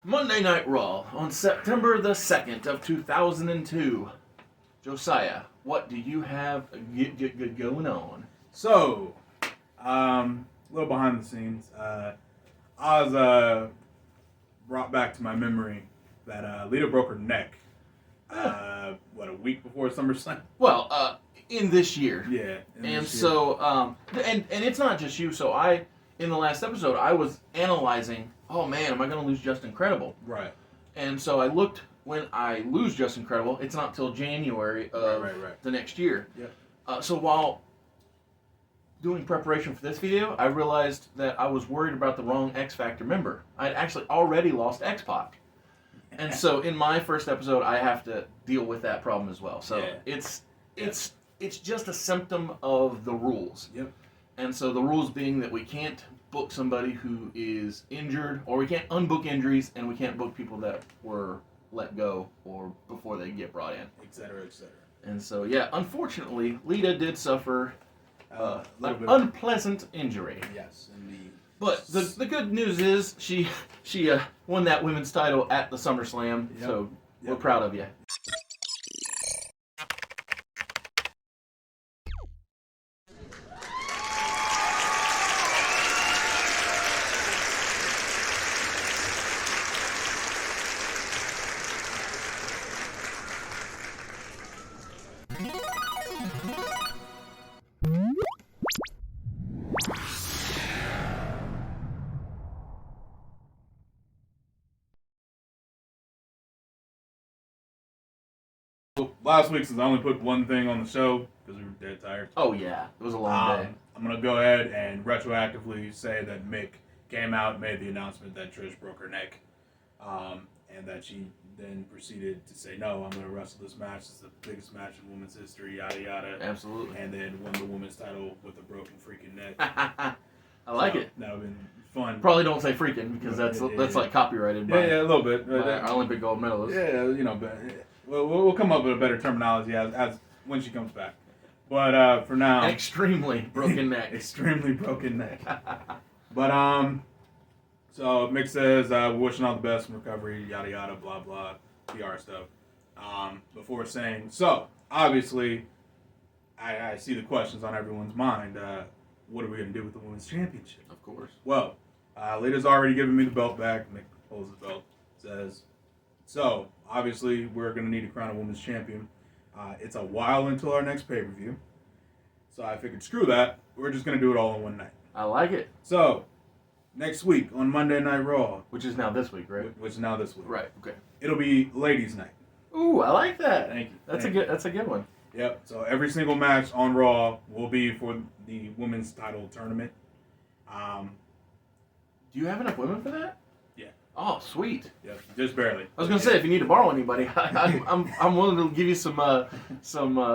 Monday Night Raw on September the 2nd of 2002. Josiah, what do you have going on? So, a little behind the scenes. I was brought back to my memory that Lita broke her neck. A week before SummerSlam? Well, in this year. Yeah. And so, and it's not just you. So in the last episode, I was analyzing, oh man, am I going to lose Justin Credible? Right. And so I looked, when I lose Justin Credible, it's not till January of the next year. Yep. So while doing preparation for this video, I realized that I was worried about the wrong X Factor member. I'd actually already lost X-Pac. And so in my first episode, I have to deal with that problem as well. So Yeah. it's just a symptom of the rules. Yep. And so the rules being that we can't book somebody who is injured, or we can't unbook injuries, and we can't book people that were let go or before they get brought in. Et cetera, et cetera. And so, yeah, unfortunately, Lita did suffer an bit. unpleasant injury. Yes, indeed. But the good news is she won that women's title at the SummerSlam, so we're proud of you. Last week, since I only put one thing on the show because we were dead tired. Oh yeah, it was a long day. I'm gonna go ahead and retroactively say that Mick came out and made the announcement that Trish broke her neck, and that she then proceeded to say, "No, I'm gonna wrestle this match. It's the biggest match in women's history." Yada yada. Absolutely. And then won the women's title with a broken freaking neck. I like it. That would have been fun. Probably don't say freaking because that's like copyrighted by, a little bit. by our Olympic gold medalist. Yeah, but we'll come up with a better terminology as when she comes back. But for now, An extremely broken neck. extremely broken neck. But so Mick says, wishing all the best in recovery, yada yada, blah blah, PR stuff. Before saying, so obviously, I see the questions on everyone's mind. What are we gonna do with the women's championship? Of course. Well, Lita's already given me the belt back. Mick holds the belt. Says, so obviously we're gonna need to crown a women's champion. It's a while until our next pay-per-view. So I figured, screw that. We're just going to do it all in one night. I like it. So, next week on Monday Night Raw. Which is now this week, right? Which is now this week. Right, okay. It'll be Ladies' Night. Ooh, I like that. Thank you. That's a good one. Yep. So every single match on Raw will be for the women's title tournament. Do you have enough women for that? Yeah. Oh, sweet. Yep. Just barely. I was gonna say, if you need to borrow anybody, I'm willing to give you some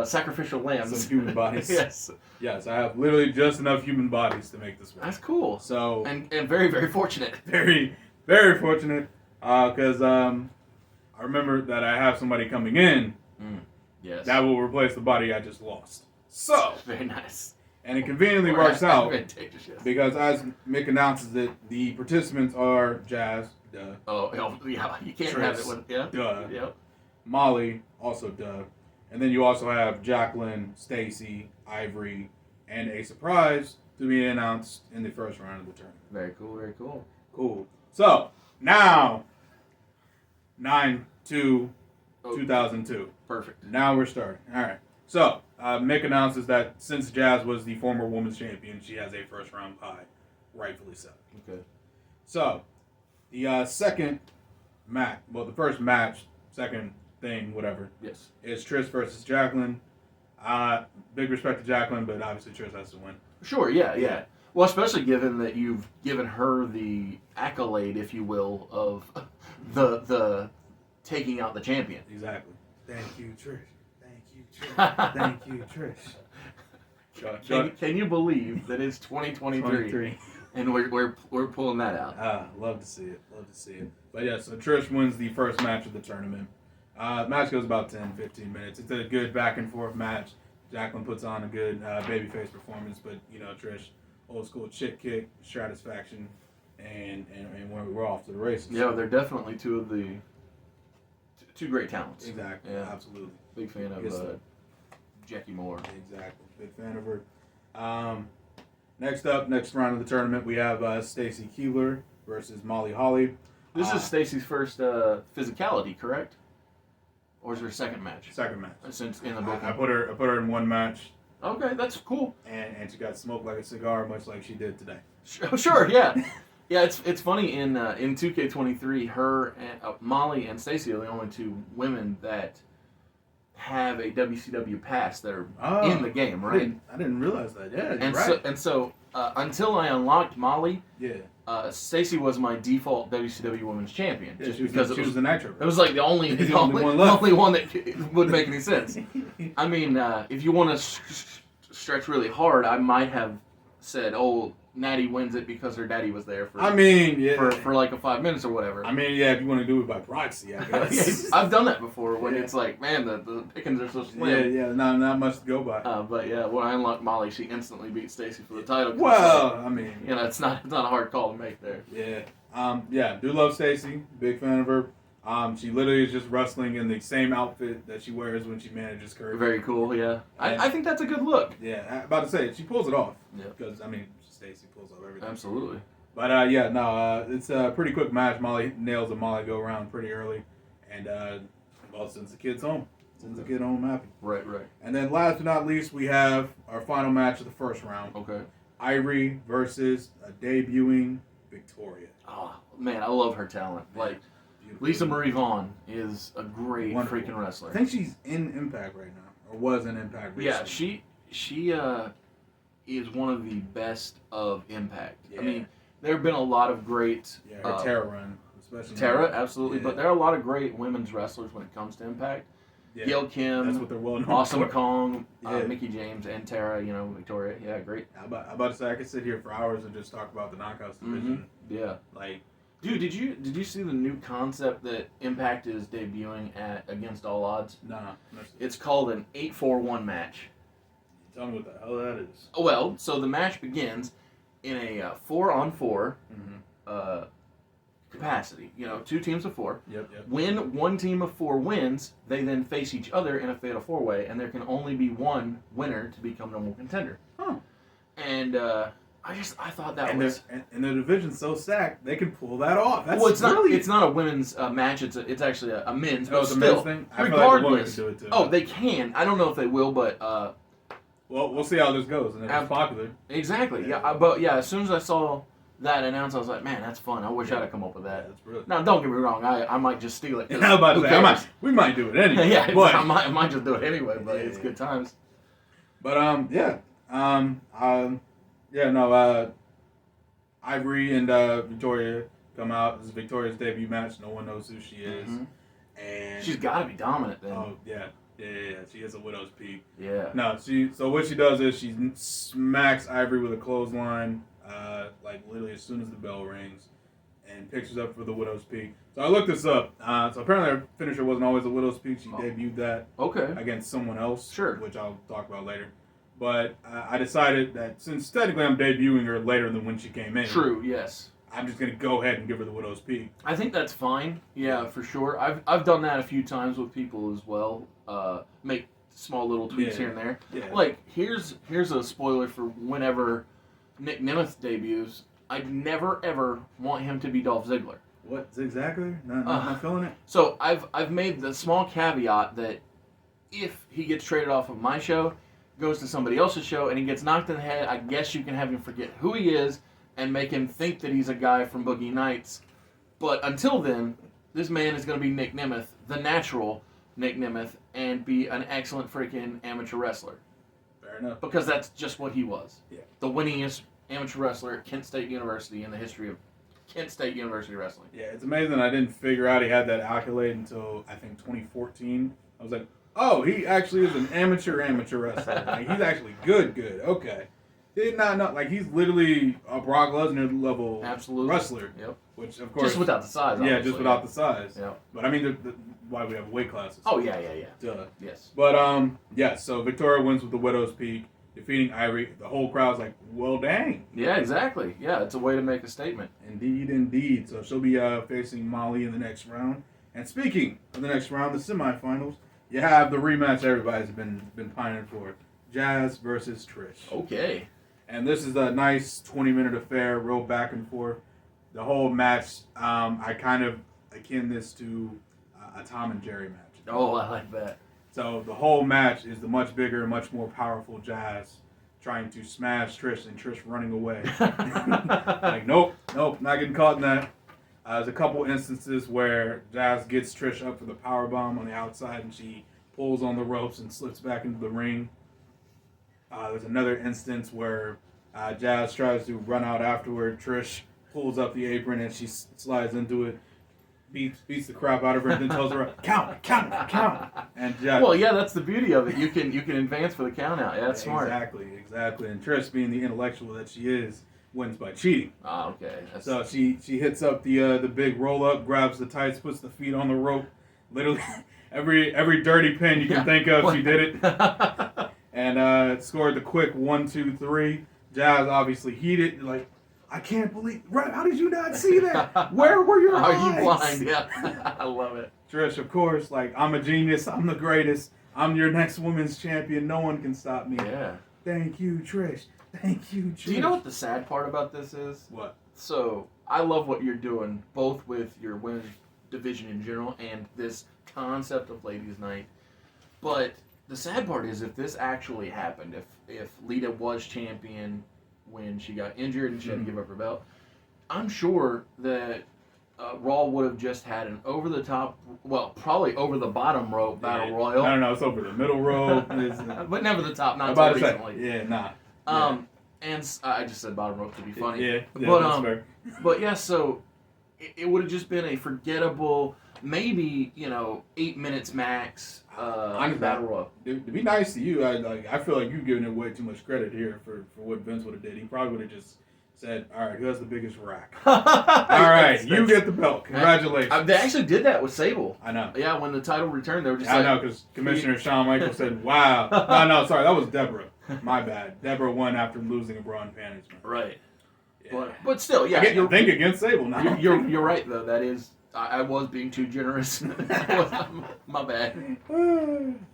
sacrificial lambs. Some human bodies. Yes. Yes, I have literally just enough human bodies to make this work. That's cool. So and very, very fortunate. Very, very fortunate. Because I remember that I have somebody coming in. Yes. That will replace the body I just lost. So very nice. And it conveniently works out advantageous, yes. because as Mick announces it, the participants are Jazz, duh. Oh yeah, you can't have it with duh. Yep. Molly, also duh. And then you also have Jacqueline, Stacy, Ivory, and a surprise to be announced in the first round of the tournament. Very cool, very cool. Cool. So now 9/2/2002. Perfect. Now we're starting. All right. So Mick announces that since Jazz was the former women's champion, she has a first round bye, rightfully so. Okay. So the second match, well, the first match, second thing, whatever. Yes. Is Trish versus Jacqueline. Big respect to Jacqueline, but obviously Trish has to win. Sure. Yeah. Well, especially given that you've given her the accolade, if you will, of the taking out the champion. Exactly. Thank you, Trish. Thank you, Trish. Can you believe that it's 2023 and we're pulling that out? Love to see it. But yeah, so Trish wins the first match of the tournament. Match goes about 10-15 minutes. It's a good back and forth match. Jacqueline puts on a good babyface performance, but Trish, old school chick kick, Stratisfaction, and we're off to the races. Yeah, they're definitely two great talents. Exactly. Yeah. Absolutely. Big fan of Jackie Moore. Exactly. Big fan of her. Next round of the tournament, we have Stacy Keibler versus Molly Holly. This is Stacy's first physicality, correct? Or is her second match? Second match. Since in the book. I put her in one match, Okay, that's cool. and she got smoked like a cigar, much like she did today. Sure, yeah. Yeah, it's funny in 2K23, her and Molly and Stacy are the only two women that have a WCW pass that are in the game, right? I didn't realize that. Yeah, you're right. So until I unlocked Molly, Yeah. Stacy was my default WCW Women's Champion, Yeah, just she was, because she was the Nitro. it was like the only one that would make any sense. I mean, if you want to stretch really hard, I might have said, "Oh, Natty wins it because her daddy was there for." I mean, yeah. For like a 5 minutes or whatever. I mean, yeah. If you want to do it by proxy, I guess. I've done that before when Yeah. it's like, man, the pickings are so slim. Yeah. Not much to go by. But yeah, when I unlocked Molly, she instantly beat Stacy for the title. 'Cause Well, I mean, you know, it's not a hard call to make there. Yeah. Do love Stacy. Big fan of her. She literally is just wrestling in the same outfit that she wears when she manages Kurt. Very cool, yeah. I think that's a good look. Yeah, I'm about to say, she pulls it off. Yeah. Because, I mean, Stacy pulls off everything. Absolutely. But, it's a pretty quick match. Molly nails a Molly go around pretty early. And, well, sends the kids home. Sends the kid home happy. Right. And then last but not least, we have our final match of the first round. Okay. Ivory versus a debuting Victoria. Oh, man, I love her talent. Like, Beautiful. Lisa Marie Vaughn is a great Wonderful. freaking wrestler. I think she's in Impact right now. Or was in Impact recently. Yeah, she is one of the best of Impact. Yeah. I mean, there have been a lot of great... Yeah, her Terra run. Especially Terra, now. absolutely. Yeah. But there are a lot of great women's wrestlers when it comes to Impact. Yeah. Gail That's Kim, what they're well known Awesome for. Kong, Yeah. Mickey James, and Terra, Victoria. Yeah, great. I'm about to say, I could sit here for hours and just talk about the Knockouts division. Yeah. Like, Dude, did you see the new concept that Impact is debuting at Against All Odds? nah. It's called an 8-4-1 match. Tell me what the hell that is. Well, so the match begins in a 4-on-4 capacity. 2 teams of 4. Yep. When one team of 4 wins, they then face each other in a fatal 4-way, and there can only be one winner to become number one contender. Huh. And I thought that And was... the division's so stacked, they can pull that off. That's Well, it's not. really... It's not a women's match. It's actually a men's. Oh, But it's a still, men's thing? I feel like the women regardless. can do it too. Oh, they can. I don't know if they will, but Well, we'll see how this goes, and if it's popular. exactly. Yeah. Yeah. But yeah, as soon as I saw that announced, I was like, man, that's fun. I wish I'd have come up with Yeah, that. that's brilliant. Now, don't get me wrong. I might just steal it. 'Cause I'm about to who say, cares? we might do it anyway. Yeah. but, I might just do it anyway. But Yeah, it's yeah. good times. But Ivory and Victoria come out. This is Victoria's debut match. No one knows who she is, and She's got to be dominant then. oh yeah. She is a widow's peak. Yeah. No, so what she does is she smacks Ivory with a clothesline, like literally as soon as the bell rings, and picks her up for the widow's peak. So I looked this up. So apparently her finisher wasn't always a widow's peak. She debuted that Okay. against someone else, Sure. which I'll talk about later. But I decided that since technically I'm debuting her later than when she came in, True. Yes. I'm just gonna go ahead and give her the widow's peak. I think that's fine. Yeah, for sure. I've done that a few times with people as well. Make small little tweaks Yeah. here and there. Yeah. Like here's a spoiler for whenever Nick Nemeth debuts. I'd never ever want him to be Dolph Ziggler. What exactly? Not feeling it. So I've made the small caveat that if he gets traded off of my show, goes to somebody else's show, and he gets knocked in the head, I guess you can have him forget who he is and make him think that he's a guy from Boogie Nights. But until then, this man is going to be Nick Nemeth, the natural Nick Nemeth, and be an excellent freaking amateur wrestler. Fair enough. Because that's just what he was. Yeah. The winningest amateur wrestler at Kent State University in the history of Kent State University wrestling. Yeah, it's amazing. I didn't figure out he had that accolade until I think 2014. I was like, oh, he actually is an amateur wrestler. Like, he's actually good. Okay. Did not know. Like, he's literally a Brock Lesnar level Absolutely. wrestler. Yep. Which, of course. Just without the size, Yeah, obviously. just without the size. Yep. But I mean, why we have weight classes. Oh, yeah. Duh. Yes. But, so Victoria wins with the Widow's Peak. defeating Ivory. The whole crowd's like, well, dang. Yeah, exactly. Yeah, it's a way to make a statement. Indeed, indeed. So she'll be facing Molly in the next round. And speaking of the next round, the semifinals, you have the rematch everybody's been pining for. Jazz versus Trish. Okay. And this is a nice 20-minute affair, real back and forth. The whole match, I kind of akin this to a Tom and Jerry match. Oh, I like that. So the whole match is the much bigger, much more powerful Jazz trying to smash Trish and Trish running away. Like, nope, not getting caught in that. There's a couple instances where Jazz gets Trish up for the powerbomb on the outside and she pulls on the ropes and slips back into the ring. There's another instance where Jazz tries to run out afterward. Trish pulls up the apron and she slides into it, beats the crap out of her, and then tells her, count. And Jazz, well, yeah, that's the beauty of it. You can advance for the count out. Yeah, that's smart. Exactly. And Trish, being the intellectual that she is, wins by cheating. Ah, okay. So she hits up the big roll up, grabs the tights, puts the feet on the rope. Literally every dirty pin you can think of, she did it. And scored the quick 1, 2, 3. Jazz obviously heated, like, I can't believe, right? How did you not see that? Where were your eyes? Are you blind? Yeah, I love it. Trish, of course, like, I'm a genius. I'm the greatest. I'm your next women's champion. No one can stop me. Yeah. Thank you, Trish. Thank you, Trish. Do you know what the sad part about this is? What? So, I love what you're doing, both with your women's division in general and this concept of Ladies' Night. But the sad part is if this actually happened, if Lita was champion when she got injured and she had to give up her belt, I'm sure that Raw would have just had an over-the-top, well, probably over-the-bottom rope battle royal. No, it's over the middle rope. But never the top, not about until to recently. say, yeah, nah. And I just said bottom rope to be funny. Yeah, but that's fair. But yeah, so it would have just been a forgettable, maybe 8 minutes max battle royal. To be nice to you, I feel like you're giving it way too much credit here for what Vince would have did. He probably would have just said, all right, who has the biggest rack? All right, you get the belt. Congratulations. They actually did that with Sable. I know. Yeah, when the title returned, they were just I know, because Commissioner Shawn Michaels said, wow. No, sorry, that was Deborah. My bad. Deborah won after losing a bra and panties match. Right. Yeah. But still, yeah. I think against Sable now. You're right, though. That is, I was being too generous. My bad.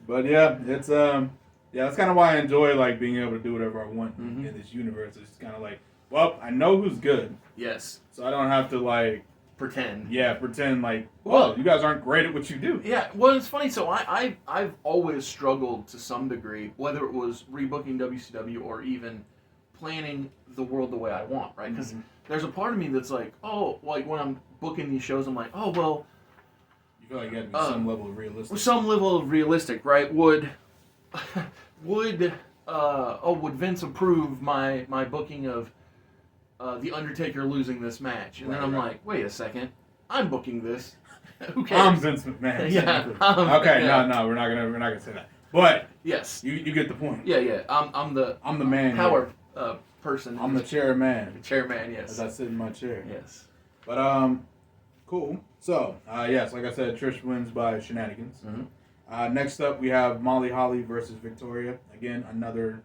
But yeah, it's that's kind of why I enjoy like being able to do whatever I want in this universe. It's kind of like, well, I know who's good. Yes. So I don't have to like pretend. Yeah, pretend like, well, you guys aren't great at what you do. Yeah, well, it's funny. So I've always struggled to some degree, whether it was rebooking WCW or even planning the world the way I want, right? Because there's a part of me that's like, oh, like when I'm booking these shows, I'm like, oh, well. You feel like you have to be some level of realistic. Some level of realistic, right? Would Vince approve my booking of The Undertaker losing this match? And then I'm like, wait a second, I'm booking this. Who cares? I'm Vince McMahon. Yeah. Okay, no, we're not gonna say that. But yes, you get the point. Yeah. I'm the man. Power person. I'm the chairman. Chairman, yes. As I sit in my chair. Yes. But cool. So yes, like I said, Trish wins by shenanigans. Next up, we have Molly Holly versus Victoria. Again, another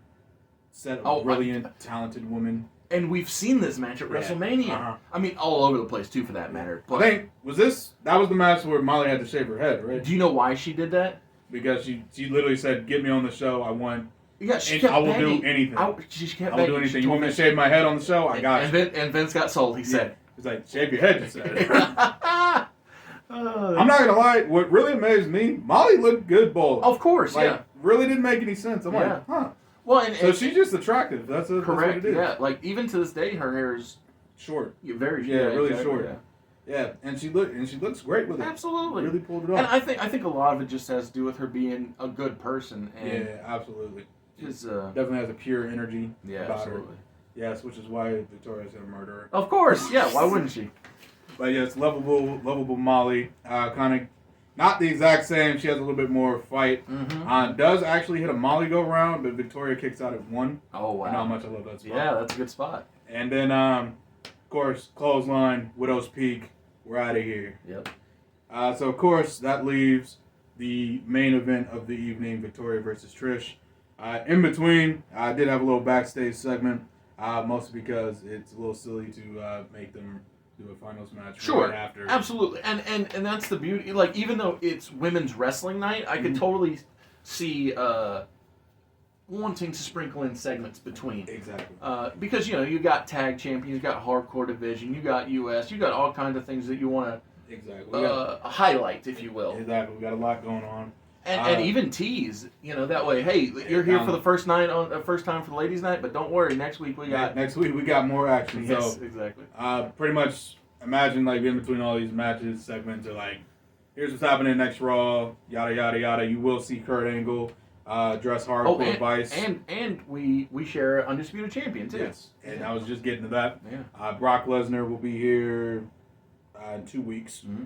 set of brilliant, talented women. And we've seen this match at WrestleMania. I mean, all over the place, too, for that matter. But I think, that was the match where Molly had to shave her head, right? Do you know why she did that? Because she literally said, get me on the show, I want... Yeah, she kept I will begging. do anything. She kept I will do anything. You want me to shave my head on the show? I got you. And Vince got sold, he said. He's like, shave your head, you said. I'm not going to lie, what really amazed me, Molly looked good bowling. Of course, like, really didn't make any sense. I'm like, huh. Well, so she's just attractive. That's correct. That's what it is. Yeah, like even to this day, her hair is short. Very short. Yeah, really short. Yeah, and she looks great with it. Absolutely, really pulled it off. And I think a lot of it just has to do with her being a good person. And yeah, absolutely. Just definitely has a pure energy about absolutely. her. Yes, which is why Victoria's gonna murder her. Of course, yeah. Why wouldn't she? But yes, lovable Molly. Kind of. Not the exact same. She has a little bit more fight. Does actually hit a Molly go round, but Victoria kicks out at 1. Oh, wow. I know how much I love that spot. Yeah, that's a good spot. And then, of course, clothesline, Widow's Peak. We're out of here. Yep. So, of course, that leaves the main event of the evening, Victoria versus Trish. In between, I did have a little backstage segment, mostly because it's a little silly to make them do a finals match Sure, right after. absolutely, and that's the beauty. Like, even though it's women's wrestling night, I could totally see wanting to sprinkle in segments between. Exactly. Because you got tag champions, you got hardcore division, you got US, you got all kinds of things that you want Exactly. to highlight, if you will. Exactly. We got a lot going on. And even tease, that way. Hey, you're here for the first time for the ladies' night, but don't worry. Next week we got more action. Yes, So exactly. pretty much imagine like in between all these matches, segments are like, here's what's happening next Raw, yada yada yada. You will see Kurt Angle dress hardcore Vice, and we share Undisputed Champion too. Yes, and I was just getting to that. Yeah. Brock Lesnar will be here in 2 weeks. Mm-hmm.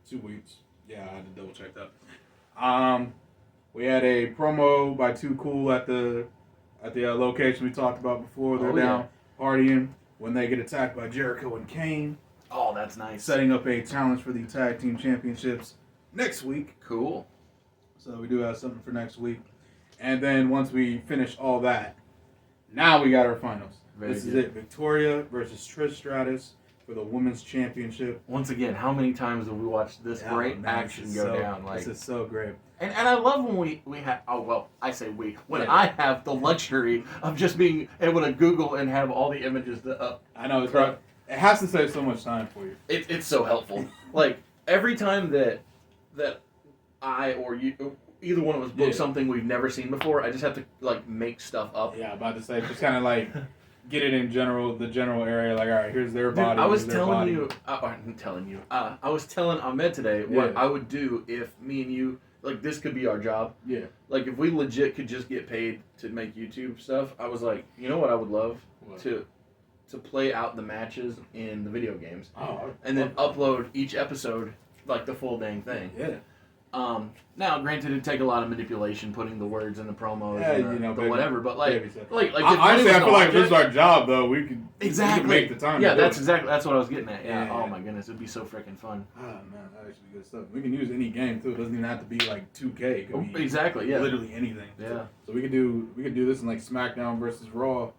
2 weeks. Yeah, I had to double check that. We had a promo by Too Cool at the location we talked about before. They're down partying when they get attacked by Jericho and Kane. Oh, that's nice. Setting up a challenge for the tag team championships next week. Cool. So we do have something for next week. And then once we finish all that, now we got our finals. This is it. Victoria versus Trish Stratus for the Women's Championship. Once again, how many times have we watched this great action go down? This is so great. And I love when we have, I say we, when I have the luxury of just being able to Google and have all the images up. I know, it has to save so much time for you. It's so helpful. Like, every time that I or you, either one of us book something we've never seen before, I just have to, like, make stuff up. Yeah, about to say, just kind of like get it in the general area. Like, all right, here's their body. I was telling you, I was telling Ahmed today what I would do if me and you, like, this could be our job. Yeah. Like, if we legit could just get paid to make YouTube stuff, I was like, you know what I would love? What? To play out the matches in the video games. Oh, and then upload each episode, like, the full dang thing. Yeah. Now, granted, it'd take a lot of manipulation, putting the words in the promos and the baby, whatever, but like honestly, I feel like if this is our job, though, we could make the time. Yeah, that's what I was getting at. Yeah. Oh my goodness, it'd be so freaking fun. Oh man, that actually good stuff. We can use any game too. It doesn't even have to be like 2K. It could be exactly. Yeah. Literally anything. Yeah. So we could do this in like SmackDown versus Raw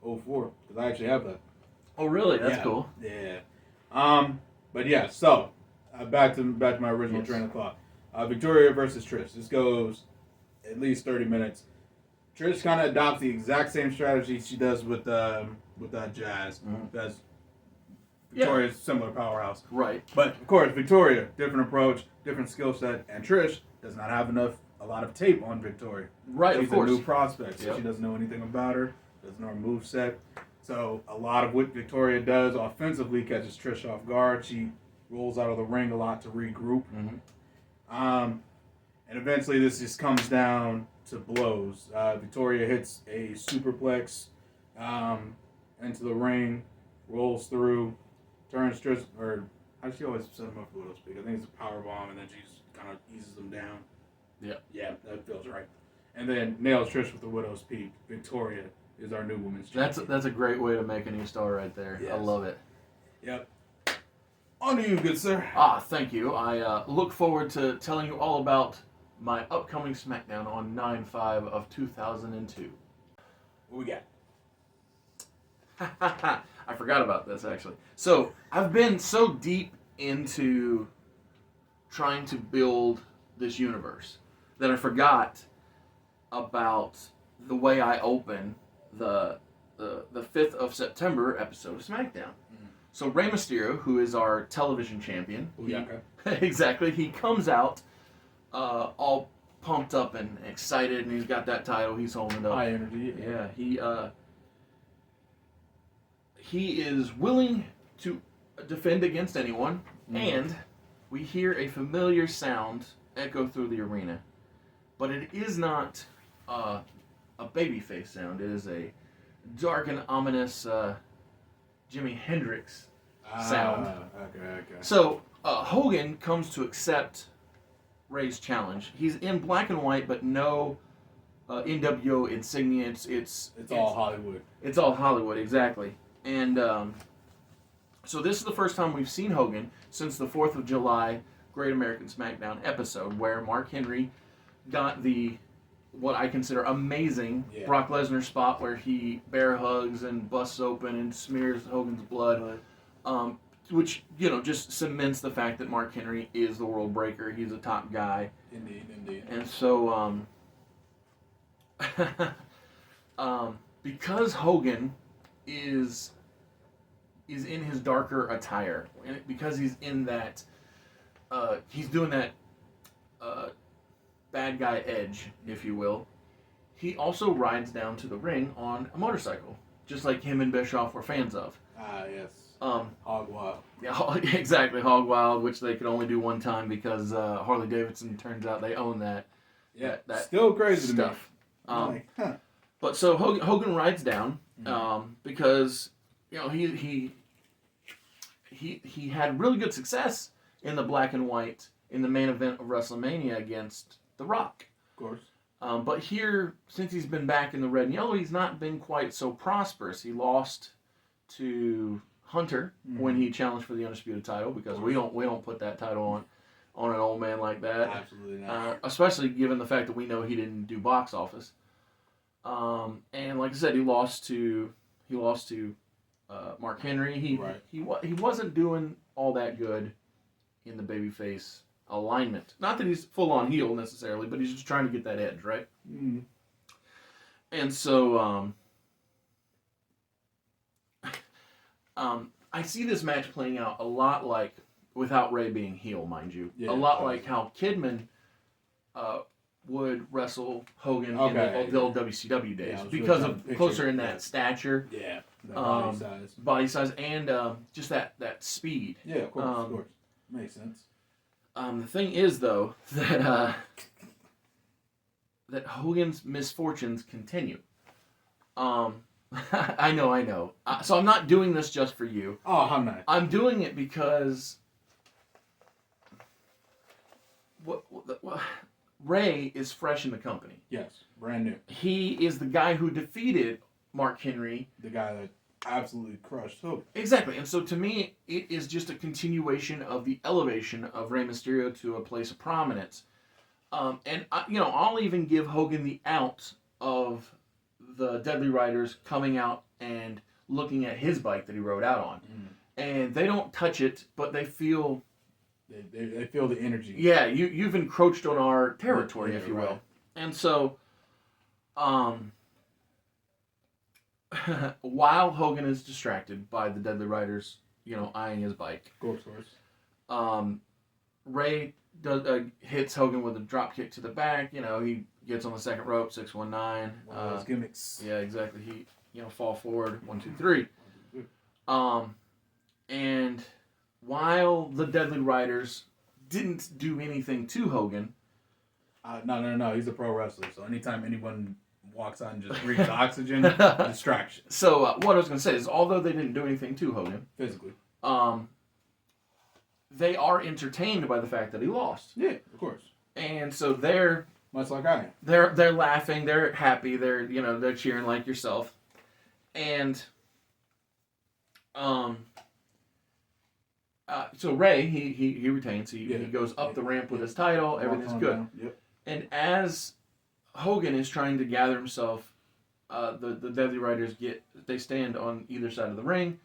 04 because I actually have that. Oh really? That's cool. Yeah. But yeah. So back to my original train of thought. Victoria versus Trish. This goes at least 30 minutes. Trish kind of adopts the exact same strategy she does with that Jazz. That's Victoria's similar powerhouse. Right. But of course, Victoria, different approach, different skill set, and Trish does not have a lot of tape on Victoria. Right, She's of course. a new prospect, so she doesn't know anything about her, doesn't know her moveset. So a lot of what Victoria does offensively catches Trish off guard. She rolls out of the ring a lot to regroup. And eventually this just comes down to blows. Victoria hits a superplex into the ring, rolls through, turns Trish, or how does she always set him up for Widow's Peak? I think it's a power bomb, and then she just kind of eases him down. Yeah, that feels right. And then nails Trish with the Widow's Peak. Victoria is our new women's champion. That's a great way to make a new star right there. Yes. I love it. Yep. On to you, good sir. Thank you. I look forward to telling you all about my upcoming SmackDown on 9/5 of 2002. What we got? I forgot about this, actually. So, I've been so deep into trying to build this universe that I forgot about the way I open the 5th of September episode of SmackDown. So Rey Mysterio, who is our television champion, exactly, he comes out all pumped up and excited, and he's got that title he's holding up. High energy. Yeah, he is willing to defend against anyone, and we hear a familiar sound echo through the arena, but it is not a babyface sound. It is a dark and ominous Jimi Hendrix sound. Okay. So Hogan comes to accept Rey's challenge. He's in black and white, but no NWO insignia. It's all Hollywood. It's all Hollywood, exactly. And so this is the first time we've seen Hogan since the 4th of July Great American SmackDown episode, where Mark Henry got the what I consider amazing Brock Lesnar spot where he bear hugs and busts open and smears Hogan's blood, which just cements the fact that Mark Henry is the world breaker. He's a top guy. Indeed. And so, because Hogan is in his darker attire, and because he's in that, he's doing that bad guy edge, if you will, he also rides down to the ring on a motorcycle, just like him and Bischoff were fans of. Ah, yes. Hog Wild. Yeah, exactly, Hog Wild, which they could only do one time because Harley Davidson, turns out they own that. Yeah, that still crazy stuff. To me. But so Hogan rides down because he had really good success in the black and white in the main event of WrestleMania against The Rock. Of course. But here, since he's been back in the red and yellow, he's not been quite so prosperous. He lost to Hunter when he challenged for the undisputed title, because we don't put that title on an old man like that. Absolutely not. Especially given the fact that we know he didn't do box office. And like I said, he lost to Mark Henry. He wasn't doing all that good in the babyface alignment. Not that he's full on heel necessarily, but he's just trying to get that edge, right? Mm. And so I see this match playing out a lot like, without Ray being heel, mind you, a lot like how Kidman would wrestle Hogan in the old WCW days, because of closer in that stature. Yeah, body size, and just that speed. Yeah, of course. Makes sense. The thing is, though, that Hogan's misfortunes continue. I know. So I'm not doing this just for you. Oh, how nice. I'm doing it because Ray is fresh in the company. Yes, brand new. He is the guy who defeated Mark Henry. The guy that absolutely crushed Hogan. Exactly. And so to me, it is just a continuation of the elevation of Rey Mysterio to a place of prominence. And I'll even give Hogan the out of the Deadly Riders coming out and looking at his bike that he rode out on. And they don't touch it, but they feel... They feel the energy. Yeah, you've encroached on our territory, if you will. And so, while Hogan is distracted by the Deadly Riders, eyeing his bike, of course, Ray hits Hogan with a drop kick to the back. He gets on the second rope, 619. One of those gimmicks. Yeah, exactly. He, fall forward, 1, 2, 3. And while the Deadly Riders didn't do anything to Hogan... No. He's a pro wrestler, so anytime anyone walks out and just breathes oxygen, distraction. So what I was going to say is, although they didn't do anything to Hogan... physically. They are entertained by the fact that he lost. Yeah, of course. And so they're... much like I am. They're laughing, they're happy, they're cheering like yourself. And... so Ray, he retains. He goes up the ramp with his title. Everything's good. Yep. And as Hogan is trying to gather himself, the Deadly Riders they stand on either side of the ring,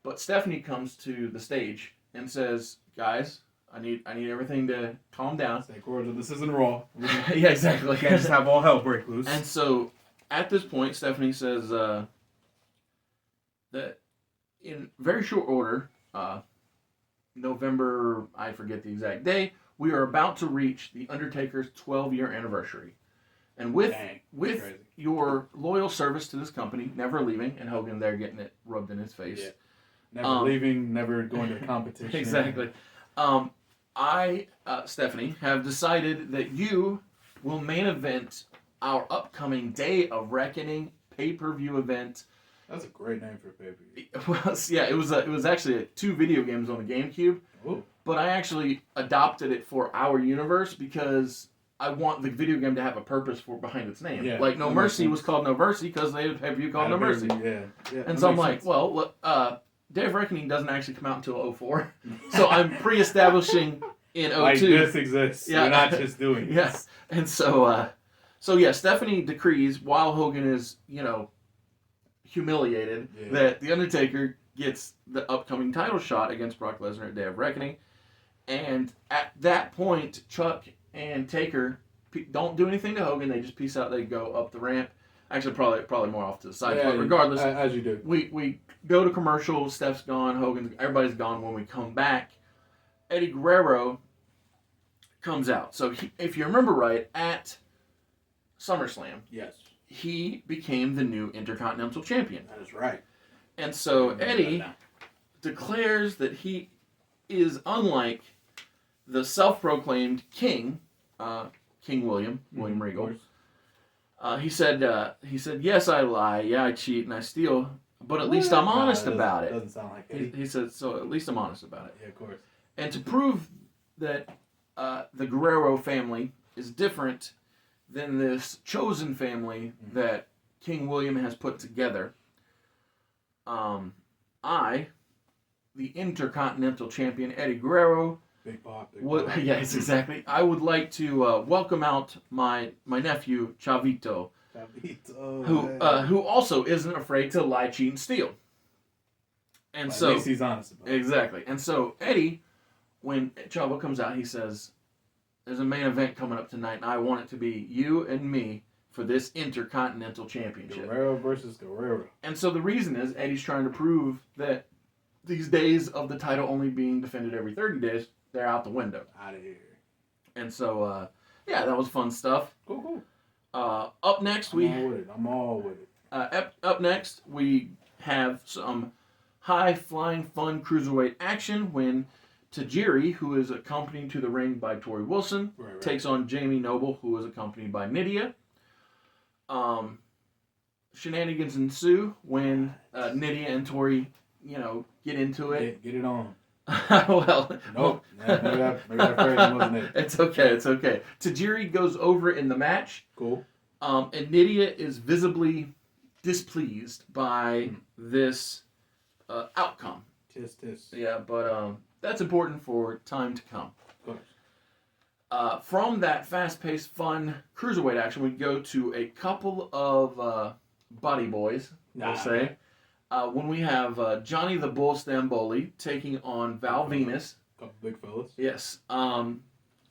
but Stephanie comes to the stage and says, "Guys, I need everything to calm down. Stay cordial. This isn't Raw. Yeah, exactly. Can't just have all hell break loose." And so at this point, Stephanie says that in very short order. November, I forget the exact day, we are about to reach The Undertaker's 12-year anniversary. And with your loyal service to this company, never leaving, and Hogan there getting it rubbed in his face. Yeah. Never leaving, never going to competition. Exactly. I, Stephanie, have decided that you will main event our upcoming Day of Reckoning pay-per-view event. That's a great name for a pay-per-view. Well, yeah, it was actually 2 video games on the GameCube. Ooh. But I actually adopted it for our universe because I want the video game to have a purpose behind its name. Yeah, like No Mercy was called No Mercy because they have a pay-per-view called No Mercy. Yeah. And so I'm like, well, look, Day of Reckoning doesn't actually come out until 04. So I'm pre-establishing in 02. Like this exists. Yeah. You're not just doing this. Yes. And so So yeah, Stephanie decrees while Hogan is, humiliated that The Undertaker gets the upcoming title shot against Brock Lesnar at Day of Reckoning. And at that point, Chuck and Taker don't do anything to Hogan. They just peace out. They go up the ramp. Actually, probably more off to the side. But regardless, as you do, we go to commercial. Steph's gone. Everybody's gone. When we come back, Eddie Guerrero comes out. So if you remember right, at SummerSlam, yes, he became the new Intercontinental Champion. That is right. And so Eddie declares that he is unlike the self-proclaimed king, King William Regal. He said, yes, I lie, yeah, I cheat, and I steal, but at least I'm honest about it. Doesn't sound like it. He said, so at least I'm honest about it. Yeah, of course. And to prove that the Guerrero family is different than this chosen family that King William has put together, I, the Intercontinental Champion Eddie Guerrero, Big Pop. yes, exactly. I would like to welcome out my nephew Chavito, who also isn't afraid to lie, cheat, and steal. And at so least he's honest about it. Exactly. And so Eddie, when Chavo comes out, he says, "There's a main event coming up tonight, and I want it to be you and me for this Intercontinental Championship." Guerrero versus Guerrero. And so the reason is Eddie's trying to prove that these days of the title only being defended every 30 days, they're out the window. Out of here. And so, that was fun stuff. Cool. Up next, I'm all with it. Up next, we have some high-flying, fun cruiserweight action when Tajiri, who is accompanied to the ring by Tori Wilson, takes on Jamie Noble, who is accompanied by Nydia. Shenanigans ensue when Nydia and Tori, get into it. Get it on. Well, nope. Maybe that phrase wasn't it. It's okay. Tajiri goes over in the match. Cool. And Nydia is visibly displeased by this outcome. Tis. Yeah, but that's important for time to come. Of course. From that fast-paced, fun cruiserweight action, we go to a couple of body boys, we'll say. When we have Johnny the Bull Stamboli taking on Val Venus. Couple big fellas. Yes.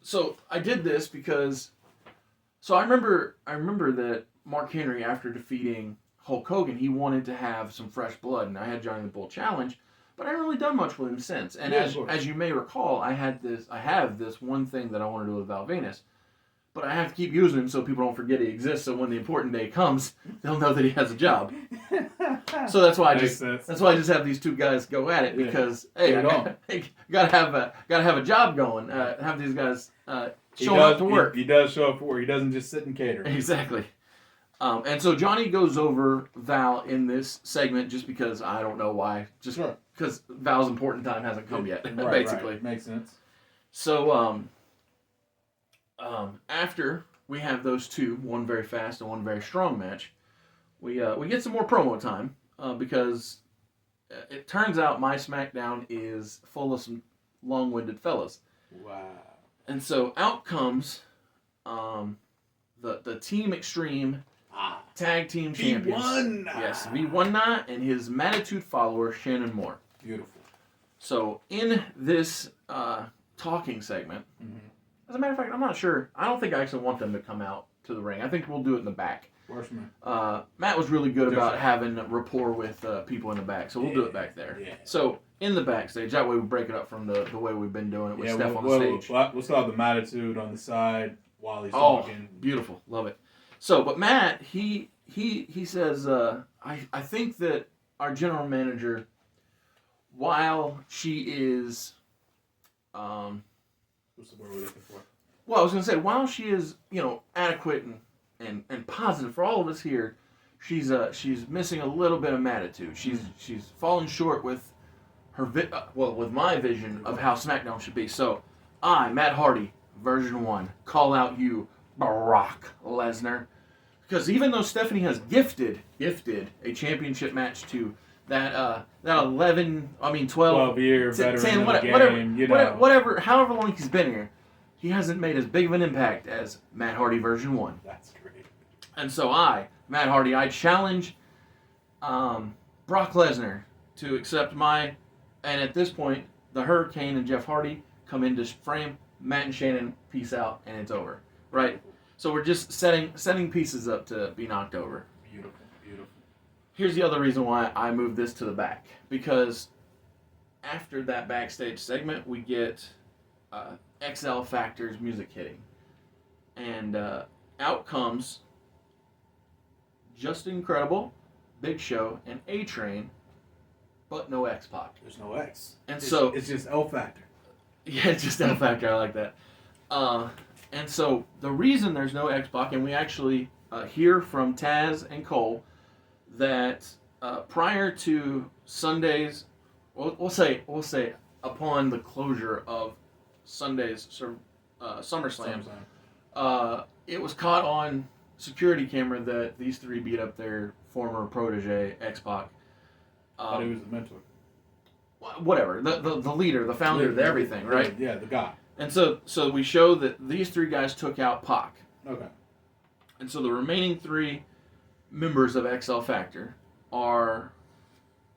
So I did this because... So I remember that Mark Henry, after defeating Hulk Hogan, he wanted to have some fresh blood, and I had Johnny the Bull challenge, but I haven't really done much with him since. And as you may recall, I have this one thing that I want to do with Val Venus, but I have to keep using him so people don't forget he exists. So when the important day comes, they'll know that he has a job. So that's why I just have these two guys go at it because hey, gotta have a job going. Have these guys showing up to work. He does show up for work. He doesn't just sit and cater. Exactly. And so Johnny goes over Val in this segment just because I don't know why. Just because Val's important time hasn't come yet, basically. Right. Makes sense. So after we have those two, one very fast and one very strong match, we get some more promo time because it turns out my SmackDown is full of some long-winded fellas. Wow. And so out comes the Team Extreme Tag Team Champions. V1! Yes, V1 and his Magnitude follower, Shannon Moore. Beautiful. So in this talking segment, as a matter of fact, I'm not sure. I don't think I actually want them to come out to the ring. I think we'll do it in the back. Matt was really good about having rapport with people in the back, so we'll do it back there. Yeah. So in the backstage, that way we break it up from the way we've been doing it with Steph on the stage. We'll still have the Magnitude on the side while he's talking. Beautiful. Love it. So, but Matt, he says, I think that our general manager, while she is, what's the word we're looking for? Well, I was going to say, while she is, adequate and positive for all of us here, she's missing a little bit of Magnitude. She's falling short with her with my vision of how SmackDown should be. So, I, Matt Hardy, version 1, call out you, Brock Lesnar. Because even though Stephanie has gifted a championship match to that 12 year veteran 10, of the game, whatever, however long he's been here, he hasn't made as big of an impact as Matt Hardy version 1. That's great. And so Matt Hardy, I challenge Brock Lesnar to accept my, and at this point, the Hurricane and Jeff Hardy come into frame. Matt and Shannon peace out, and it's over, right? So we're just setting pieces up to be knocked over. Beautiful, beautiful. Here's the other reason why I moved this to the back, because after that backstage segment, we get XL Factor's music hitting, and out comes Just Incredible, Big Show, and A-Train, but no X-Pac. There's no X. And it's, so it's just L Factor. Yeah, it's just L Factor. I like that. And so the reason there's no X-Pac, and we actually hear from Taz and Cole that prior to Sunday's, we'll say upon the closure of Sunday's SummerSlam, it was caught on security camera that these three beat up their former protege X-Pac. Thought he was the mentor. Whatever, the leader, the founder, the everything, right? Yeah, the guy. And so we show that these three guys took out Pac. Okay. And so the remaining three members of XL Factor are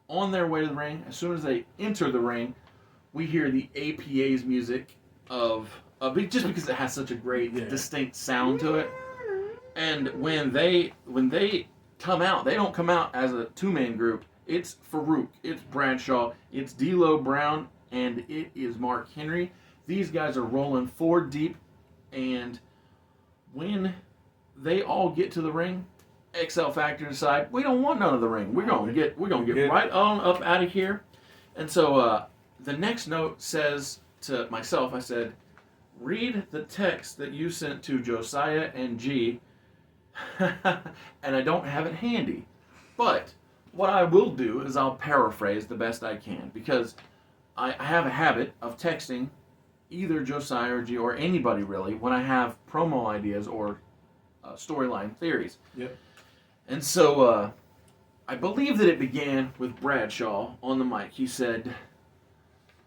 on their way to the ring. As soon as they enter the ring, we hear the APA's music of just because it has such a great, distinct sound to it. And when they come out, they don't come out as a two-man group. It's Farouk, it's Bradshaw, it's D'Lo Brown, and it is Mark Henry. These guys are rolling 4 deep, and when they all get to the ring, XL Factor decide we don't want none of the ring. We're gonna get right on up out of here. And so the next note says to myself, I said, read the text that you sent to Josiah and G, and I don't have it handy, but what I will do is I'll paraphrase the best I can, because I have a habit of texting either Josiah or G or anybody really when I have promo ideas or storyline theories. Yep. And so I believe that it began with Bradshaw on the mic. He said,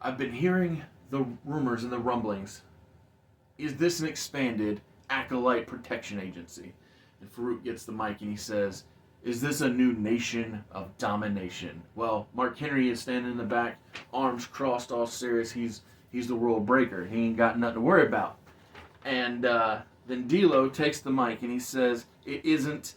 I've been hearing the rumors and the rumblings. Is this an expanded Acolyte Protection Agency? And Farouk gets the mic and he says, is this a new nation of domination? Well, Mark Henry is standing in the back, arms crossed, all serious. He's the world breaker. He ain't got nothing to worry about. And then D'Lo takes the mic and he says, this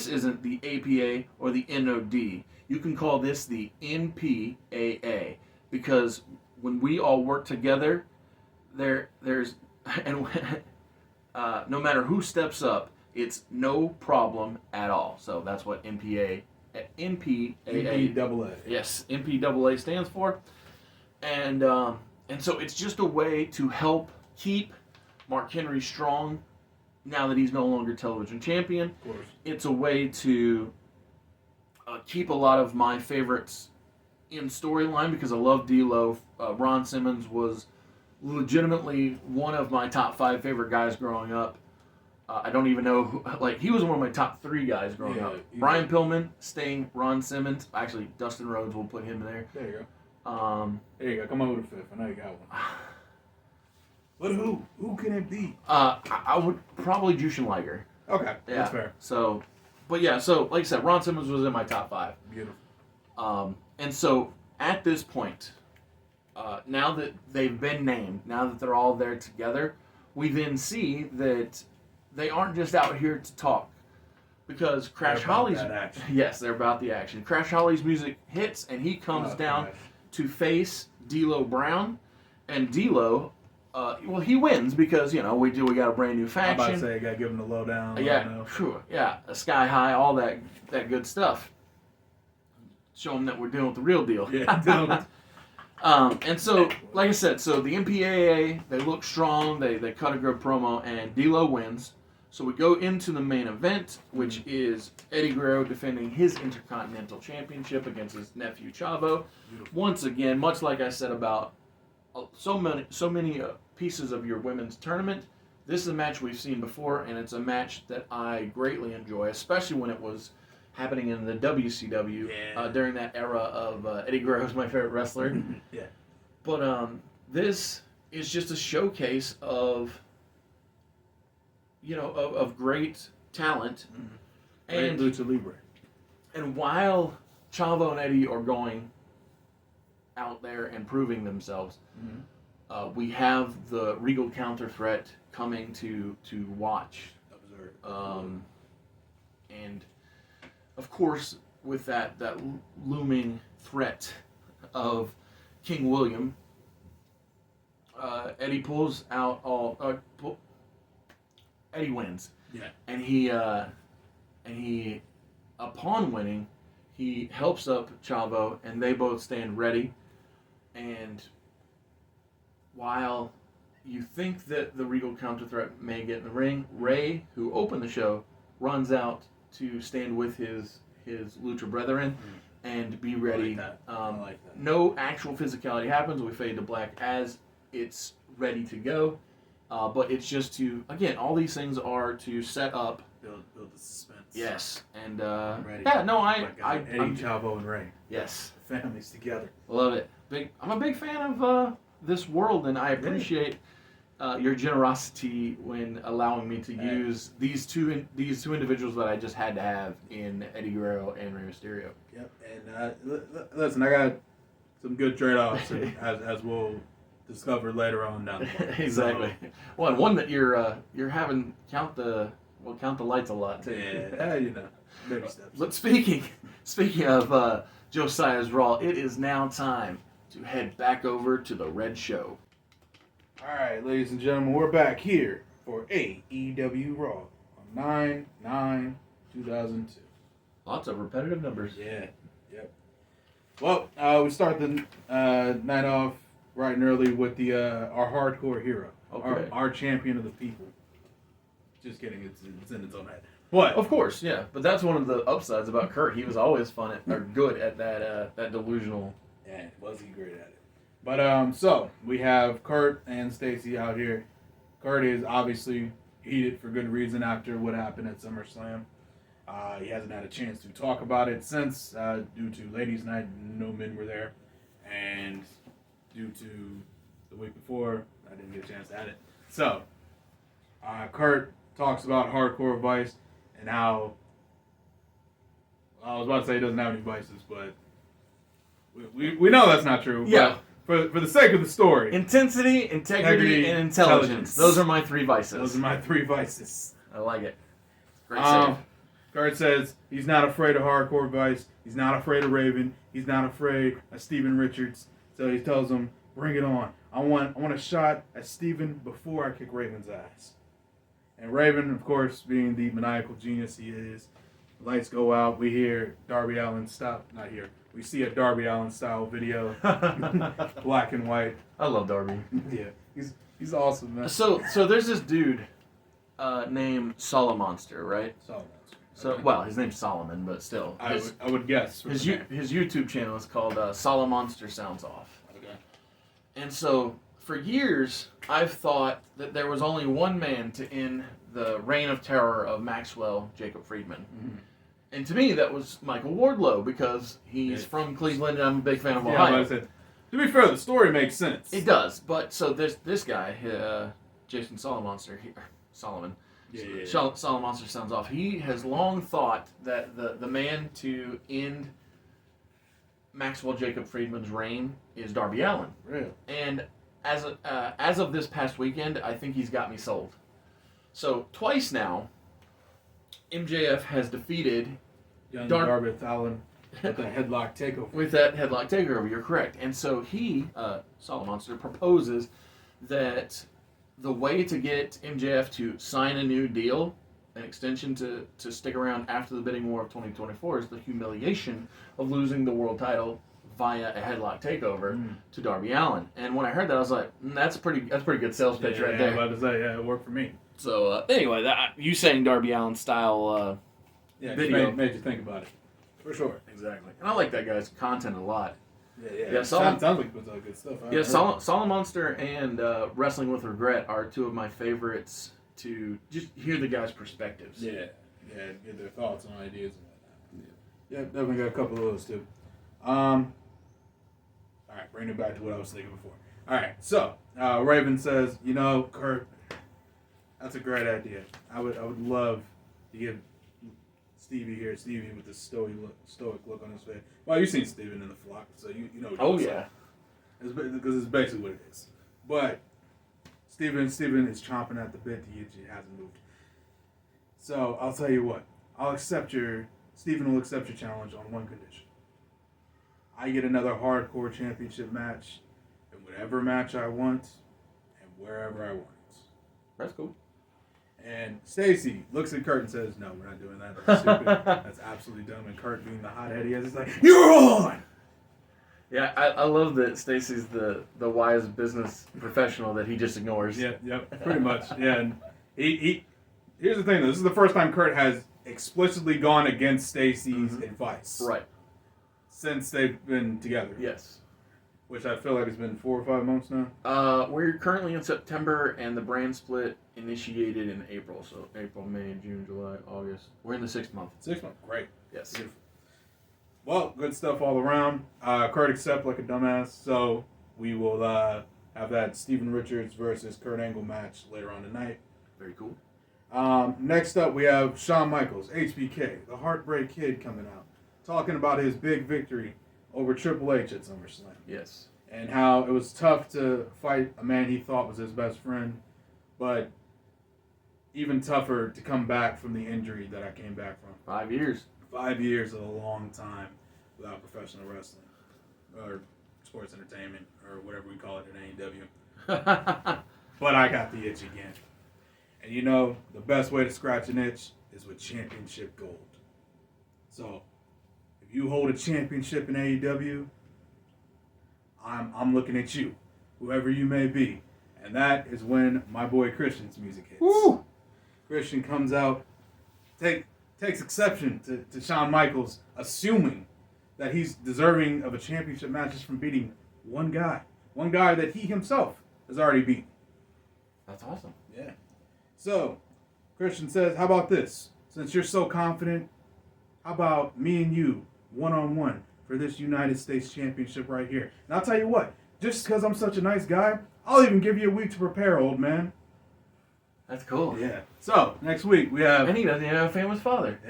isn't the APA or the NOD. You can call this the NPAA, because when we all work together, there's no matter who steps up, it's no problem at all. So that's what NPAA. Yes, NPAA stands for. And so it's just a way to help keep Mark Henry strong now that he's no longer television champion. Of course. It's a way to keep a lot of my favorites in storyline, because I love D'Lo. Ron Simmons was legitimately one of my top 5 favorite guys growing up. I don't even know who, he was one of my top 3 guys growing up. Brian Pillman, Sting, Ron Simmons. Actually, Dustin Rhodes, will put him in there. There you go. There you go. Come on with a 5th. I know you got one. But who? Who can it be? I would probably Jushin Liger. Okay, Yeah. that's fair. So, but yeah, so like I said, Ron Simmons was in my top 5. Beautiful. And so at this point, now that they've been named, now that they're all there together, we then see that they aren't just out here to talk, because Crash Holly's yes, they're about the action. Crash Holly's music hits, and he comes down to face D'Lo Brown, and D'Lo, he wins because we got a brand new faction. I'm about to say, I got to give him the lowdown. Yeah, a Sky High, all that good stuff. Show them that we're dealing with the real deal. Yeah. And so, like I said, so the MPAA, they look strong, they cut a good promo, and D'Lo wins. So we go into the main event, which is Eddie Guerrero defending his Intercontinental Championship against his nephew Chavo. Beautiful. Once again, much like I said about so many pieces of your women's tournament, this is a match we've seen before, and it's a match that I greatly enjoy, especially when it was happening in the WCW during that era of Eddie Guerrero's my favorite wrestler. Yeah. But this is just a showcase of, of great talent. And Lucha Libre. And while Chavo and Eddie are going out there and proving themselves, we have the Regal counter threat coming to watch. And of course, with that looming threat of King William, Eddie pulls out all. Eddie wins. Yeah. And he, upon winning, he helps up Chavo, and they both stand ready. And while you think that the Regal counter threat may get in the ring, Ray, who opened the show, runs out to stand with his Lucha brethren and be ready. I like that. No actual physicality happens. We fade to black as it's ready to go. But it's just to, again, all these things are to set up. Build the suspense. Yes. And, I'm ready. yeah, no, Eddie, Chavo, and Ray. Yes. Families together. Love it. I'm a big fan of this world, and I appreciate your generosity when allowing me to use these two individuals that I just had to have in Eddie Guerrero and Rey Mysterio. Yep. And listen, I got some good trade-offs, as we'll discover later on down the line. Exactly. Well, and one that you're having count the lights a lot too. Yeah, baby steps. But speaking of Josiah's Raw, it is now time to head back over to the Red Show. All right, ladies and gentlemen, we're back here for AEW Raw on 9/9/2002. Lots of repetitive numbers. Yeah. Yep. Well, we start the night off right and early with the our hardcore hero, our champion of the people. Just kidding, it's in its own head. But Of course, yeah. But that's one of the upsides about Kurt. He was always good at that delusional. Yeah, was he great at it? But so we have Kurt and Stacy out here. Kurt is obviously heated for good reason after what happened at SummerSlam. He hasn't had a chance to talk about it since, due to Ladies' Night, no men were there, and due to the week before, I didn't get a chance to add it. So, Kurt talks about Hardcore Vice and how, I was about to say he doesn't have any vices, but we know that's not true. Yeah. But for the sake of the story, Intensity, integrity, and intelligence. Those are my three vices. Those are my three vices. I like it. Great save. Kurt says he's not afraid of Hardcore Vice. He's not afraid of Raven. He's not afraid of Steven Richards. So he tells him, "Bring it on. I want a shot at Steven before I kick Raven's ass." And Raven, of course, being the maniacal genius he is, lights go out. We hear Darby Allin stop. Not here. We see a Darby Allin style video, black and white. I love Darby. Yeah, he's awesome, man. So there's this dude named Solomonster, right? So well, his name's Solomon, but still, I would guess. His YouTube channel is called Solomonster Sounds Off. Okay. And so for years, I've thought that there was only one man to end the reign of terror of Maxwell Jacob Friedman. Mm-hmm. And to me, that was Michael Wardlow, because he's from Cleveland and I'm a big fan of Ohio. To be fair, the story makes sense. It does, but so this guy, Jason Solomonster, Solomon, Solomonster Sounds Off. He has long thought that the man to end Maxwell Jacob Friedman's reign is Darby Allin. Really? And as of this past weekend, I think he's got me sold. So twice now, MJF has defeated Young Darby Allin with that headlock takeover. With that headlock takeover, you're correct. And so he, Solomonster, proposes that the way to get MJF to sign a new deal, an extension to stick around after the bidding war of 2024, is the humiliation of losing the world title via a headlock takeover to Darby Allin. And when I heard that, I was like, that's a pretty good sales pitch right there. I was about to say, it worked for me. So anyway, you saying Darby Allin style video made you think about it. For sure. Exactly. And I like that guy's content a lot. Yeah. Sounds like it was all good stuff. Solomonster and Wrestling with Regret are two of my favorites to just hear the guys' perspectives. Yeah, get their thoughts and ideas and whatnot. Yeah, definitely got a couple of those too. All right, bring it back to what I was thinking before. All right. So Raven says, you know, Kurt, that's a great idea. I would love to give Stevie with the stoic look on his face. Well, you've seen Steven in the flock, so you know. Oh yeah. Because it's basically what it is. But Steven is chomping at the bit. He hasn't moved. So I'll tell you what. Steven will accept your challenge on one condition. I get another hardcore championship match in whatever match I want and wherever I want. That's cool. And Stacy looks at Kurt and says, no, we're not doing that. That's stupid. That's absolutely dumb. And Kurt, being the hothead he is like, you're on! Yeah, I love that Stacy's the wise business professional that he just ignores. Yeah, yep, pretty much. Yeah, and he here's the thing though, this is the first time Kurt has explicitly gone against Stacy's advice. Right. Since they've been together. Yes. Which I feel like it's been 4 or 5 months now. We're currently in September, and the brand split initiated in April. So April, May, June, July, August. We're in the 6th month. 6 months, great. Yes. Beautiful. Well, good stuff all around. Kurt accept like a dumbass, so we will have that Steven Richards versus Kurt Angle match later on tonight. Very cool. Next up, we have Shawn Michaels, HBK, the Heartbreak Kid, coming out, talking about his big victory over Triple H at SummerSlam. Yes. And how it was tough to fight a man he thought was his best friend, but even tougher to come back from the injury that I came back from. 5 years. 5 years is a long time without professional wrestling or sports entertainment or whatever we call it in AEW. But I got the itch again. And you know, the best way to scratch an itch is with championship gold. So, if you hold a championship in AEW, I'm looking at you, whoever you may be. And that is when my boy Christian's music hits. Woo! Christian comes out, takes exception to Shawn Michaels assuming that he's deserving of a championship match just from beating one guy that he himself has already beaten. That's awesome. Yeah. So, Christian says, how about this? Since you're so confident, how about me and you, one-on-one, for this United States Championship right here? And I'll tell you what, just because I'm such a nice guy, I'll even give you a week to prepare, old man. That's cool. Yeah. So, next week we have... And he doesn't even have a famous father.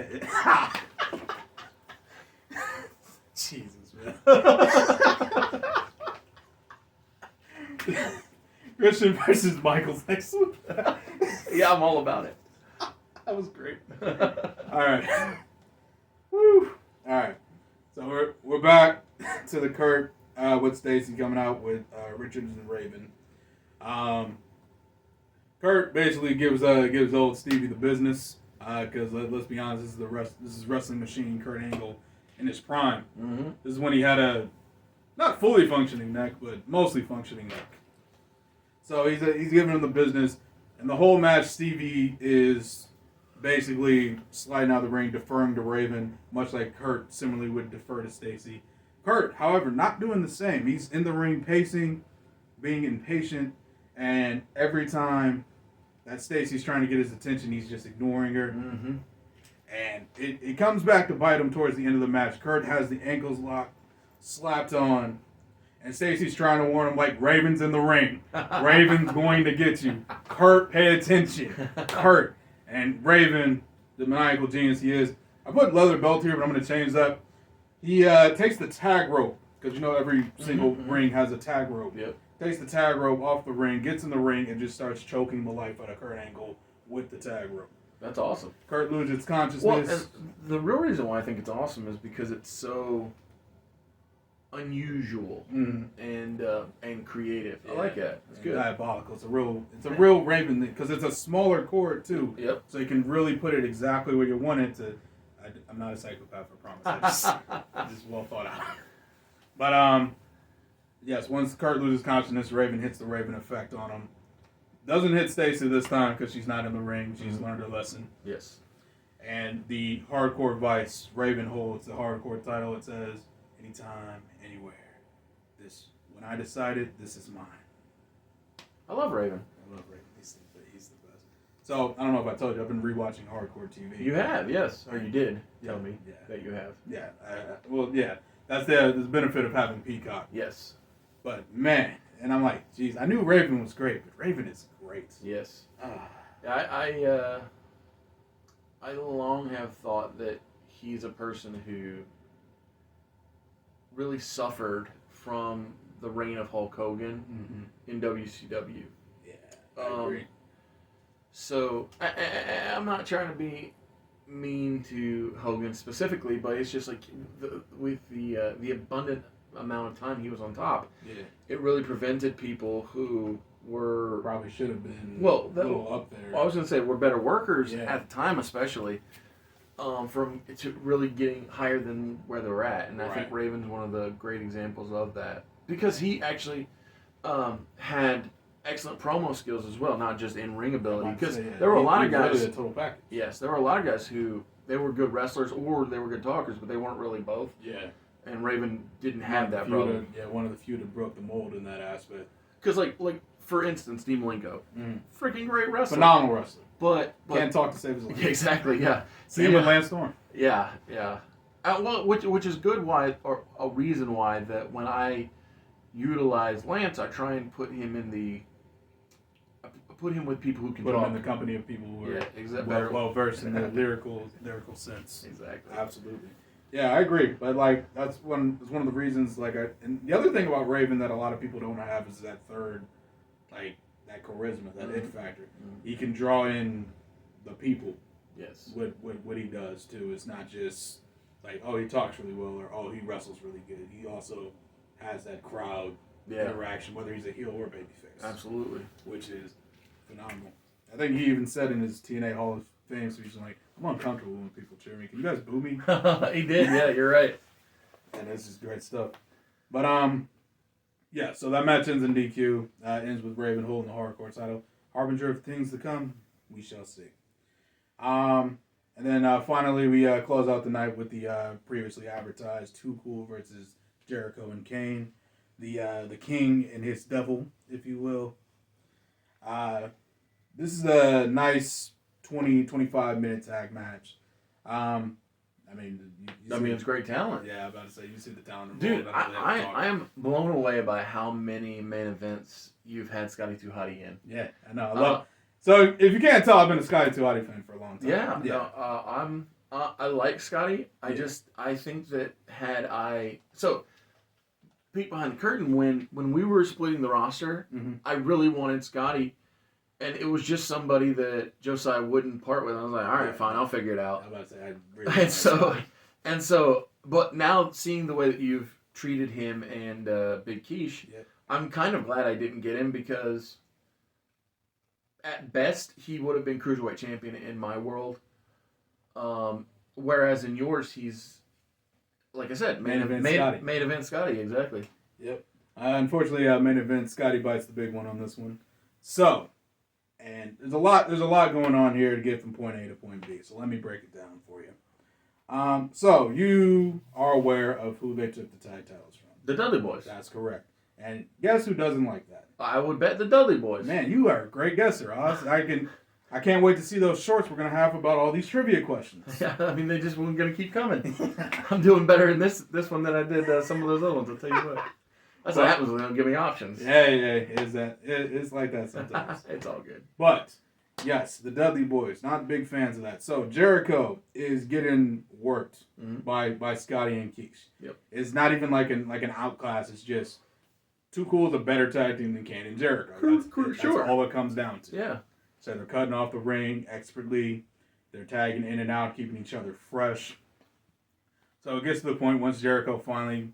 Jesus, man. Christian versus Michaels next week. Yeah, I'm all about it. That was great. All right. Woo. All right. So we're back to the Kurt with Stacy coming out with Richards and Raven. Kurt basically gives old Stevie the business because let's be honest, this is Wrestling Machine Kurt Angle in his prime. Mm-hmm. This is when he had a not fully functioning neck, but mostly functioning neck. So he's giving him the business, and the whole match Stevie is basically sliding out of the ring, deferring to Raven, much like Kurt similarly would defer to Stacy. Kurt, however, not doing the same. He's in the ring pacing, being impatient, and every time that Stacy's trying to get his attention, he's just ignoring her. Mm-hmm. And it comes back to bite him towards the end of the match. Kurt has the ankles locked, slapped on, and Stacy's trying to warn him like, Raven's in the ring. Raven's going to get you. Kurt, pay attention. Kurt. And Raven, the maniacal genius he is, I put leather belt here, but I'm going to change that. He takes the tag rope, because you know every single ring has a tag rope. Yep. Takes the tag rope off the ring, gets in the ring, and just starts choking the life out of Kurt Angle with the tag rope. That's awesome. Kurt loses consciousness. Well, and the real reason why I think it's awesome is because it's so unusual and creative. Yeah. I like that. It's good. Diabolical. It's a real Raven thing because it's a smaller cord too. Yep. So you can really put it exactly where you want it to. I'm not a psychopath, I promise. I just well thought out. But yes, once Kurt loses consciousness, Raven hits the Raven effect on him. Doesn't hit Stacy this time because she's not in the ring. She's learned her lesson. Yes. And the Hardcore Vice, Raven holds the Hardcore title. It says, anytime, anywhere. When I decided, this is mine. I love Raven. I love Raven. He's the best. So, I don't know if I told you, I've been rewatching Hardcore TV. You have, yes. Or you did tell me Yeah. that you have. Yeah. Well, yeah. That's the benefit of having Peacock. Yes. But, man, And I'm like, geez, I knew Raven was great, but Raven is great. Yes. Ah. I long have thought that he's a person who really suffered from the reign of Hulk Hogan in WCW. Yeah, I agree. So I'm not trying to be mean to Hogan specifically, but it's just like with the abundant amount of time he was on top, it really prevented people who were probably should have been a little up there. Well, I was going to say were better workers at the time, especially from to really getting higher than where they were at, and I think Raven's one of the great examples of that because he actually had excellent promo skills as well, not just in ring ability. Because there were a lot of guys. A total package. Yes, there were a lot of guys who they were good wrestlers or they were good talkers, but they weren't really both. Yeah. And Raven didn't have that problem. One of the few that broke the mold in that aspect. Because like for instance, Dean Malenko, freaking great wrestler, phenomenal wrestler. But can't talk to save his life. Exactly. Yeah. Same with Lance Storm. Yeah. Yeah. Well, which is good. Why or a reason why that when I utilize Lance, I try and put him with people who can put talk. him in the company of people who are well versed in the lyrical sense. Exactly. Absolutely. Yeah, I agree. But like that's one of the reasons. And the other thing about Raven that a lot of people don't have is that third, like that charisma, that it factor. He can draw in the people. Yes. With what he does too. It's not just like, oh, he talks really well or oh, he wrestles really good. He also has that crowd interaction, whether he's a heel or a babyface. Absolutely. Which is phenomenal. I think he even said in his TNA Hall of Fame speech, like, I'm uncomfortable when people cheer me. Can you guys boo me? He did, yeah, you're right. And this is great stuff. But, yeah, so that match ends in DQ. Ends with Raven holding the hardcore title. Harbinger of things to come, we shall see. And then finally we close out the night with the previously advertised Too Cool versus Jericho and Kane. The king and his devil, if you will. This is a nice 20-25 minute tag match. It's great talent. Yeah, I'm about to say, you see the talent. Dude, I am blown away by how many main events you've had Scotty 2 Hotty in. Yeah, I know. I love. So if you can't tell, I've been a Scotty 2 Hotty fan for a long time. Yeah. No, I like Scotty. I think that peek behind the curtain, when we were splitting the roster, I really wanted Scotty, and it was just somebody that Josiah wouldn't part with. I was like, all right, fine, I'll figure it out. I was about to say, I really but now seeing the way that you've treated him and Big Quiche, I'm kind of glad I didn't get him because at best he would have been Cruiserweight champion in my world, whereas in yours he's, like I said, main event Scotty, exactly. Yep. Unfortunately, main event Scotty bites the big one on this one. So, and there's a lot going on here to get from point A to point B. So let me break it down for you. So you are aware of who they took the tag titles from? The Dudley Boys. That's correct. And guess who doesn't like that? I would bet the Dudley Boys. Man, you are a great guesser, Oz. I can't wait to see those shorts we're going to have about all these trivia questions. Yeah, I mean, they just weren't going to keep coming. I'm doing better in this one than I did some of those other ones, I'll tell you what. That's what happens when they don't give me options. Yeah, it's like that sometimes. It's all good. But, yes, the Dudley Boys, not big fans of that. So, Jericho is getting worked by Scotty and Quiche. Yep. It's not even like an outclass. It's just Too Cool is a better tag team than Kane and Jericho. That's all it comes down to. Yeah. So they're cutting off the ring expertly. They're tagging in and out, keeping each other fresh. So it gets to the point once Jericho finally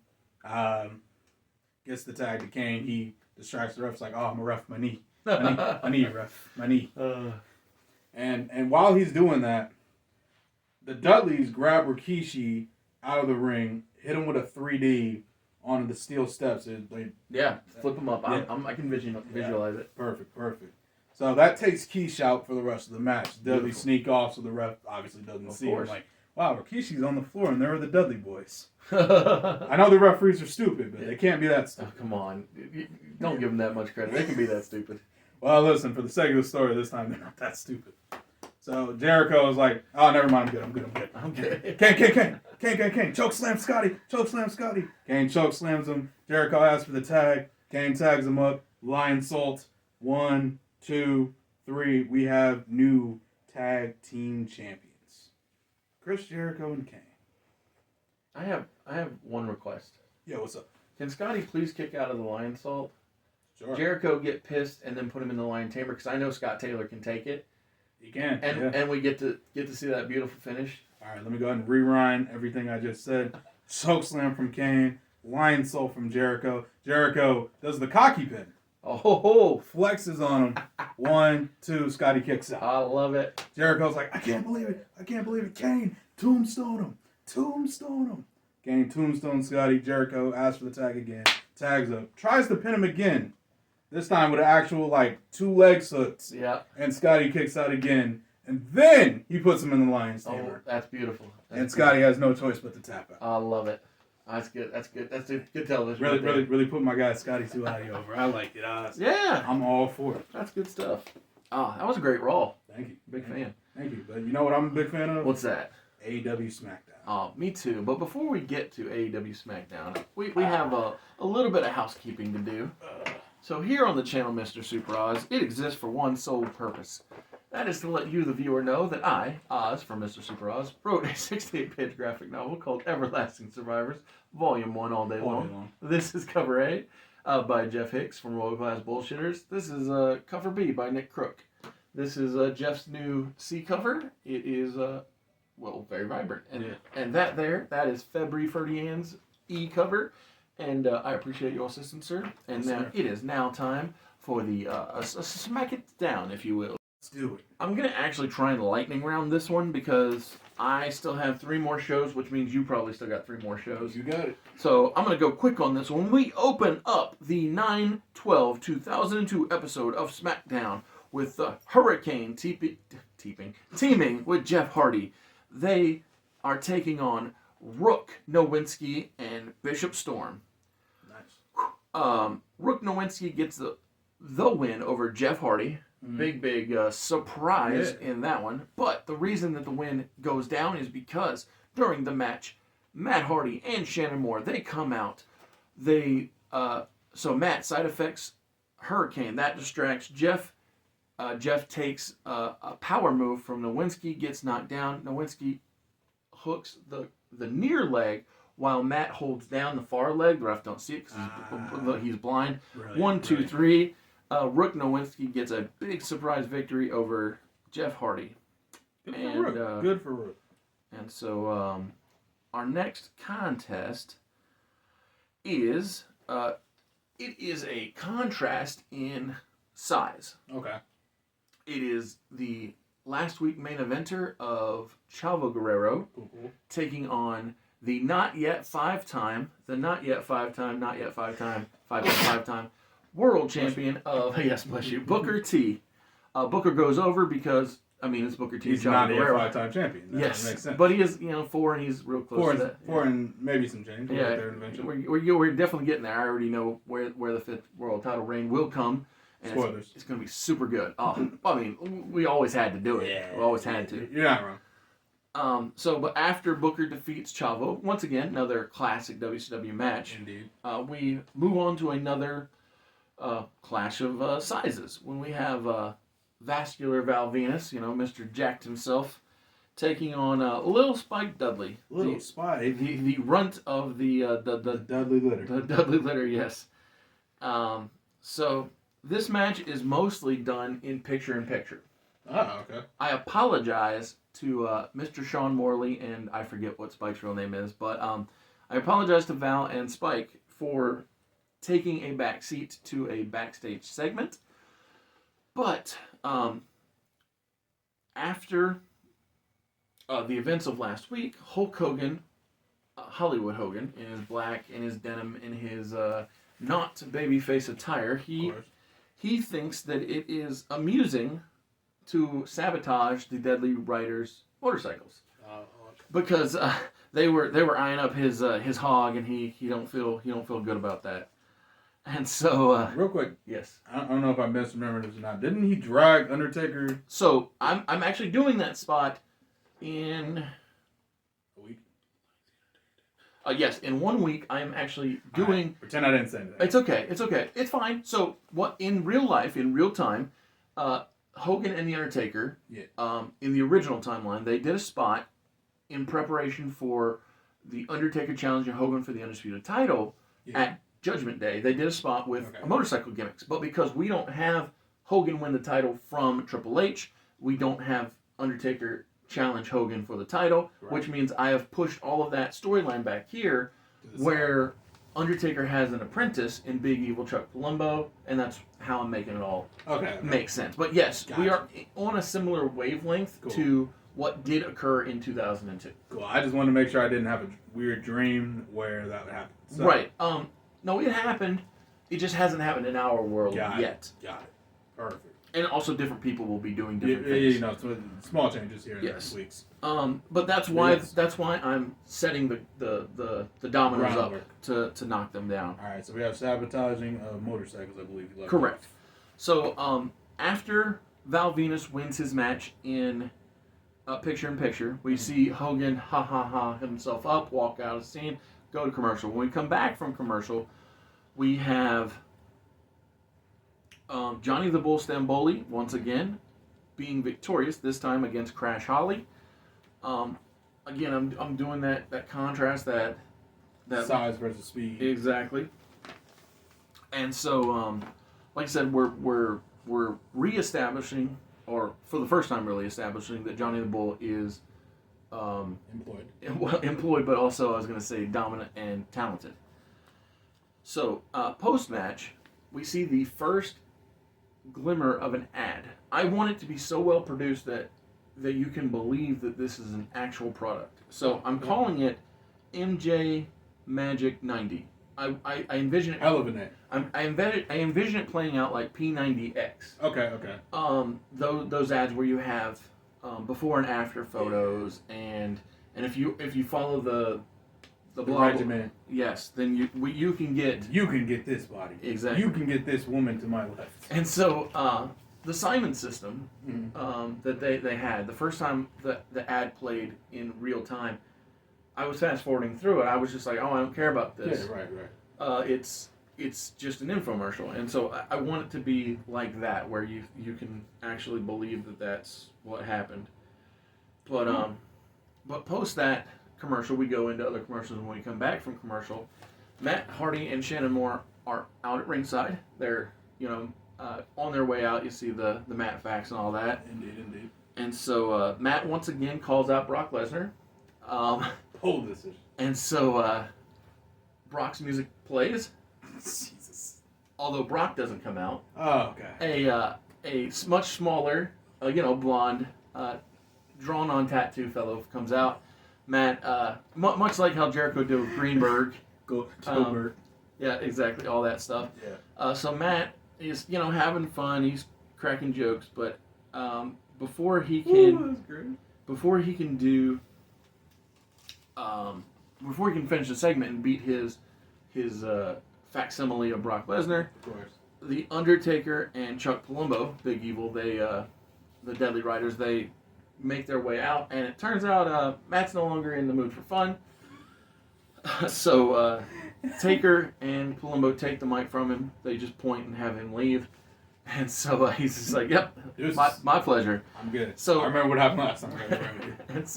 gets the tag to Kane, he distracts the ref's like, oh, I'm a ref, my knee, ref, my knee. And while he's doing that, the Dudleys grab Rikishi out of the ring, hit him with a 3D onto the steel steps. Flip him up. Yeah. I can visualize it. Perfect. So that takes Quiche out for the rest of the match. Dudley sneak off, so the ref obviously doesn't see him. Like, wow, Rikishi's on the floor, and there are the Dudley Boys. I know the referees are stupid, but they can't be that stupid. Oh, come on. Don't give them that much credit. They can be that stupid. Well, listen, for the sake of the story, this time they're not that stupid. So Jericho is like, oh, never mind, I'm good. Kane. Choke slam Scotty. Kane choke slams him. Jericho asks for the tag. Kane tags him up. Lion Salt. 1, 2, 3. We have new tag team champions. Chris Jericho and Kane. I have one request. Yeah, what's up? Can Scotty please kick out of the Lion Salt? Sure. Jericho get pissed and then put him in the Lion Tamer because I know Scott Taylor can take it. He can. And we get to see that beautiful finish. All right, let me go ahead and rewind everything I just said. Chokeslam from Kane. Lion Salt from Jericho. Jericho does the cocky pin. Oh, Flexes on him. 1, 2, Scotty kicks out. I love it. Jericho's like, I can't believe it. I can't believe it. Kane, tombstone him. Tombstone him. Kane tombstone Scotty. Jericho asks for the tag again. Tags up. Tries to pin him again. This time with an actual, 2 leg hooks. Yeah. And Scotty kicks out again. And then he puts him in the Lion's Tamer. Oh, that's beautiful. And Scotty has no choice but to tap out. I love it. That's good. That's good. That's good television. Really put my guy Scotty 2 over. I like it. Yeah. I'm all for it. That's good stuff. Oh, that was a great Raw. Thank you. Big fan. Thank you. But you know what I'm a big fan of? What's that? AEW SmackDown. Oh, me too. But before we get to AEW SmackDown, we have a little bit of housekeeping to do. So here on the channel, Mr. Super Oz, it exists for one sole purpose. That is to let you, the viewer, know that I, Oz, from Mr. Super Oz, wrote a 68-page graphic novel called Everlasting Survivors, Volume 1, all day long. This is cover A by Jeff Hicks from Royal Class Bullshitters. This is cover B by Nick Crook. This is Jeff's new C cover. It is, very vibrant. And that is February Ferdian's E cover. And I appreciate your assistance, sir. And now it is now time for the smack it down, if you will. Let's do it. I'm going to actually try and lightning round this one because I still have 3 more shows, which means you probably still got 3 more shows. You got it. So I'm going to go quick on this one. We open up the 9/12/2002 episode of SmackDown with Hurricane teaming with Jeff Hardy. They are taking on Rook Nowinski and Bishop Storm. Nice. Rook Nowinski gets the win over Jeff Hardy. Big surprise in that one. But the reason that the win goes down is because during the match, Matt Hardy and Shannon Moore, they come out. So Matt side effects Hurricane. That distracts Jeff. Jeff takes a power move from Nowinski, gets knocked down. Nowinski hooks the near leg while Matt holds down the far leg. The ref don't see it because he's blind. Right, 1, 2, 3. Rook Nowinski gets a big surprise victory over Jeff Hardy. Good for Rook. Good for Rook. And so our next contest is it is a contrast in size. Okay. It is the last week main eventer of Chavo Guerrero taking on the not yet five-time world champion of, yes, bless you, Booker T. Booker goes over because, it's Booker T. He's Chavo not Guerrero. a 5-time champion. That makes sense. But he is, 4 and he's real close to that. 4 and maybe some change. We'll Yeah, get there eventually. we're definitely getting there. I already know where the 5th world title reign will come. And Spoilers. It's going to be super good. We always had to do it. Yeah, we always had to. You're not wrong. But after Booker defeats Chavo, once again, another classic WCW match. Indeed. We move on to another clash of sizes. When we have Vascular Val Venus, Mr. Jacked himself, taking on Little Spike Dudley. Spike? The runt of the Dudley Litter. The Dudley Litter, yes. So this match is mostly done in picture-in-picture. Oh, okay. I apologize to Mr. Sean Morley, and I forget what Spike's real name is, but I apologize to Val and Spike for taking a back seat to a backstage segment. But after the events of last week, Hulk Hogan, Hollywood Hogan, in his black, in his denim, in his not babyface attire, he thinks that it is amusing to sabotage the Deadly Riders' motorcycles because they were eyeing up his hog, and he don't feel good about that. And so real quick, yes, I don't know if I misremembered this or not. Didn't he drag Undertaker? So I'm actually doing that spot in a week. Yes, in 1 week I am actually doing. Right. Pretend I didn't say anything. It's okay. It's okay. It's fine. So what in real life, in real time, Hogan and the Undertaker, Yeah. in the original timeline, they did a spot in preparation for the Undertaker challenging Hogan for the Undisputed title at Judgment Day. They did a spot with motorcycle gimmicks, but because we don't have Hogan win the title from Triple H, we don't have Undertaker challenge Hogan for the title, which means I have pushed all of that storyline back here, where Undertaker has an apprentice in Big Evil Chuck Palumbo, and that's how I'm making it all make sense. But yes, we are on a similar wavelength to what did occur in 2002. Cool. I just wanted to make sure I didn't have a weird dream where that would happen. So. Right. No, it happened. It just hasn't happened in our world yet. Got it. Perfect. And also, different people will be doing different things. You know, small changes here in the weeks. But that's why I'm setting the dominoes up to knock them down. All right. So we have sabotaging of motorcycles, I believe. Correct. So after Val Venus wins his match in Picture in Picture, we see Hogan himself up, walk out of the scene, go to commercial. When we come back from commercial, we have Johnny the Bull Stamboli, once again, being victorious, this time against Crash Holly. Again, I'm doing that contrast, that size versus speed. Exactly. And so, like I said, we're reestablishing, or for the first time really establishing, that Johnny the Bull is employed, but also, I was going to say, dominant and talented. So, post-match, we see the first glimmer of an ad. I want it to be so well produced that you can believe that this is an actual product. So I'm calling it MJ Magic 90. I envision it. Hell of a name. I envision it playing out like P90X. Okay. Those ads where you have before and after photos, and if you follow the blog, regimen. Yes, then you can get this body. Exactly. You can get this woman to my left. And so the Simon system that they had, the first time the ad played in real time, I was fast forwarding through it. I was just like, oh, I don't care about this. Yeah, right. It's just an infomercial, and so I want it to be like that, where you can actually believe that that's what happened. But post that commercial, we go into other commercials, and when we come back from commercial, Matt Hardy and Shannon Moore are out at ringside. They're on their way out. You see the Matt facts and all that. Indeed. And so Matt once again calls out Brock Lesnar. Bold decision. And so Brock's music plays. Jesus. Although Brock doesn't come out. Oh, okay. A much smaller, blonde, drawn-on tattoo fellow comes out. Matt, much like how Jericho did with Greenberg. Goldberg. Yeah, exactly, all that stuff. Yeah. So Matt is, having fun. He's cracking jokes, but before he can finish the segment and beat his facsimile of Brock Lesnar, of course, the Undertaker and Chuck Palumbo, Big Evil, the Deadly Riders, they make their way out, and it turns out Matt's no longer in the mood for fun. So Taker and Palumbo take the mic from him. They just point and have him leave. And so he's just like, yep, my pleasure. I'm good. So I remember what happened last time. And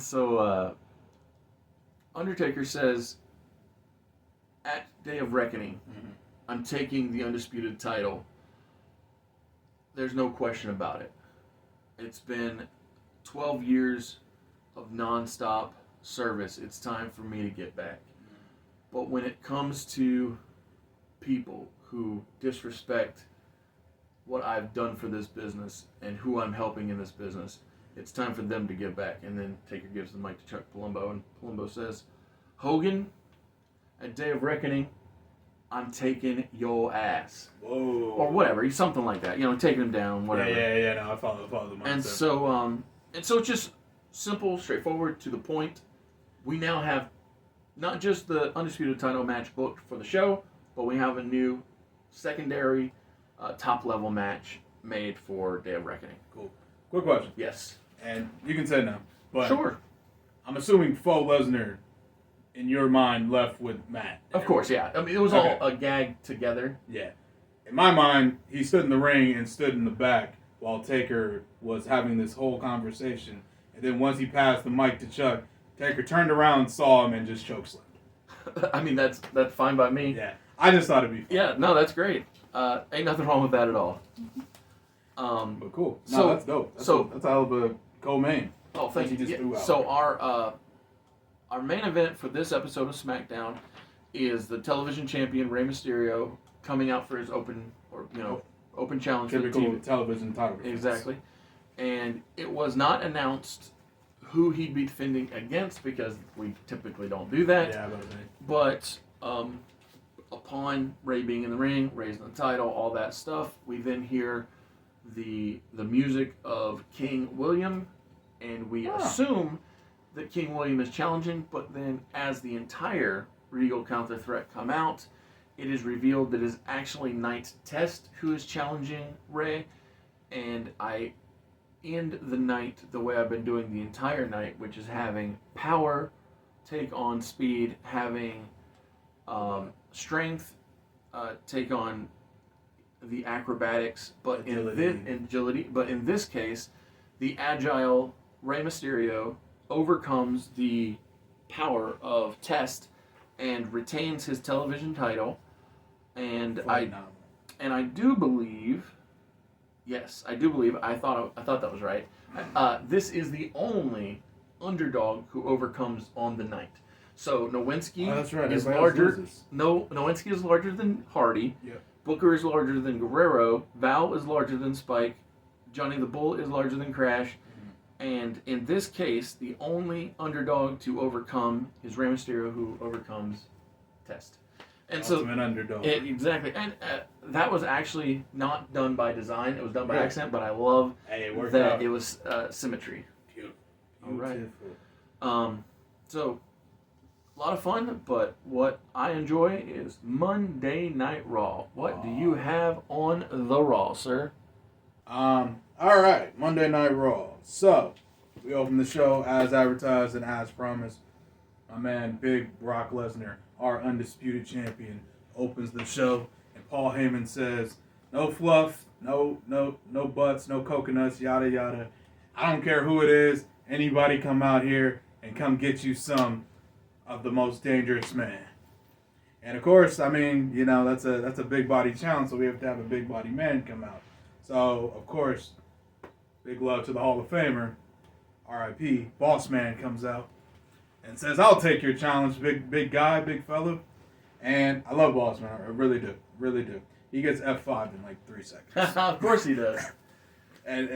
so Undertaker says, at Day of Reckoning, I'm taking the Undisputed title. There's no question about it. It's been 12 years of nonstop service. It's time for me to get back. But when it comes to people who disrespect what I've done for this business and who I'm helping in this business, it's time for them to give back. And then Taker gives the mic to Chuck Palumbo, and Palumbo says, Hogan, at Day of Reckoning, I'm taking your ass. Whoa. Or whatever. He's something like that. Taking him down, whatever. Yeah. No, I follow the mindset. And so it's just simple, straightforward, to the point. We now have not just the Undisputed title match booked for the show, but we have a new secondary top-level match made for Day of Reckoning. Cool. Quick question. Yes. And you can say no, but sure. I'm assuming faux Lesnar in your mind, left with Matt. Of course, yeah. I mean, it was Okay. all a gag together. Yeah. In my mind, he stood in the ring and stood in the back while Taker was having this whole conversation. And then once he passed the mic to Chuck, Taker turned around, saw him, and just chokeslammed. I mean, that's fine by me. Yeah. I just thought it'd be fun. Yeah, no, that's great. Ain't nothing wrong with that at all. But cool. No, So- that's dope. That's a hell of a co-main. Oh, thank That you. you just Yeah, threw out. so our main event for this episode of SmackDown is the television champion Rey Mysterio coming out for his open challenge for the Typical TV. television title defense. Exactly. And it was not announced who he'd be defending against because we typically don't do that. Yeah, but But upon Ray being in the ring, raising the title, all that stuff, we then hear the music of King William, and we assume that King William is challenging. But then, as the entire Regal Counter Threat come out, it is revealed that it is actually Knight Test who is challenging Ray, and I end the night the way I've been doing the entire night, which is having power take on speed, having strength take on the acrobatics, but agility. But in this case, the agile Rey Mysterio overcomes the power of Test and retains his television title. And I do believe, yes, I do believe. I thought that was right. This is the only underdog who overcomes on the night. So Nowinski that's right. is Everybody else larger. loses. Nowinski is larger than Hardy. Yep. Booker is larger than Guerrero. Val is larger than Spike. Johnny the Bull is larger than Crash. And in this case, the only underdog to overcome is Rey Mysterio, who overcomes Test. And Ultimate underdog. exactly. And that was actually not done by design. It was done by accident, but I love It worked that out. it was symmetry. Beautiful. All right. Beautiful. So, a lot of fun, but what I enjoy is Monday Night Raw. What do you have on the Raw, sir? All right, Monday Night Raw. So, we open the show as advertised and as promised. My man, Big Brock Lesnar, our undisputed champion, opens the show, and Paul Heyman says, "No fluff, no butts, no coconuts, yada yada. I don't care who it is. Anybody come out here and come get you some of the most dangerous man." And of course, I mean, that's a big body challenge, so we have to have a big body man come out. So, of course, big love to the Hall of Famer, R.I.P. Boss Man comes out and says, "I'll take your challenge, big guy, big fella." And I love Boss Man, I really do. He gets F5 in like 3 seconds. Of course he does. and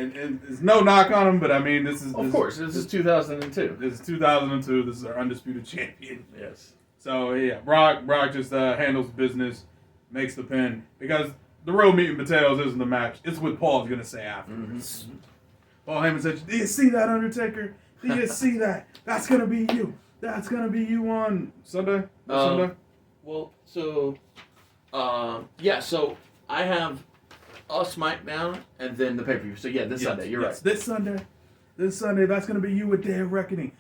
there's no knock on him, but I mean, this is 2002. This is 2002. This is our undisputed champion. Yes. So yeah, Brock just handles business, makes the pin, because the real meat and potatoes isn't the match. It's what Paul's gonna say afterwards. Mm-hmm. Paul Heyman said, "Do you see that, Undertaker? Do you see that? That's gonna be you. That's gonna be you on Sunday." Sunday. Well, so, so I have a SmackDown and then the pay-per-view. So yeah, this Sunday, you're right. This Sunday, that's gonna be you a day of reckoning.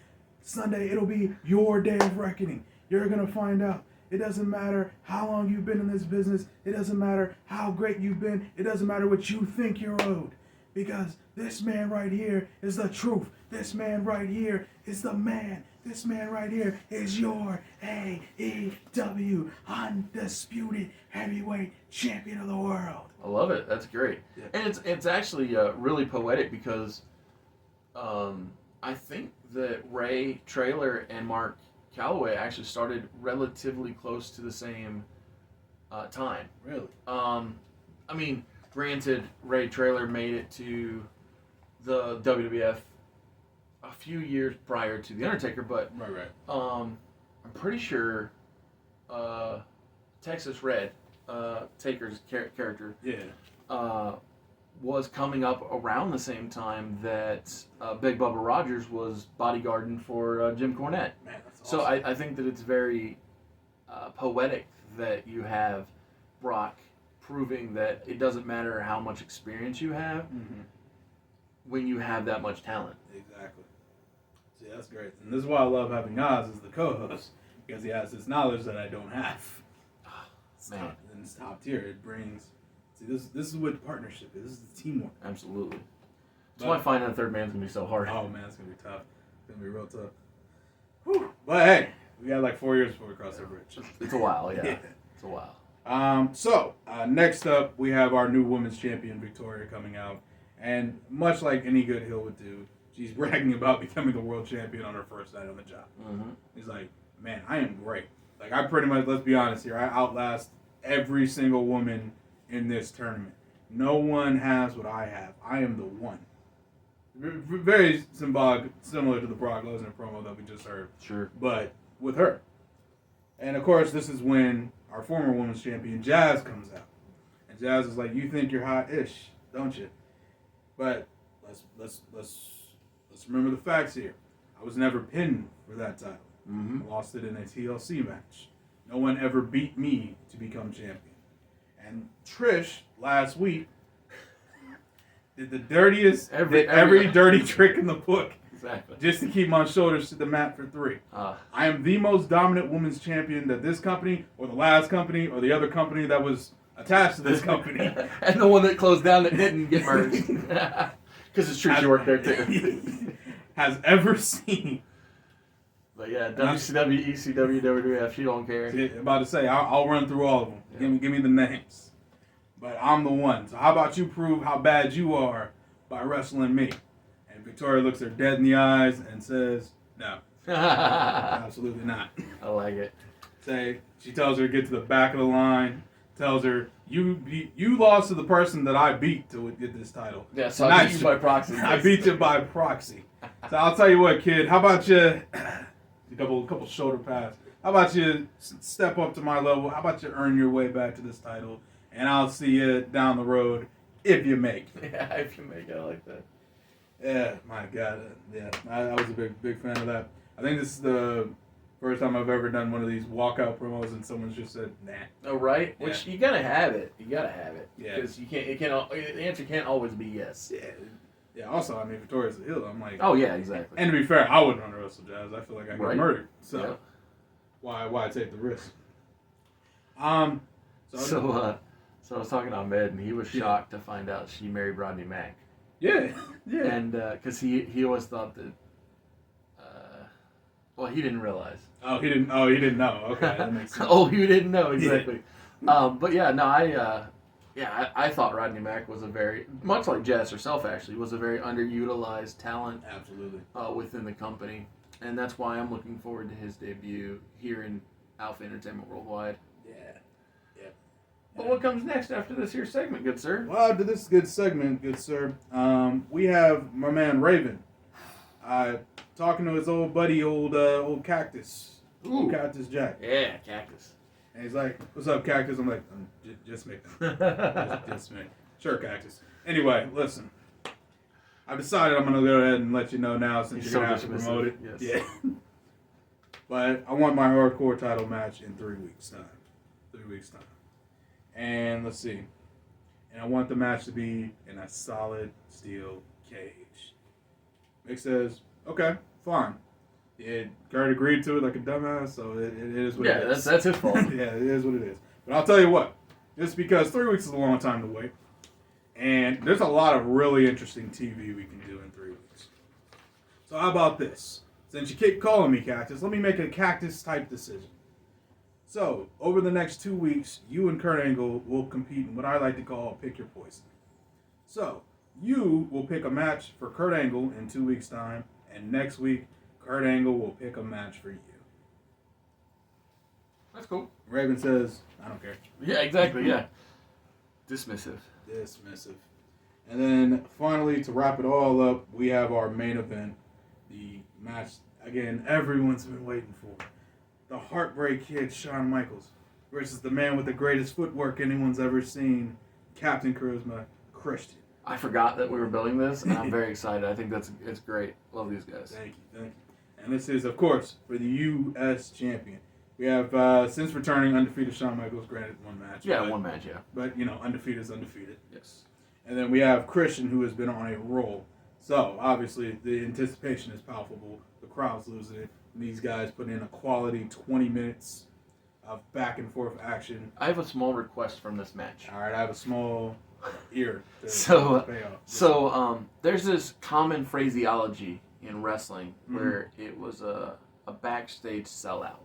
Sunday, it'll be your day of reckoning. You're gonna find out. It doesn't matter how long you've been in this business. It doesn't matter how great you've been. It doesn't matter what you think you're owed. Because this man right here is the truth. This man right here is the man. This man right here is your AEW undisputed heavyweight champion of the world. I love it. That's great. Yeah. And it's actually really poetic because I think that Ray Traylor and Mark Calloway actually started relatively close to the same time. Really? I mean, granted, Ray Traylor made it to the WWF a few years prior to The Undertaker, but Right. I'm pretty sure Texas Red, Taker's character, was coming up around the same time that Big Bubba Rogers was bodyguarding for Jim Cornette. Man, that's awesome. So I think that it's very poetic that you have Brock proving that it doesn't matter how much experience you have when you have that much talent. Exactly. See, that's great. And this is why I love having Oz as the co-host. because he has this knowledge that I don't have. Man. And it's top tier. It brings. See, this is what partnership is. This is the teamwork. Absolutely. That's why finding a third man's gonna be so hard. Oh man, it's gonna be tough. It's gonna be real tough. Whew. But hey, we got like 4 years before we cross that bridge. It's a while, yeah. It's a while. So next up, we have our new women's champion, Victoria, coming out. And much like any good heel would do, she's bragging about becoming the world champion on her first night on the job. Mm-hmm. He's like, man, I am great. Like, I pretty much, let's be honest here, I outlast every single woman in this tournament. No one has what I have. I am the one. Very symbolic, similar to the Brock Lesnar promo that we just heard. Sure. But with her. And of course, this is when our former women's champion, Jazz, comes out. And Jazz is like, you think you're hot-ish, don't you? But let's remember the facts here. I was never pinned for that title. Mm-hmm. I lost it in a TLC match. No one ever beat me to become champion. And Trish, last week, did the dirtiest, every dirty trick in the book. Exactly. Just to keep my shoulders to the mat for 3. I am the most dominant women's champion that this company, or the last company, or the other company that was attached to this company. And the one that closed down that didn't get merged. Because it's true, she worked there too. Has ever seen. But yeah, WCW, ECW, WWF, she don't care. I'm about to say, I'll run through all of them. Yeah. Give me the names. But I'm the one. So how about you prove how bad you are by wrestling me? And Victoria looks her dead in the eyes and says, no. Absolutely not. I like it. She tells her to get to the back of the line. Tells her, you lost to the person that I beat to get this title. Yeah, so I beat you by proxy. I beat you by proxy. So I'll tell you what, kid. How about you... A couple shoulder pads. How about you step up to my level? How about you earn your way back to this title? And I'll see you down the road if you make it. Yeah, if you make it, I like that. Yeah, my God. I was a big fan of that. I think this is the first time I've ever done one of these walkout promos and someone's just said, nah. Oh, right? Yeah. Which, you gotta have it. Yeah. Because the answer can't always be yes. Yeah. Yeah, also, I mean, Victoria's a heel. I'm like... Oh, yeah, exactly. And to be fair, I wouldn't want to wrestle Jazz. I feel like I get murdered. So, yeah. why take the risk? So I was talking to Ahmed, and he was shocked to find out she married Rodney Mack. Yeah. And, because he always thought that... well, he didn't realize. He didn't know. Okay, that makes sense. Oh, you didn't know, exactly. But yeah, no, I thought Rodney Mack was a very, much like Jazz herself actually, was a very underutilized talent. Absolutely. Within the company. And that's why I'm looking forward to his debut here in Alpha Entertainment Worldwide. Yeah. But what comes next after this here segment, good sir? Well, after this good segment, good sir, we have my man Raven talking to his old buddy, old Cactus. Ooh. Old Cactus Jack. Yeah, Cactus. And he's like, what's up, Cactus? I'm like, just me. just me. Sure, Cactus. Anyway, listen. I've decided I'm going to go ahead and let you know now since you're going to have to promote it. Yes. Yeah. But I want my hardcore title match in 3 weeks' time. 3 weeks' time. And let's see. And I want the match to be in a solid steel cage. Mick says, okay, fine. Kurt agreed to it like a dumbass, so it is what it is. Yeah, that's his fault. Yeah, it is what it is. But I'll tell you what, just because 3 weeks is a long time to wait, and there's a lot of really interesting TV we can do in 3 weeks. So how about this? Since you keep calling me Cactus, let me make a Cactus-type decision. So, over the next 2 weeks, you and Kurt Angle will compete in what I like to call Pick Your Poison. So, you will pick a match for Kurt Angle in 2 weeks' time, and next week, Kurt Angle will pick a match for you. That's cool. Raven says, I don't care. Yeah, exactly, yeah. Dismissive. And then, finally, to wrap it all up, we have our main event. The match, again, everyone's been waiting for. The Heartbreak Kid, Shawn Michaels, versus the man with the greatest footwork anyone's ever seen, Captain Charisma, Christian. I forgot that we were building this, and I'm very excited. I think it's great. Love these guys. Thank you. And this is, of course, for the U.S. champion. We have, since returning, undefeated Shawn Michaels, granted one match. Yeah, one match, yeah. But, undefeated is undefeated. Yes. And then we have Christian, who has been on a roll. So, obviously, the anticipation is palpable. The crowd's losing it. These guys put in a quality 20 minutes of back and forth action. I have a small request from this match. All right, I have a small ear to So, pay off. There's this common phraseology in wrestling where it was a backstage sellout,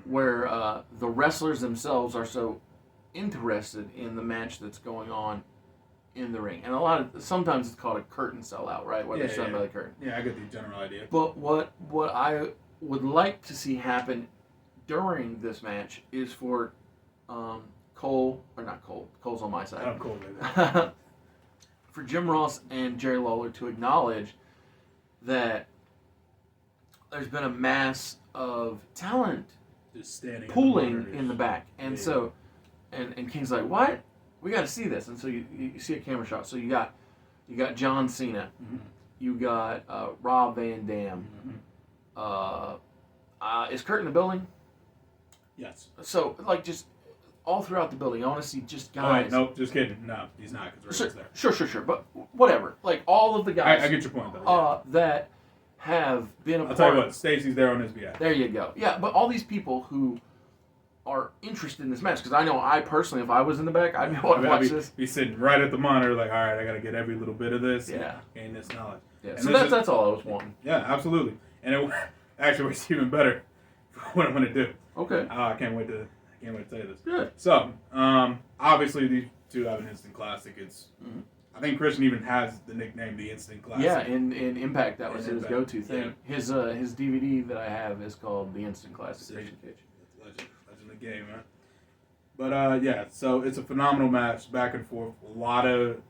where the wrestlers themselves are so interested in the match that's going on in the ring, and sometimes it's called a curtain sellout, right? Where they're shut by the curtain. Yeah, I get the general idea. But what I would like to see happen during this match is for Cole's on my side. I'm cool with that. For Jim Ross and Jerry Lawler to acknowledge that there's been a mass of talent Just standing pooling in the back, and so and King's like, what? We got to see this, and so you see a camera shot. So you got John Cena, you got Rob Van Dam. Is Kurt in the building? Yes. So just all throughout the building, I want to see just guys. Oh, wait, nope, just kidding. No, he's not because Ray's there. Sure. But whatever. Like all of the guys. I get your point, though. Yeah. That have been a part. I'll tell you what, Stacy's there on his behalf. There you go. Yeah, but all these people who are interested in this match, because I know I personally, if I was in the back, I'd be able to watch this. Be sitting right at the monitor, like, all right, I got to get every little bit of this. Yeah. Gain this knowledge. Yeah. And So that's all I was wanting. Yeah, absolutely. And it actually works even better for what I'm going to do. Okay. I can't wait to tell you this. Good. So, obviously these two have an instant classic. It's I think Christian even has the nickname the Instant Classic. Yeah, in Impact, that was his Impact. go-to thing. Yeah. His DVD that I have is called The Instant Classic. Christian Cage. Legend of the game, man. But yeah, so it's a phenomenal match, back and forth. A lot of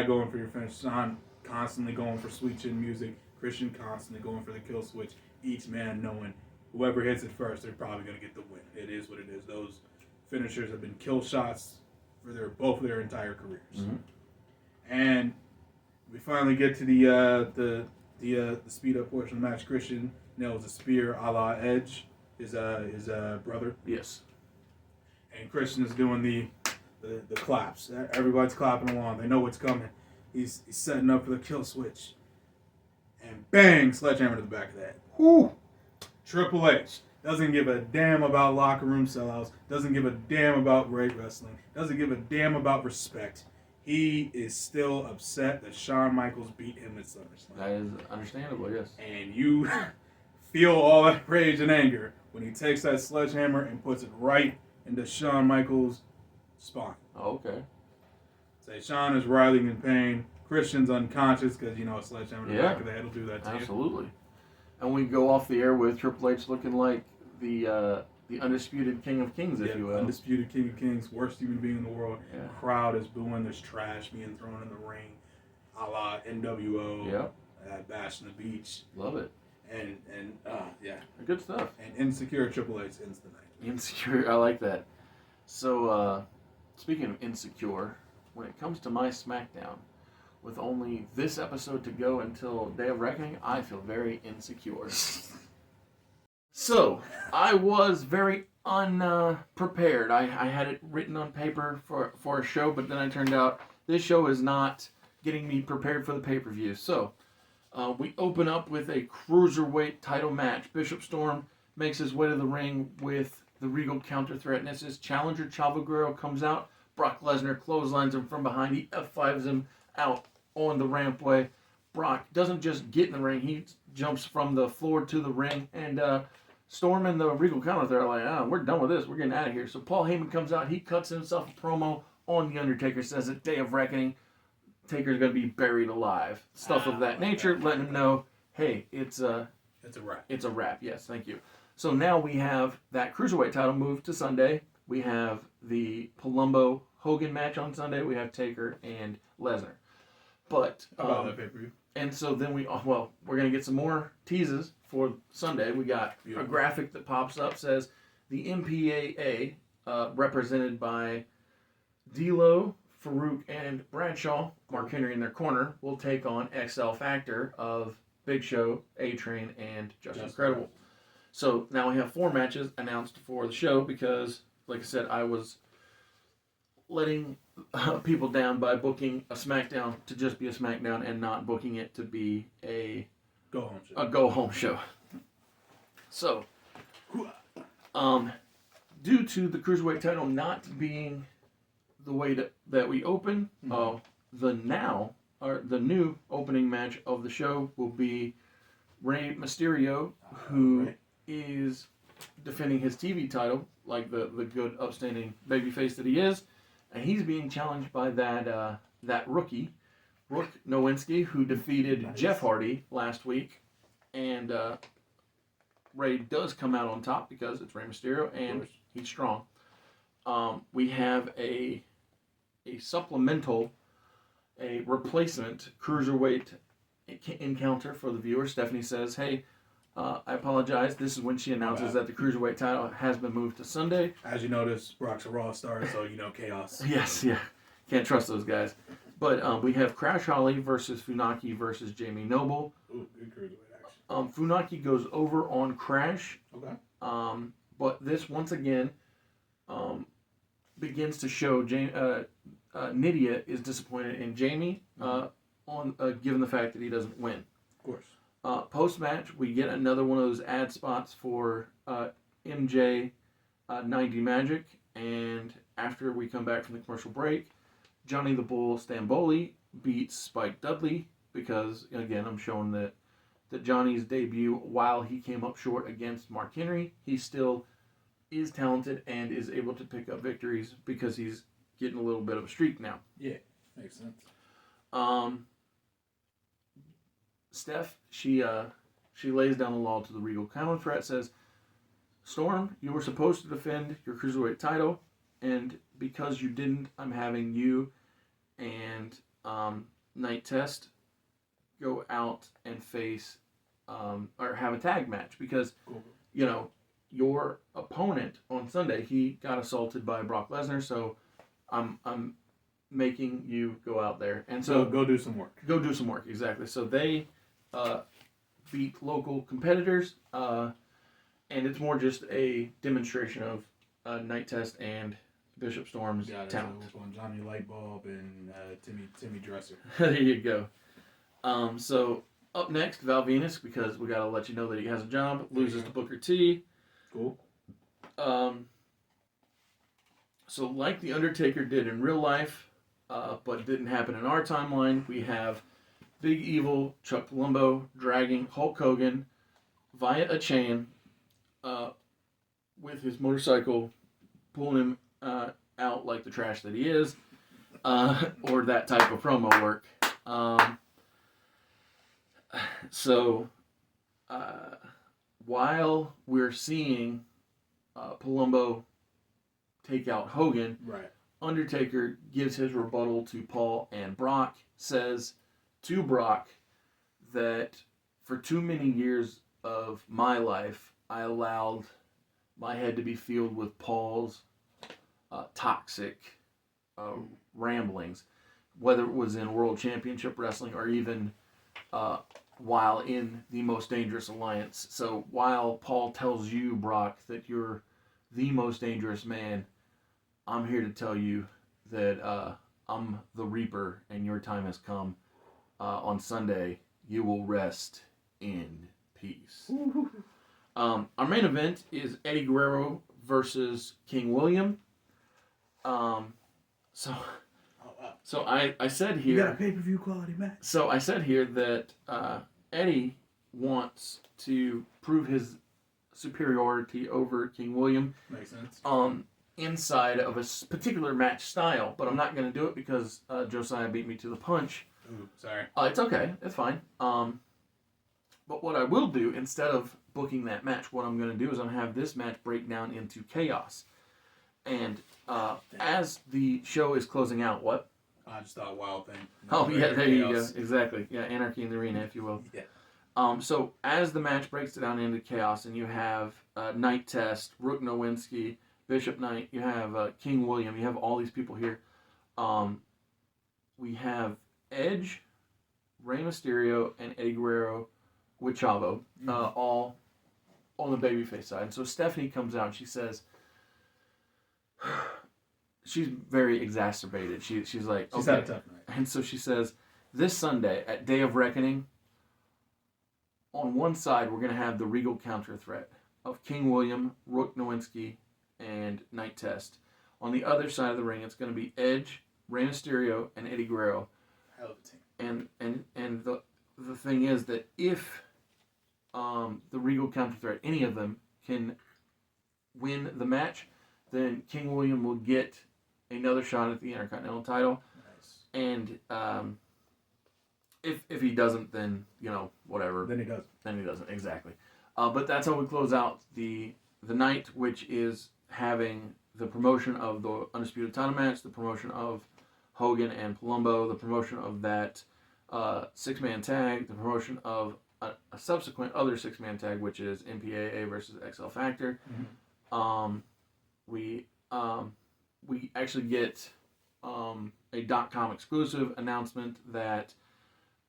going for your finish. Sean constantly going for sweet chin music. Christian constantly going for the kill switch. Each man knowing whoever hits it first, they're probably going to get the win. It is what it is. Those finishers have been kill shots for both of their entire careers. And we finally get to the speed up portion of the match. Christian nails a spear a la Edge, his brother. Yes. And Christian is doing the claps. Everybody's clapping along. They know what's coming. He's setting up for the kill switch. And bang, sledgehammer to the back of the head. Whoo! Triple H doesn't give a damn about locker room sellouts. Doesn't give a damn about great wrestling. Doesn't give a damn about respect. He is still upset that Shawn Michaels beat him at SummerSlam. That is understandable, yes. And you feel all that rage and anger when he takes that sledgehammer and puts it right into Shawn Michaels' spine. Oh, okay. Say Shawn is writhing in pain. Christian's unconscious because, a sledgehammer to the back of the head will do that to you. Absolutely. And we go off the air with Triple H looking like the undisputed King of Kings, if you will. Undisputed King of Kings, worst human being in the world. Yeah. Crowd is booing. There's trash being thrown in the ring, a la NWO. Yep. At Bash on the Beach. Love it. And yeah. Good stuff. And Insecure Triple H ends the night. Insecure, I like that. So, speaking of Insecure, when it comes to my SmackDown, with only this episode to go until Day of Reckoning, I feel very insecure. So, I was very unprepared. I had it written on paper for a show, but then it turned out this show is not getting me prepared for the pay-per-view. So, we open up with a cruiserweight title match. Bishop Storm makes his way to the ring with the Regal counter threat, and as his challenger Chavo Guerrero comes out, Brock Lesnar clotheslines him from behind. He F5s him out on the rampway. Brock doesn't just get in the ring, he jumps from the floor to the ring, and Storm and the Regal counter threat are like, we're done with this, we're getting out of here. So Paul Heyman comes out, he cuts himself a promo on The Undertaker, says at Day of Reckoning, Taker's going to be buried alive. Stuff of that nature, letting him know, hey, it's a wrap. It's a wrap, yes, thank you. So now we have that Cruiserweight title moved to Sunday. We have the Palumbo-Hogan match on Sunday. We have Taker and Lesnar. But, how about that pay-per-view? And so then we're going to get some more teases for Sunday. We got a graphic that pops up, says the MPAA, represented by D'Lo, Farouk, and Bradshaw, Mark Henry in their corner, will take on XL Factor of Big Show, A-Train, and Just Incredible. So now we have 4 matches announced for the show because, like I said, I was letting people down by booking a SmackDown to just be a SmackDown and not booking it to be a go-home show. A go-home show. So, due to the Cruiserweight title not being the way that we open, the new opening match of the show will be Rey Mysterio, who is defending his TV title, like the good, upstanding babyface that he is, and he's being challenged by that rookie, Rook Nowinski, who defeated Jeff Hardy last week, and Rey does come out on top because it's Rey Mysterio and he's strong. We have a supplemental, a replacement cruiserweight encounter for the viewer. Stephanie says, "Hey, I apologize." This is when she announces that the cruiserweight title has been moved to Sunday. As you notice, Brock's a Raw star, so chaos. Yes, yeah, can't trust those guys. But we have Crash Holly versus Funaki versus Jamie Noble. Ooh, good cruiserweight action. Funaki goes over on Crash. Okay. But this once again begins to show Nydia is disappointed in Jamie given the fact that he doesn't win. Of course. Post-match, we get another one of those ad spots for MJ 90 Magic, and after we come back from the commercial break, Johnny the Bull Stamboli beats Spike Dudley because, again, I'm showing that Johnny's debut, while he came up short against Mark Henry, he still is talented and is able to pick up victories because he's getting a little bit of a streak now. Yeah, makes sense. Steph, she lays down the law to the Regal counter threat, says, "Storm, you were supposed to defend your Cruiserweight title, and because you didn't, I'm having you and Night Test go out and face or have a tag match because your opponent on Sunday, he got assaulted by Brock Lesnar, so I'm making you go out there and so go do some work. Go do some work, exactly. So they beat local competitors, and it's more just a demonstration of Night Test and Bishop Storm's talent. On Johnny Lightbulb and Timmy Dresser. There you go. So up next, Val Venus, because we gotta let you know that he has a job, loses to Booker T. Cool. So like the Undertaker did in real life, but didn't happen in our timeline, we have Big Evil Chuck Palumbo dragging Hulk Hogan via a chain with his motorcycle, pulling him out like the trash that he is, or that type of promo work. So while we're seeing Palumbo take out Hogan, right, Undertaker gives his rebuttal to Paul and Brock, says to Brock that for too many years of my life, I allowed my head to be filled with Paul's toxic ramblings, whether it was in World Championship Wrestling or even while in the Most Dangerous Alliance. So while Paul tells you, Brock, that you're the most dangerous man, I'm here to tell you that I'm the Reaper and your time has come. On Sunday, you will rest in peace. Our main event is Eddie Guerrero versus King William. So I said here... You got a pay-per-view quality match. So I said here that Eddie wants to prove his superiority over King William. Makes sense. Inside of a particular match style, but I'm not going to do it because Josiah beat me to the punch. Ooh, sorry. It's okay. It's fine. But what I will do, instead of booking that match, what I'm going to do is I'm going to have this match break down into chaos. And as the show is closing out, what? I just thought Wild Thing. Oh, yeah, there you go. Exactly. Yeah, Anarchy in the Arena, if you will. Yeah. So as the match breaks down into chaos, and you have Night Test, Rook Nowinski, Bishop Knight, you have King William, you have all these people here. We have Edge, Rey Mysterio, and Eddie Guerrero with Chavo, all on the babyface side. And so Stephanie comes out and she says, she's very exacerbated. She's like, she's okay. had a tough night. And so she says, this Sunday at Day of Reckoning, on one side we're going to have the Regal counter threat. of King William, Rook Nowinski, and Night Test. On the other side of the ring, it's going to be Edge, Rey Mysterio, and Eddie Guerrero. Hell of a team. And the thing is that if the Regal Counter Threat, any of them, can win the match, then King William will get another shot at the Intercontinental title. Nice. And if he doesn't, then, whatever. Then he doesn't. Then he doesn't, exactly. But that's how we close out the night, which is having the promotion of the Undisputed title match, the promotion of Hogan and Palumbo, the promotion of that six-man tag, the promotion of a subsequent other six-man tag, which is MPAA versus XL Factor. Mm-hmm. We actually get a .com exclusive announcement that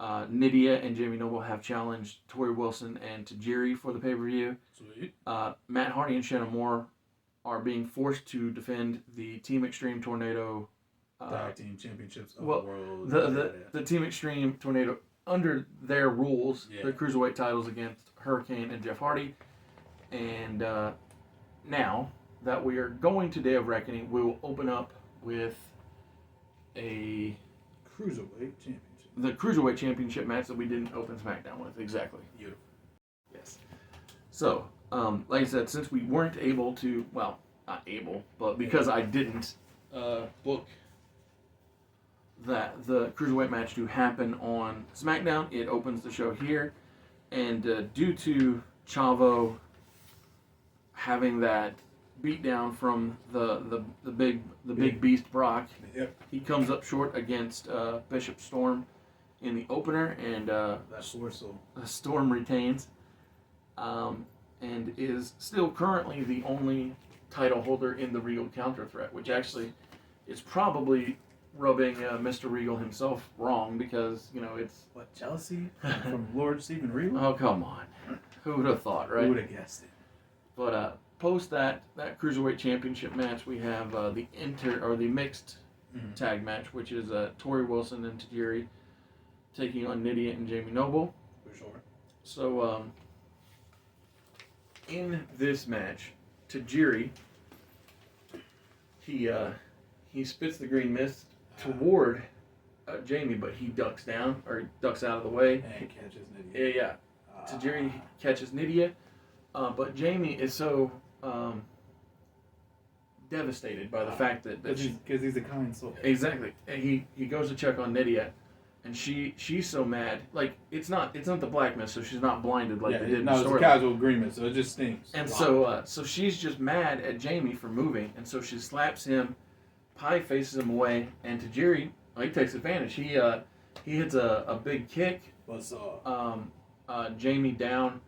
Nydia and Jamie Noble have challenged Tori Wilson and Tajiri for the pay-per-view. Sweet. Matt Hardy and Shannon Moore are being forced to defend the Team Extreme Tornado Tag Team Championships of well, the world. the Team Extreme Tornado, under their rules, Yeah. the Cruiserweight titles against Hurricane and Jeff Hardy. And now that we are going to Day of Reckoning, we will open up with the Cruiserweight Championship match that we didn't open SmackDown with. Exactly. Beautiful. Yes. So, like I said, since we weren't able to, well, not able, but because I didn't book the Cruiserweight match to happen on SmackDown, it opens the show here. And due to Chavo having that beatdown from the big beast Brock, Yep. he comes up short against Bishop Storm in the opener, and That's Warsaw. Storm retains, and is still currently the only title holder in the Regal Counter Threat, which actually is probably rubbing Mr. Regal himself wrong, because it's What, jealousy from Lord Steven Regal? oh, come on, who would have thought, right? Who would have guessed it? But post that Cruiserweight Championship match, we have the mixed tag match, which is Tori Wilson and Tajiri taking on Nydia and Jamie Noble. For sure. So in this match, Tajiri he spits the green mist toward Jamie, but he ducks down, or ducks out of the way. And catches Nydia. Yeah. Tajiri catches Nydia, but Jamie is so devastated by the fact that Because he's a kind soul. exactly, and he goes to check on Nydia, and she's so mad. Like, it's not the black mist, so she's not blinded like they did in the it's a story. casual agreement, so it just stings. And so she's just mad at Jamie for moving, and so she slaps him, pie faces him away, and Tajiri, he takes advantage. He hits a big kick. What's Jamie down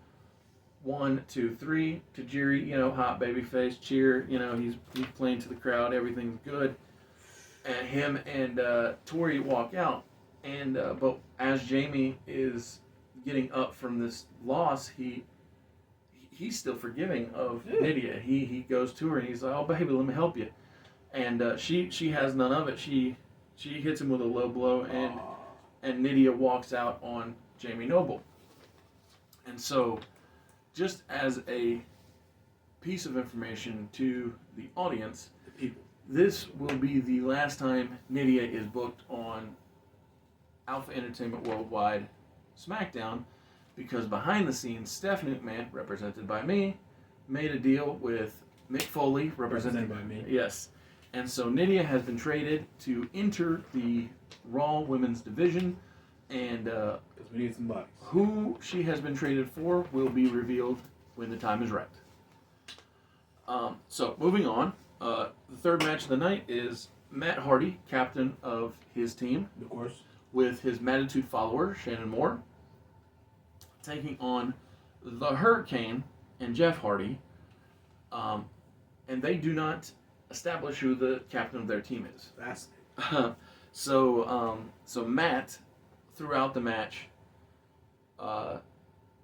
1, 2, 3. Tajiri, hot baby face, cheer. He's playing to the crowd. Everything's good. And him and Tori walk out, and but as Jamie is getting up from this loss, he's still forgiving of Nydia. He goes to her and he's like, "Oh baby, let me help you," and she has none of it. She hits him with a low blow, and Nydia walks out on Jamie Noble. And so, just as a piece of information to the audience, the people. This will be the last time Nydia is booked on Alpha Entertainment Worldwide SmackDown, because behind the scenes, Stephanie McMahon, represented by me, made a deal with Mick Foley, represented by me. Yes. And so Nydia has been traded to enter the Raw Women's Division, and Because we need some bodies. who she has been traded for will be revealed when the time is right. So, moving on, the third match of the night is Matt Hardy, captain of his team, Of course. with his Mattitude follower, Shannon Moore, taking on the Hurricane and Jeff Hardy, and they do not establish who the captain of their team is. Fascinating. So Matt, throughout the match,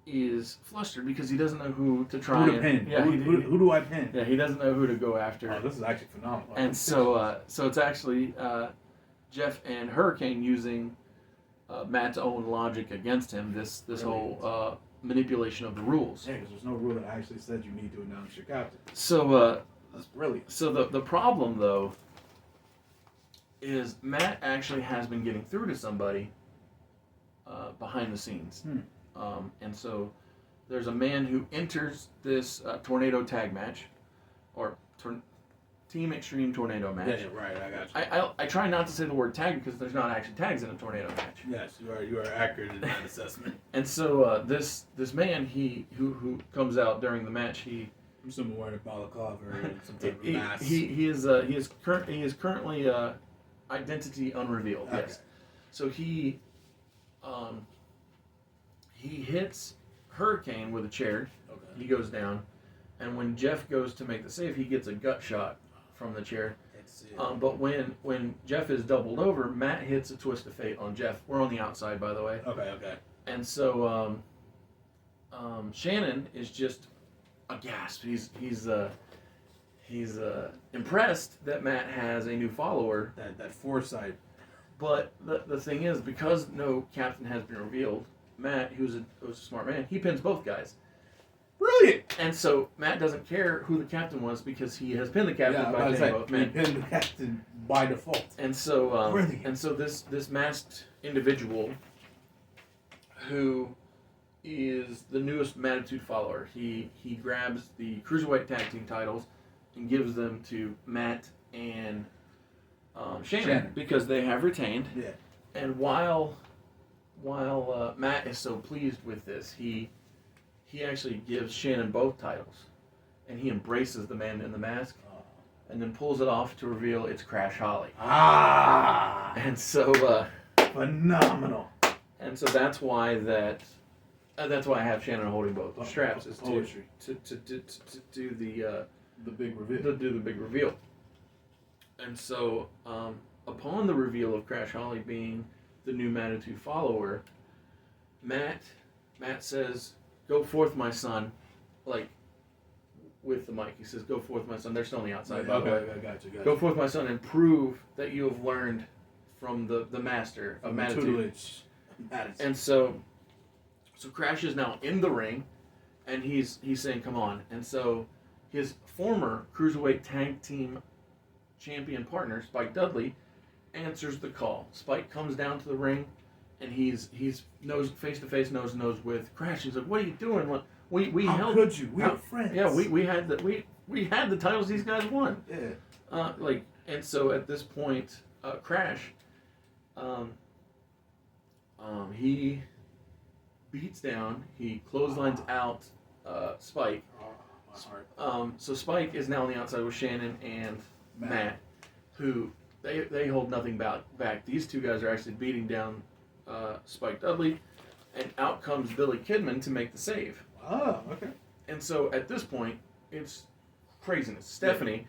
is flustered because he doesn't know who to try Who to pin? Yeah, Who do I pin? yeah, he doesn't know who to go after. Oh, this is actually phenomenal. And so it's actually Jeff and Hurricane using Matt's own logic against him. This Brilliant. whole manipulation of the rules. Yeah, because there's no rule that actually says you need to announce your captain. So That's brilliant. so the problem though is Matt actually has been getting through to somebody behind the scenes. And so there's a man who enters this tornado tag match, or Team Extreme Tornado match. Yeah, right. I got you. I try not to say the word tag because there's not actually tags in a tornado match. Yes, you are accurate in that assessment. And so this man who comes out during the match, I'm assuming wearing a balaclava or some type of he mask. is currently identity unrevealed. Okay. Yes. So he hits Hurricane with a chair. Okay. He goes down, and when Jeff goes to make the save, he gets a gut shot from the chair. But when Jeff is doubled over, Matt hits a twist of fate on Jeff. We're on the outside, by the way. Okay. And so Shannon is just aghast. He's impressed that Matt has a new follower. That foresight. But the thing is, because no captain has been revealed, Matt, who's a smart man, he pins both guys. Brilliant. And so Matt doesn't care who the captain was because he has pinned the captain by pinning both he men. pinned the captain by default. And so Brilliant. this masked individual who is the newest Mattitude follower, he grabs the Cruiserweight Tag Team titles and gives them to Matt and Shannon because they have retained. Yeah. And while Matt is so pleased with this, he actually gives Shannon both titles, and he embraces the man in the mask, and then pulls it off to reveal it's Crash Holly. And so Phenomenal. And so that's why I have Shannon holding both straps is to do the big reveal. To do the big reveal. And so upon the reveal of Crash Holly being the new Manitou follower, Matt says, "Go forth, my son," like with the mic. He says, "Go forth, my son." They're still on the outside, by the way. I got you. Go forth, my son, and prove that you have learned from the master of Manitou. And so Crash is now in the ring, and he's saying, "Come on." And so his former Cruiserweight Tag Team champion partner, Spike Dudley, answers the call. Spike comes down to the ring, and he's face to face, nose to nose with Crash. He's like, "What are you doing? What How could you? We were friends." Yeah, we had the titles these guys won. Yeah. And so at this point, Crash, he beats down, he clotheslines out Spike. My heart. So Spike is now on the outside with Shannon and Matt, who they hold nothing back. These two guys are actually beating down Spike Dudley, and out comes Billy Kidman to make the save. Oh, okay. And so at this point, it's craziness. Stephanie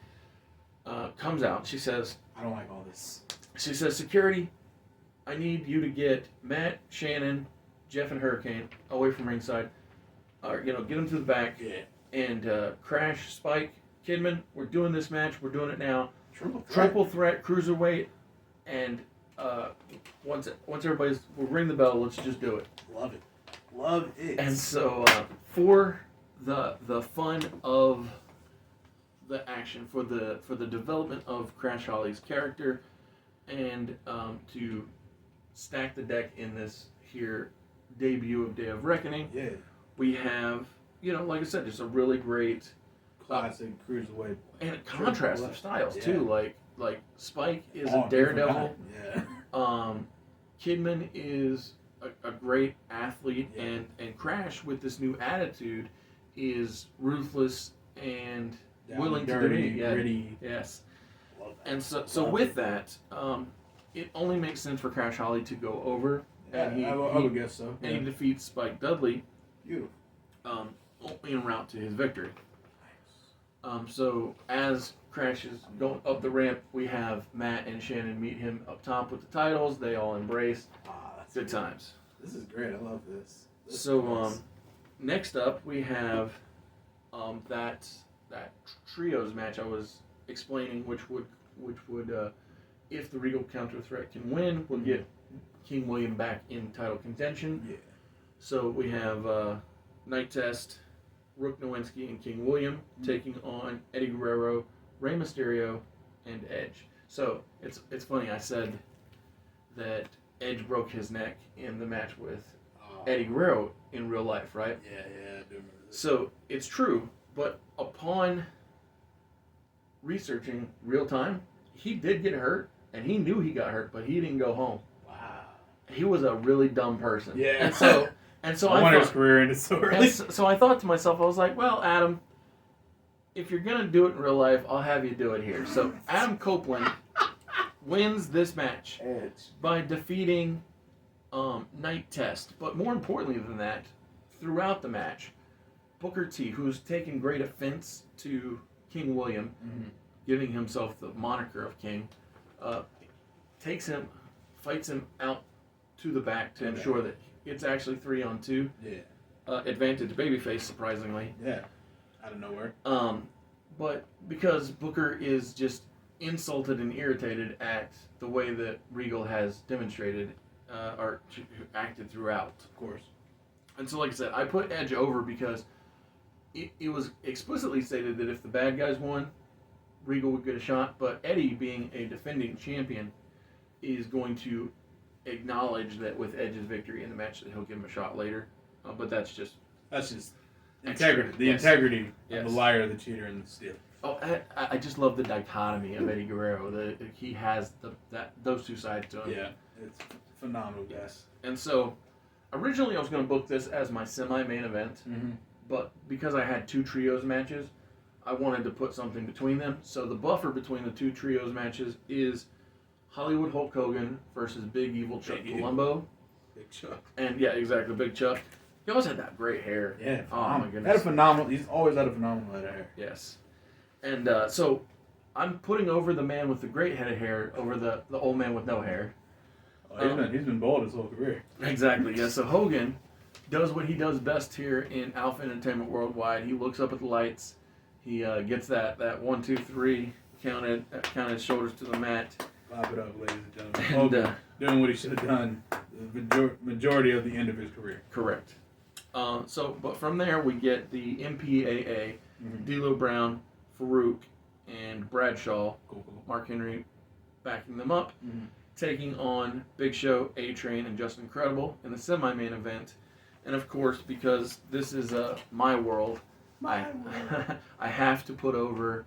comes out. She says, I don't like all this. She says, "Security, I need you to get Matt, Shannon, Jeff, and Hurricane away from ringside. Get them to the back. Yeah. And Crash, Spike, Kidman, we're doing this match. We're doing it now. Triple threat, cruiserweight, and once everybody's, we'll ring the bell. Let's just do it." Love it. Love it. And so for the fun of the action, for the development of Crash Holly's character, and to stack the deck in this here debut of Day of Reckoning, yeah, we have, like I said, just a really great classic cruiserweight and a contrast of styles too. Like Spike is a different daredevil. guy. Yeah. Kidman is a great athlete, Yeah. and Crash with this new attitude is ruthless and willing to dirty, do it. gritty. Yes. Love that. And so with that, it only makes sense for Crash Holly to go over, and I would guess so. and he defeats Spike Dudley, Beautiful. en route to his victory. So as Crash is going up the ramp, we have Matt and Shannon meet him up top with the titles. They all embrace. That's Good times. This is great. I love this. So next up we have that trios match I was explaining, which would if the Regal Counter Threat can win, would get King William back in title contention. Yeah. So we have Night Test, Rook Nowinski, and King William taking on Eddie Guerrero, Rey Mysterio, and Edge. So it's funny. I said that Edge broke his neck in the match with Eddie Guerrero in real life, right? Yeah, I do remember this. So it's true, but upon researching real time, he did get hurt, and he knew he got hurt, but he didn't go home. Wow. He was a really dumb person. Yeah. And so I wonder his career ended so early. so I thought to myself, I was like, well, Adam, if you're gonna do it in real life, I'll have you do it here. So Adam Copeland wins this match Edge. by defeating Night Test. But more importantly than that, throughout the match, Booker T, who's taken great offense to King William, giving himself the moniker of King, takes him, fights him out to the back to ensure that it's actually 3-on-2. Yeah. Advantage babyface, surprisingly. Yeah. Out of nowhere. But because Booker is just insulted and irritated at the way that Regal has demonstrated or acted throughout. Of course. And so, like I said, I put Edge over because it was explicitly stated that if the bad guys won, Regal would get a shot. But Eddie, being a defending champion, is going to acknowledge that with Edge's victory in the match that he'll give him a shot later. But that's just integrity. The integrity of the liar, the cheater, and the stealer. Oh, I just love the dichotomy of Eddie Guerrero. He has those two sides to him. Yeah, it's phenomenal, guys. And so, originally I was going to book this as my semi-main event, but because I had 2 trios matches, I wanted to put something between them. So the buffer between the 2 trios matches is Hollywood Hulk Hogan versus Big Evil Chuck Palumbo. Big Chuck. And yeah, exactly, Big Chuck. He always had that great hair. Yeah. Oh my goodness. He's always had a phenomenal head of hair. Yes. And so I'm putting over the man with the great head of hair over the old man with no hair. Oh, he's been bald his whole career. Exactly, yeah. So Hogan does what he does best here in Alpha Entertainment Worldwide. He looks up at the lights. He gets that 1, 2, 3 counted his shoulders to the mat. Clap it up, ladies and gentlemen. Hogan doing what he should have done the majority of the end of his career. Correct. But from there we get the MPAA, D'Lo Brown, Farouk, and Bradshaw, Mark Henry backing them up, taking on Big Show, A-Train, and Justin Credible in the semi-main event. And of course, because this is my world, I have to put over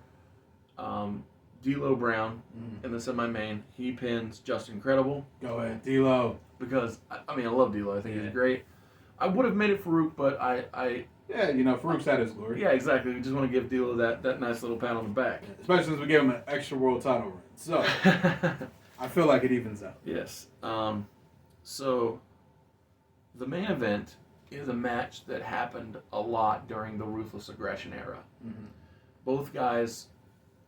D'Lo Brown in the semi-main. He pins Justin Credible. Go ahead, D'Lo. Because, I love D'Lo. I think he's great. I would have made it Farouk, but Yeah, Farouk's had his glory. Yeah, exactly. We just want to give D'Lo that nice little pat on the back. Yeah, especially since we gave him an extra world title run. So, I feel like it evens out. Yes. So, the main event is a match that happened a lot during the Ruthless Aggression era. Both guys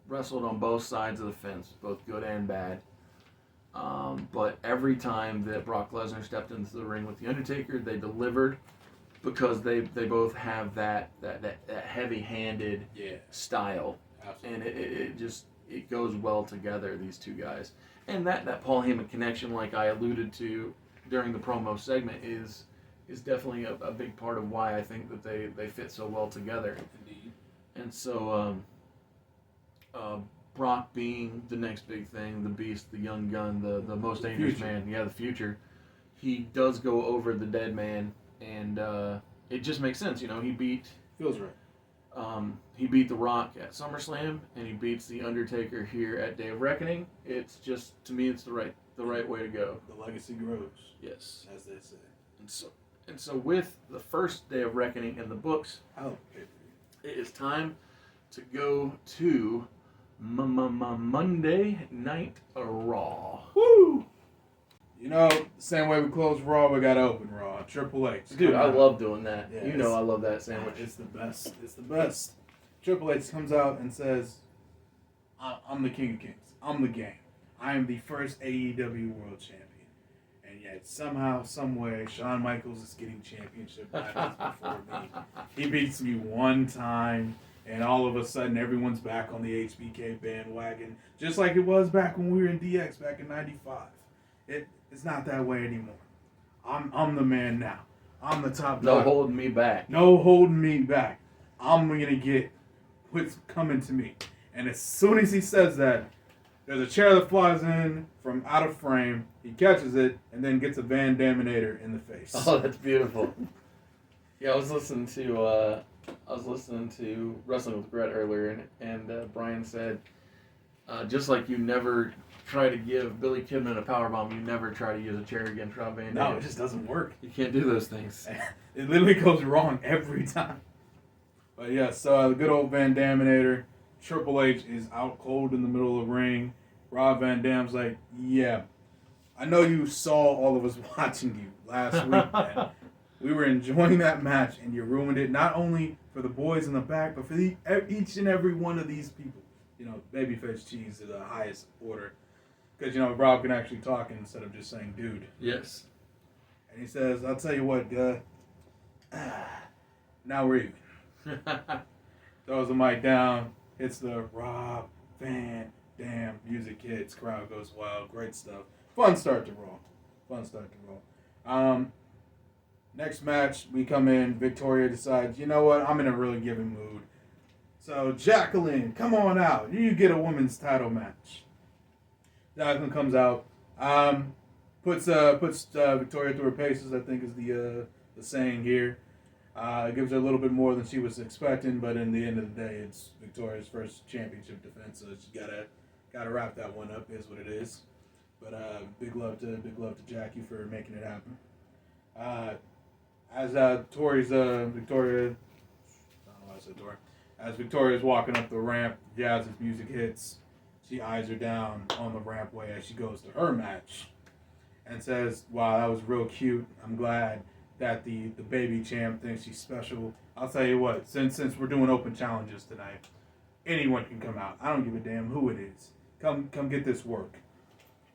wrestled on both sides of the fence, both good and bad. But every time that Brock Lesnar stepped into the ring with The Undertaker, they delivered because they both have that heavy-handed style. Absolutely. And it goes well together, these two guys. And that Paul Heyman connection, like I alluded to during the promo segment, is definitely a big part of why I think that they fit so well together. Indeed. And so Brock being the next big thing, the Beast, the young gun, the most dangerous man, the future, he does go over the dead man, and it just makes sense. He beat... Feels right. He beat The Rock at SummerSlam, and he beats The Undertaker here at Day of Reckoning. It's just, to me, it's the right way to go. The legacy grows. Yes. As they say. And so with the first Day of Reckoning in the books, it is time to go to Monday Night Raw. Woo! Same way we close Raw, we got to open Raw. Triple H. Dude, I love doing that. Yeah, I love that sandwich. It's the best. It's the best. Triple H comes out and says, I'm the King of Kings. I'm the game. I am the first AEW World Champion. And yet, somehow, someway, Shawn Michaels is getting championship titles before me. He beats me one time, and all of a sudden, everyone's back on the HBK bandwagon, just like it was back when we were in DX back in '95. It's not that way anymore. I'm the man now. I'm the top No dog. holding me back. No holding me back. I'm gonna get what's coming to me. And as soon as he says that, there's a chair that flies in from out of frame. He catches it and then gets a Van Daminator in the face. Oh, that's beautiful. Yeah, I was listening to Wrestling with Brett earlier, and Brian said, just like you never try to give Billy Kidman a powerbomb, you never try to use a chair against Rob Van Dam. No, it just doesn't work. You can't do those things. It literally goes wrong every time. But yeah, so the good old Van Daminator. Triple H is out cold in the middle of the ring. Rob Van Dam's like, yeah, I know you saw all of us watching you last week, man. We were enjoying that match, and you ruined it, not only for the boys in the back, but for each and every one of these people. You know, babyface cheese is the highest order. Because, you know, Rob can actually talk instead of just saying dude. Yes. And he says, I'll tell you what, now we're even. Throws the mic down, hits the Rob Van Dam music hits, crowd goes wild, great stuff. Fun start to Raw. Next match, we come in, Victoria decides, you know what, I'm in a really giving mood. So, Jacqueline, come on out. You get a women's title match. Jacqueline comes out, puts Victoria through her paces, I think is the saying here. Gives her a little bit more than she was expecting, but in the end of the day, it's Victoria's first championship defense, so she's gotta wrap that one up. Is what it is. But big love to Jackie for making it happen. As Victoria, as Victoria's walking up the ramp, Jazz's music hits. She eyes her down on the rampway as she goes to her match, and says, "Wow, that was real cute. I'm glad that the baby champ thinks she's special. I'll tell you what, since we're doing open challenges tonight, anyone can come out. I don't give a damn who it is. Come get this work."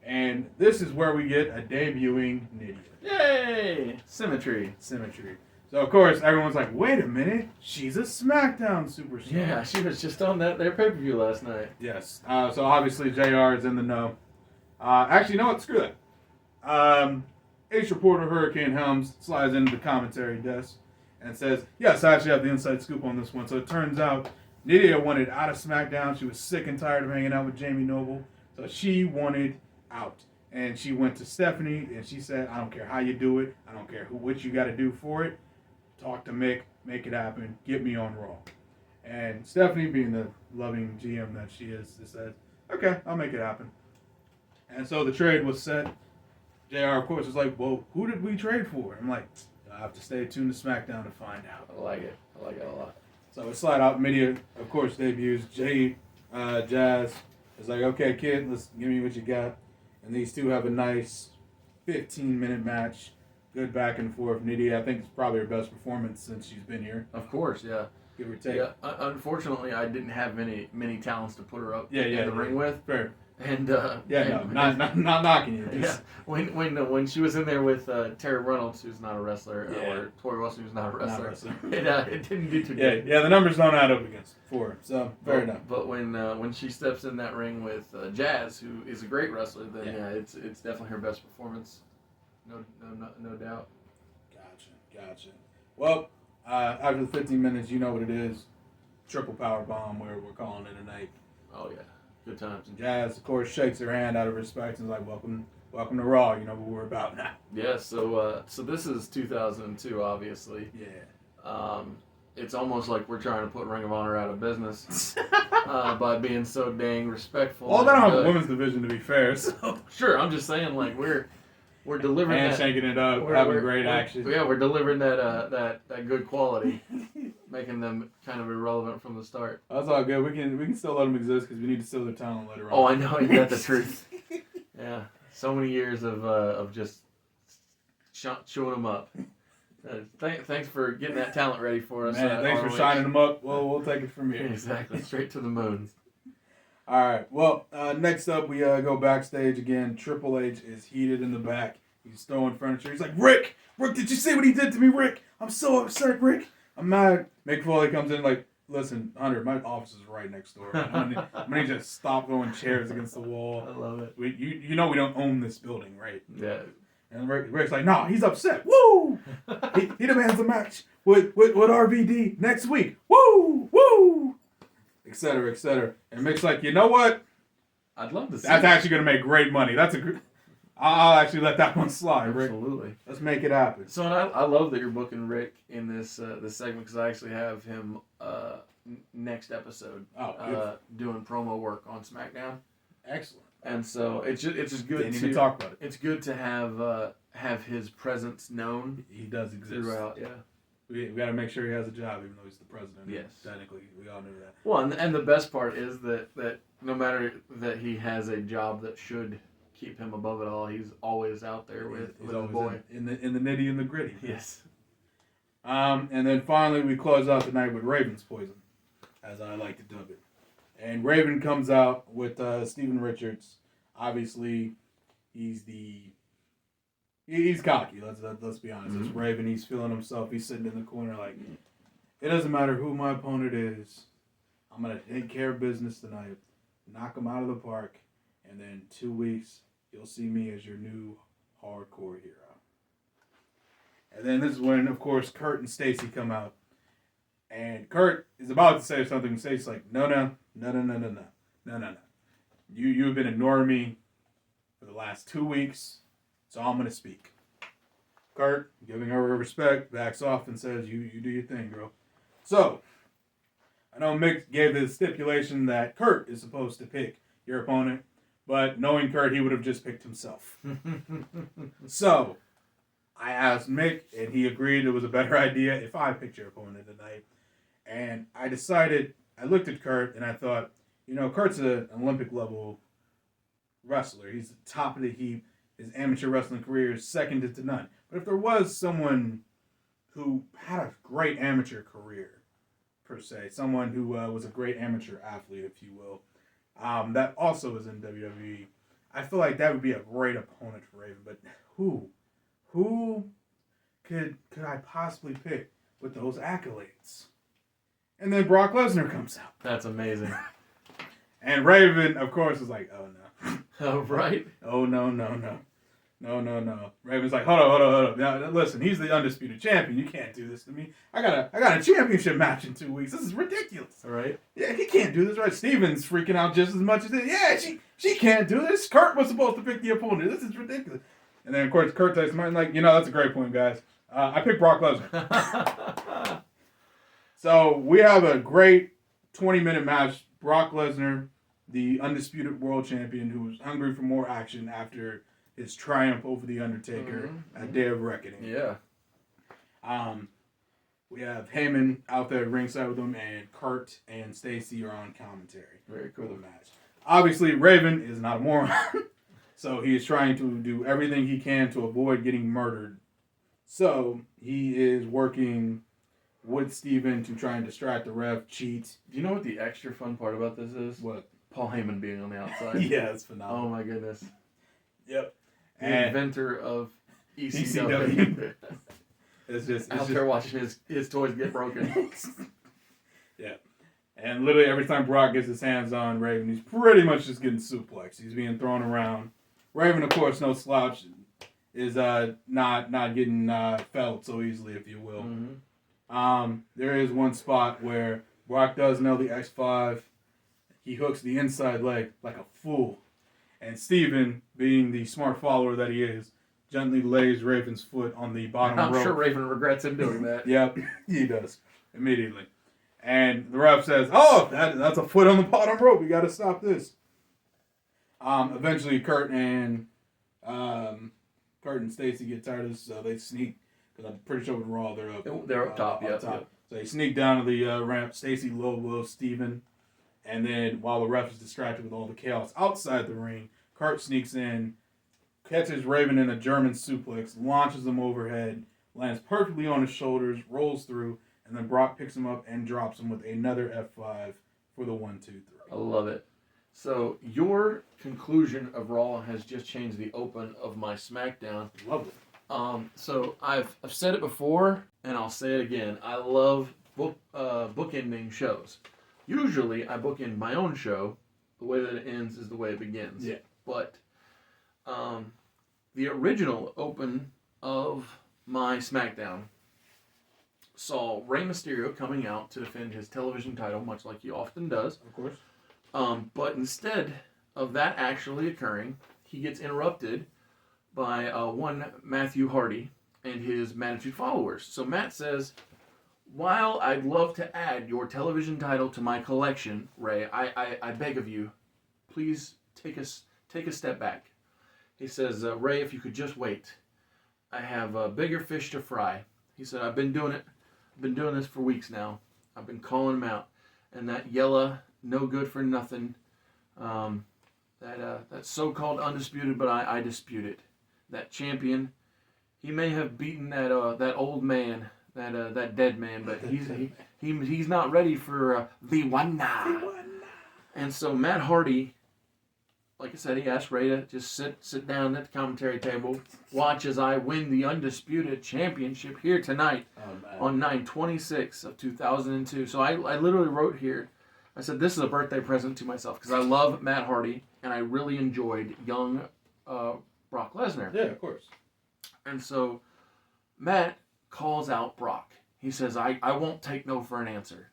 And this is where we get a debuting Nydia. Yay! Symmetry. So of course everyone's like, wait a minute, she's a SmackDown superstar. Yeah, she was just on their pay-per-view last night. Yes. So obviously JR is in the know. Actually, you know what? Screw that. Ace reporter Hurricane Helms slides into the commentary desk and says, yes, I actually have the inside scoop on this one. So it turns out Nydia wanted out of SmackDown. She was sick and tired of hanging out with Jamie Noble. So she wanted out. And she went to Stephanie and she said, I don't care how you do it. I don't care what you got to do for it. Talk to Mick. Make it happen. Get me on Raw. And Stephanie, being the loving GM that she is, said, okay, I'll make it happen. And so the trade was set. JR, of course, was like, well, who did we trade for? I'm like, I have to stay tuned to SmackDown to find out. I like it a lot. So we slide out. Nydia, of course, debuts. Jazz is like, okay, kid, let's give me what you got. And these two have a nice 15-minute match. Good back and forth. Nydia, I think it's probably her best performance since she's been here. Of course, yeah. Give or take. Yeah, unfortunately, I didn't have many talents to put her up in the ring with. Fair. And not knocking you. Yeah, when she was in there with Terry Reynolds, who's not a wrestler, or Tori Wilson, who's not a wrestler, it didn't do too good. Yeah, the numbers don't add up against 4, so fair enough. But when she steps in that ring with Jazz, who is a great wrestler, then it's definitely her best performance, no doubt. Gotcha. Well, after the 15 minutes, you know what it is. Triple power bomb, where we're calling it a night. Oh yeah. Good times. And Jazz, of course, shakes her hand out of respect and is like, welcome to Raw. You know what we're about now. Yeah, so this is 2002, obviously. Yeah. It's almost like we're trying to put Ring of Honor out of business by being so dang respectful. Well, they don't have a women's division, to be fair. So. Sure, I'm just saying, like, we're delivering and shaking it up, having great action. We're delivering that good quality, making them kind of irrelevant from the start. That's all good. We can still let them exist because we need to steal their talent later on. Oh, I know, you got the truth. Yeah, so many years of just chewing them up. Thanks for getting that talent ready for us. Man, thanks for shining them up. Well, we'll take it from here. Exactly, straight to the moon. All right. Well, next up we go backstage again. Triple H is heated in the back. He's throwing furniture. He's like, Rick, did you see what he did to me, Rick? I'm so upset, Rick. I'm mad. Mick Foley comes in like, listen, Hunter, my office is right next door. I'm gonna just stop throwing chairs against the wall. I love it. You know we don't own this building, right? Yeah. And Rick's like, no, he's upset. Woo! he demands a match with RVD next week. Woo! Woo! Et cetera, et cetera. And Mick's like, you know what? I'd love to see That's it. actually going to make great money. I'll actually let that one slide, Rick. Absolutely. Let's make it happen. So and I love that you're booking Rick in this this segment because I actually have him next episode doing promo work on SmackDown. Excellent. And so it's just good Didn't to even talk about it. It's good to have his presence known. He does exist. Throughout, yeah. We got to make sure he has a job, even though he's the president. Yes. Technically, we all knew that. Well, and the best part is that no matter that he has a job that should keep him above it all, he's always out there with his boy. In the nitty and the gritty. Yes. And then finally we close out the night with Raven's Poison, as I like to dub it. And Raven comes out with Steven Richards. Obviously, he's cocky. Let's be honest. It's Raven. He's feeling himself. He's sitting in the corner like, it doesn't matter who my opponent is. I'm gonna take care of business tonight, knock him out of the park, and then 2 weeks you'll see me as your new hardcore hero. And then this is when, of course, Kurt and Stacy come out. And Kurt is about to say something, and Stacy's like, no. You have been ignoring me for the last 2 weeks, so I'm going to speak. Kurt, giving her respect, backs off and says, you do your thing, girl. So, I know Mick gave the stipulation that Kurt is supposed to pick your opponent, but knowing Kurt, he would have just picked himself. So, I asked Mick, and he agreed it was a better idea if I picked your opponent tonight. And I decided, I looked at Kurt, and I thought, Kurt's an Olympic-level wrestler. He's the top of the heap. His amateur wrestling career is second to none. But if there was someone who had a great amateur career, per se, someone who was a great amateur athlete, if you will, that also is in WWE, I feel like that would be a great opponent for Raven. But who could I possibly pick with those accolades? And then Brock Lesnar comes out. That's amazing. And Raven, of course, is like, oh no. Oh, right? Oh, no. Raven's like, hold up. Now, listen, he's the undisputed champion. You can't do this to me. I got a championship match in 2 weeks. This is ridiculous. All right. Yeah, he can't do this, right? Steven's freaking out just as much as it. Yeah, she can't do this. Kurt was supposed to pick the opponent. This is ridiculous. And then, of course, Kurt takes mine like, that's a great point, guys. I picked Brock Lesnar. So we have a great 20-minute match. Brock Lesnar, the undisputed world champion, who was hungry for more action after his triumph over The Undertaker at Day of Reckoning. Yeah. We have Heyman out there at ringside with him, and Kurt and Stacy are on commentary. Very cool. For the match. Obviously, Raven is not a moron, so he is trying to do everything he can to avoid getting murdered. So he is working with Steven to try and distract the ref, cheat. Do you know what the extra fun part about this is? What? Paul Heyman being on the outside. Yeah, it's phenomenal. Oh my goodness. Yep. The inventor of ECW. It's out there watching his toys get broken. Yeah. And literally every time Brock gets his hands on Raven, he's pretty much just getting suplexed. He's being thrown around. Raven, of course, no slouch, is not getting felled so easily, if you will. Mm-hmm. There is one spot where Brock does nail the X5. He hooks the inside leg like a fool. And Steven, being the smart follower that he is, gently lays Raven's foot on the bottom rope. I'm sure Raven regrets him doing that. Yep, he does. Immediately. And the ref says, oh, that's a foot on the bottom rope. We got to stop this. Eventually, Kurt and Stacy get tired of this, so they sneak. Because I'm pretty sure with Raw, they're up top, yeah. So they sneak down to the ramp. Stacy low blows Steven. And then while the ref is distracted with all the chaos outside the ring, Kurt sneaks in, catches Raven in a German suplex, launches him overhead, lands perfectly on his shoulders, rolls through, and then Brock picks him up and drops him with another F5 for the 1, 2, 3. I love it. So your conclusion of Raw has just changed the open of my SmackDown. Love it. So I've said it before, and I'll say it again. I love bookending shows. Usually, I bookend my own show. The way that it ends is the way it begins. Yeah. But the original open of my SmackDown saw Rey Mysterio coming out to defend his television title, much like he often does. Of course. But instead of that actually occurring, he gets interrupted by one Matthew Hardy and his Magnitude followers. So Matt says, while I'd love to add your television title to my collection, Ray, I beg of you, please take a step back. He says, Ray, if you could just wait. I have bigger fish to fry. He said, I've been doing this for weeks now. I've been calling him out. And that yella, no good for nothing, that so-called undisputed, but I dispute it. That champion, he may have beaten that old man, that dead man, but he's not ready for the one. And so Matt Hardy, like I said, he asked Ray to just sit down at the commentary table, watch as I win the undisputed championship here tonight on 9/26 of 2002. So I literally wrote here, I said, this is a birthday present to myself because I love Matt Hardy and I really enjoyed young Brock Lesnar. Yeah, of course. And so Matt calls out Brock. He says, I won't take no for an answer.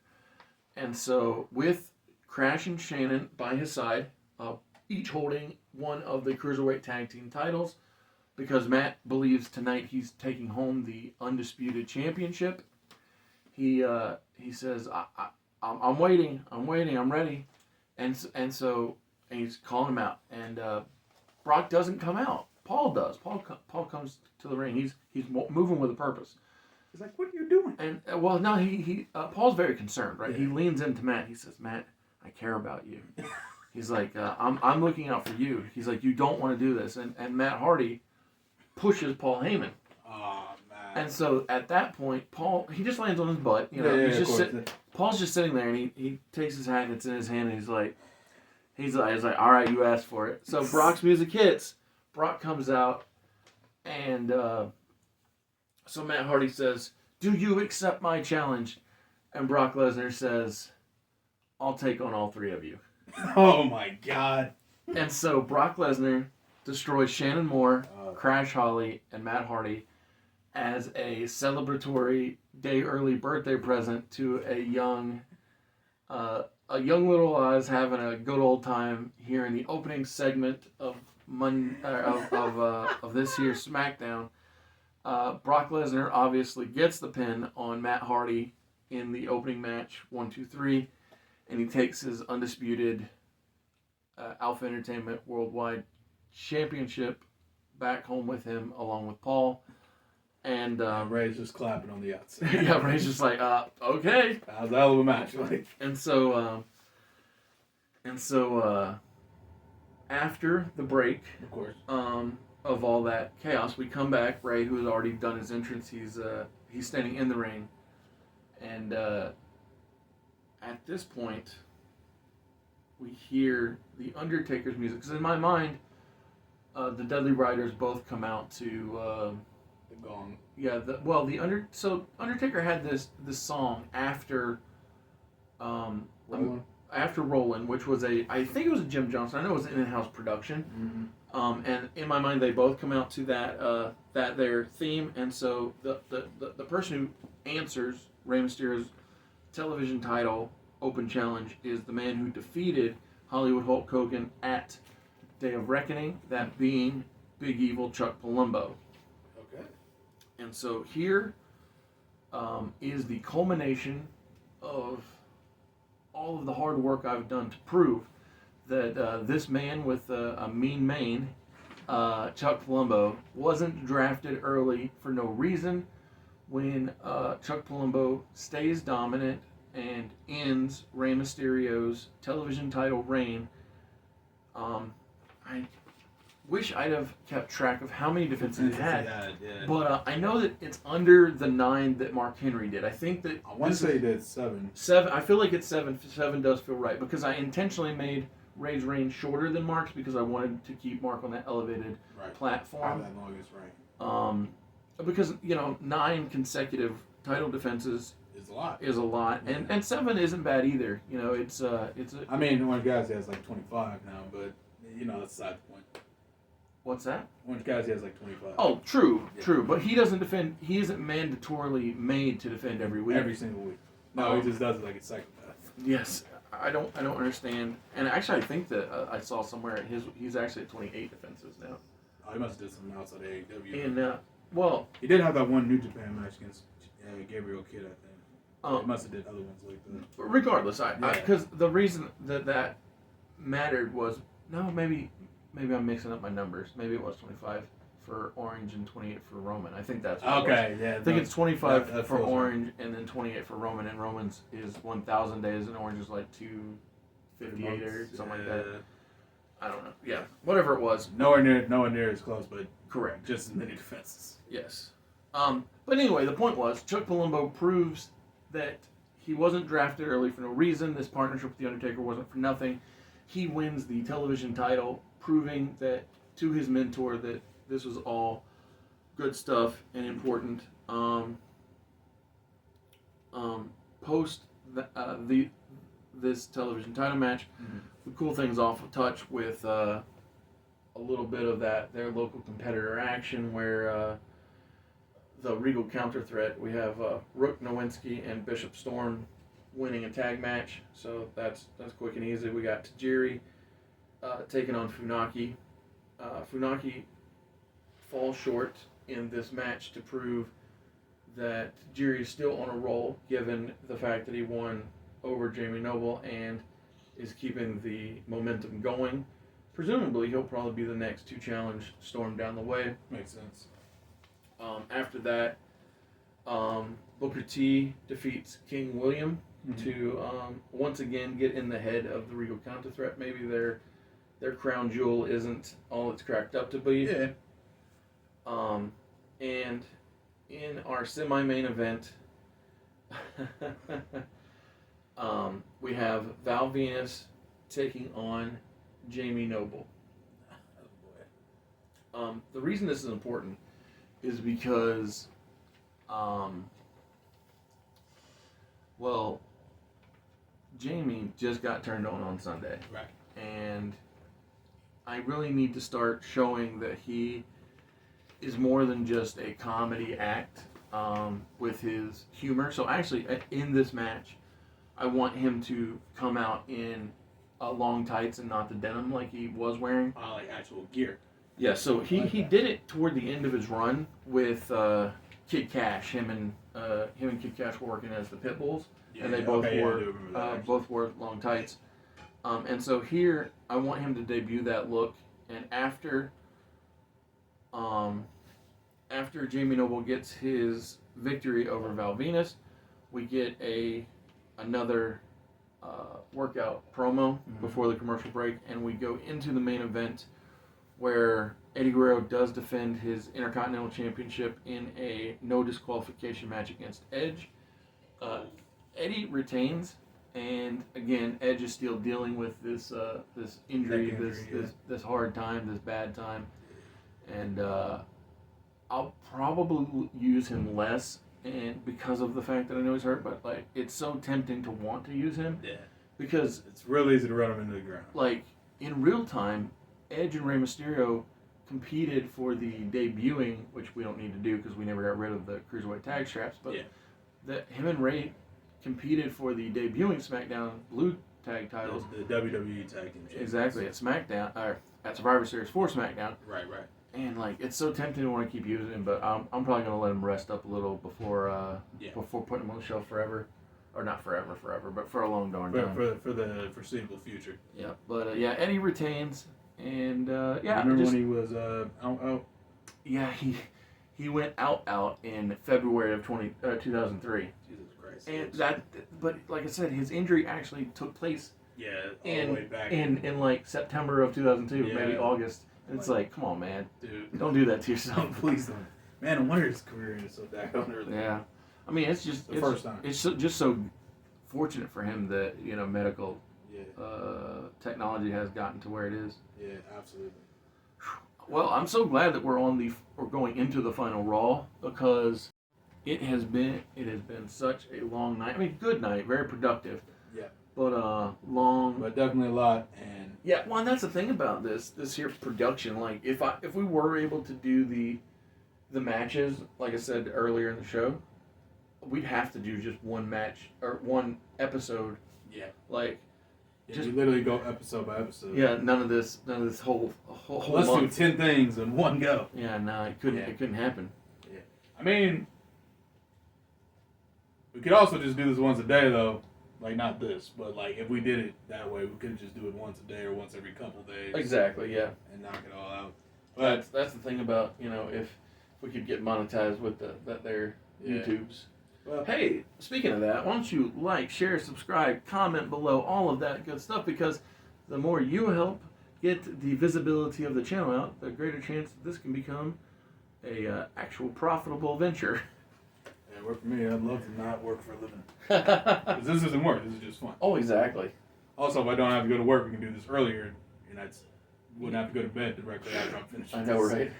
And so with Crash and Shannon by his side, each holding one of the Cruiserweight Tag Team titles, because Matt believes tonight he's taking home the Undisputed Championship. He says, I'm waiting, I'm ready. And so he's calling him out. And Brock doesn't come out. Paul does. Paul comes to the ring. He's moving with a purpose. He's like, what are you doing? And well, no, Paul's very concerned, right? Yeah. He leans into Matt. He says, Matt, I care about you. He's like, I'm looking out for you. He's like, you don't want to do this. And Matt Hardy pushes Paul Heyman. Oh, man. And so at that point, Paul, he just lands on his butt. You know, he's just Paul's just sitting there, and he takes his hat and it's in his hand, and he's like, all right, you asked for it. So Brock's music hits. Brock comes out, and so Matt Hardy says, do you accept my challenge? And Brock Lesnar says, I'll take on all three of you. Oh my God. And so Brock Lesnar destroys Shannon Moore, Crash Holly, and Matt Hardy as a celebratory day early birthday present to a young little Oz having a good old time here in the opening segment of this year's SmackDown. Brock Lesnar obviously gets the pin on Matt Hardy in the opening match, 1, 2, 3, and he takes his undisputed Alpha Entertainment Worldwide Championship back home with him, along with Paul. And Ray's just clapping on the outside. Yeah, Ray's just like, okay. That was a hell of a match. Like. And so after the break, of course, of all that chaos, we come back. Ray, who has already done his entrance, he's standing in the ring, and at this point, we hear the Undertaker's music. Because in my mind, the Dudley Riders both come out to the gong. Yeah, Undertaker had this song after after Rollin', which was I think it was a Jim Johnson. I know it was an in-house production. Mm-hmm. And in my mind, they both come out to that their theme. And so the person who answers Rey Mysterio's television title open challenge is the man who defeated Hollywood Hulk Hogan at Day of Reckoning, that being Big Evil Chuck Palumbo. Okay. And so here is the culmination of all of the hard work I've done to prove that this man with a mean mane, Chuck Palumbo, wasn't drafted early for no reason. When Chuck Palumbo stays dominant and ends Rey Mysterio's television title reign, I wish I'd have kept track of how many defenses he had. Yeah. But I know that it's under the 9 that Mark Henry did. I think that I want to say he did 7. 7. I feel like it's 7. 7 does feel right because I intentionally made Ray's reign shorter than Mark's because I wanted to keep Mark on that elevated platform. That longest reign. Because 9 consecutive title defenses is a lot. and 7 isn't bad either. It's I mean, one guy has like 25 now, but that's aside the point. What's that? Orange Cassidy has like 25. Oh, true, Yeah. true. But he doesn't defend. He isn't mandatorily made to defend every week. Every single week. No, he just does it like a psychopath. Yes, I don't understand. And actually, I think that I saw somewhere he's actually at 28 defenses now. Oh, he must have did something outside AEW. And well, he did have that one New Japan match against Gabriel Kidd, I think. He must have did other ones like that. Regardless, because the reason that mattered was maybe I'm mixing up my numbers. Maybe it was 25 for Orange and 28 for Roman. I think that's what okay. It was. Yeah, I think it's 25 that for feels Orange and then 28 for Roman. And Roman's is 1,000 days, and Orange is like 258 or something like that. I don't know. Yeah, whatever it was. Nowhere near as close, but Correct. just as many defenses. Yes. But anyway, the point was Chuck Palumbo proves that he wasn't drafted early for no reason. This partnership with The Undertaker wasn't for nothing. He wins the television title, proving that to his mentor that this was all good stuff and important. Post this television title match, we cool things off a touch with a little bit of their local competitor action where the Regal counter threat. We have Rook Nowinski and Bishop Storm winning a tag match, so that's quick and easy. We got Tajiri taking on Funaki. Funaki falls short in this match to prove that Tajiri is still on a roll, given the fact that he won over Jamie Noble and is keeping the momentum going. Presumably, he'll probably be the next to challenge Storm down the way. Makes sense. After that, Booker T defeats King William to once again get in the head of the Regal counter threat. Maybe their crown jewel isn't all it's cracked up to be. Yeah. And in our semi-main event, we have Val Venus taking on Jamie Noble. Oh boy. The reason this is important is because, Jamie just got turned on Sunday. Right. And I really need to start showing that he is more than just a comedy act with his humor. So actually, in this match, I want him to come out in long tights and not the denim like he was wearing. Like actual gear. Yeah, so he did it toward the end of his run with Kid Cash. Him and Kid Cash were working as the Pitbulls, and they both wore long tights. And so here I want him to debut that look, and after Jamie Noble gets his victory over Val Venus, we get another workout promo before the commercial break, and we go into the main event where Eddie Guerrero does defend his Intercontinental Championship in a no disqualification match against Edge. Eddie retains, and again, Edge is still dealing with this injury, this hard time, this bad time, and I'll probably use him less, and because of the fact that I know he's hurt, but like it's so tempting to want to use him. Yeah. Because it's real easy to run him into the ground. Like in real time, Edge and Rey Mysterio competed for the debuting, which we don't need to do because we never got rid of the Cruiserweight tag straps, but him and Rey competed for the debuting SmackDown Blue tag titles. The WWE tag team. Exactly, at SmackDown, or at Survivor Series for SmackDown. Right. And like it's so tempting to want to keep using him, but I'm probably gonna let him rest up a little before putting him on the shelf forever, or not forever, but for a long darn time. For the foreseeable future. Yeah, but Eddie retains, and Remember when he was out? Yeah, he went out in February of 2003. Jesus Christ. And but like I said, his injury actually took place. Yeah, all the way back in like September of 2002, maybe August. And it's like, come on, man, dude, don't do that to yourself. Please don't. Man, I wonder his career is so down early. Yeah, I mean, it's just the first time. It's just so fortunate for him that medical technology has gotten to where it is. Yeah, absolutely. Well, I'm so glad that we're going into the final Raw because it has been such a long night. I mean, good night, very productive. Yeah. long. but definitely a lot. And Yeah, well, and that's the thing about this here production. Like, if we were able to do the matches, like I said earlier in the show, we'd have to do just one match or one episode. yeah, Like, just you literally go episode by episode. yeah, none of this whole Let's month. do 10 things in one go. Yeah, no, it couldn't. Yeah. It couldn't happen. Yeah, I mean, we could also just do this once a day though. Like not this, but like if we did it that way, we could just do it once a day or once every couple days. Exactly. Yeah. And knock it all out. But That's the thing about, if we could get monetized with their Yeah. YouTubes. well, Hey, speaking of that, why don't you like, share, subscribe, comment below, all of that good stuff, because the more you help get the visibility of the channel out, the greater chance that this can become a actual profitable venture. yeah, work for me. I'd love to not work for a living. Because this isn't work. This is just fun. Oh, exactly. Also, if I don't have to go to work, we can do this earlier, and I wouldn't have to go to bed directly after I'm finished. I know, right?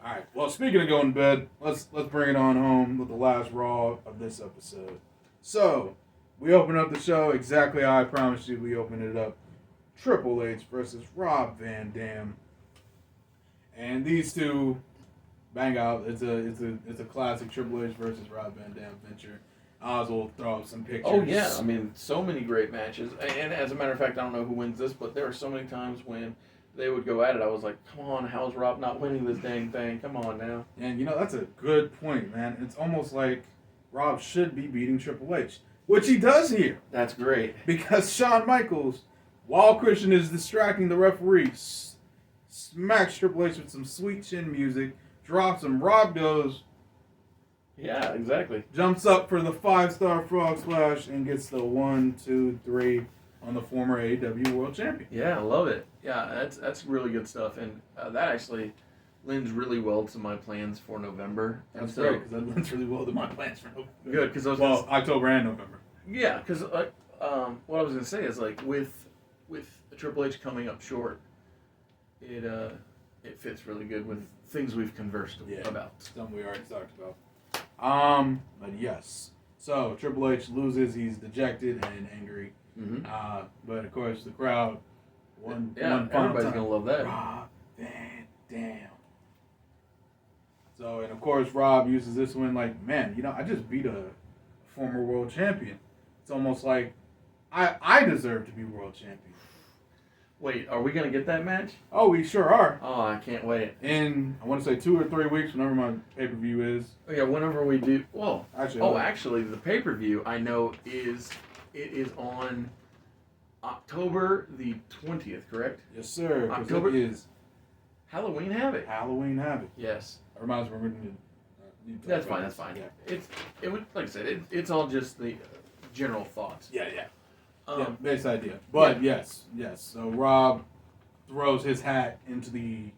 All right. Well, speaking of going to bed, let's bring it on home with the last Raw of this episode. So, we open up the show exactly how I promised you. We opened it up. Triple H versus Rob Van Dam, and these two bang out. It's a classic Triple H versus Rob Van Dam venture. Oz will throw up some pictures. Oh, yeah. I mean, so many great matches. And as a matter of fact, I don't know who wins this, but there are so many times when they would go at it. I was like, come on, how's Rob not winning this dang thing? Come on now. And that's a good point, man. It's almost like Rob should be beating Triple H, which he does here. That's great. Because Shawn Michaels, while Christian is distracting the referee, smacks Triple H with some sweet chin music, drops him. Rob goes, Yeah, exactly. jumps up for the 5-star frog splash, and gets the 1, 2, 3 on the former AEW World Champion. Yeah, I love it. Yeah, that's really good stuff, and that actually lends really well to my plans for November. And That's great, because that lends really well to my plans for November. Good, because I was Well, October and November. yeah, because what I was gonna say is like with Triple H coming up short, it fits really good with things we've conversed about. Something we already talked about. But yes. So Triple H loses. He's dejected and angry. Mm-hmm. But of course the crowd. One final everybody's time. gonna love that. Rob Van Dam. So and of course Rob uses this one like, man, I just beat a former world champion. It's almost like I deserve to be world champion. Wait, are we gonna get that match? Oh, we sure are. Oh, I can't wait. In I want to say 2 or 3 weeks, whenever my pay-per-view is. Oh, yeah, whenever we do. Well, Actually, actually, the pay-per-view I know is on October the 20th, correct? yes, sir. 'Cause October- it is Halloween Havoc. Halloween Havoc. Yes. That reminds me, we're going to. That's fine. That's fine. Yeah. It would, like I said, it's all just the general thoughts. Yeah. Um, Yeah. Base idea. But yes. So Rob throws his hat into the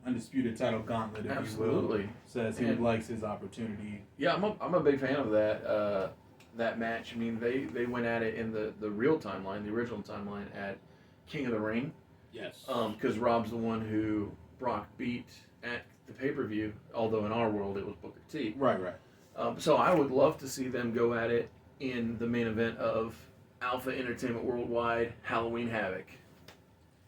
undisputed title gauntlet, if you will. Absolutely. Says he And- likes his opportunity. Yeah, I'm a big fan of that match. I mean, they went at it in the real timeline, the original timeline at King of the Ring, Yes. because Rob's the one who Brock beat at the pay-per-view. Although in our world it was Booker T. Right. So I would love to see them go at it in the main event of Alpha Entertainment Worldwide Halloween Havoc,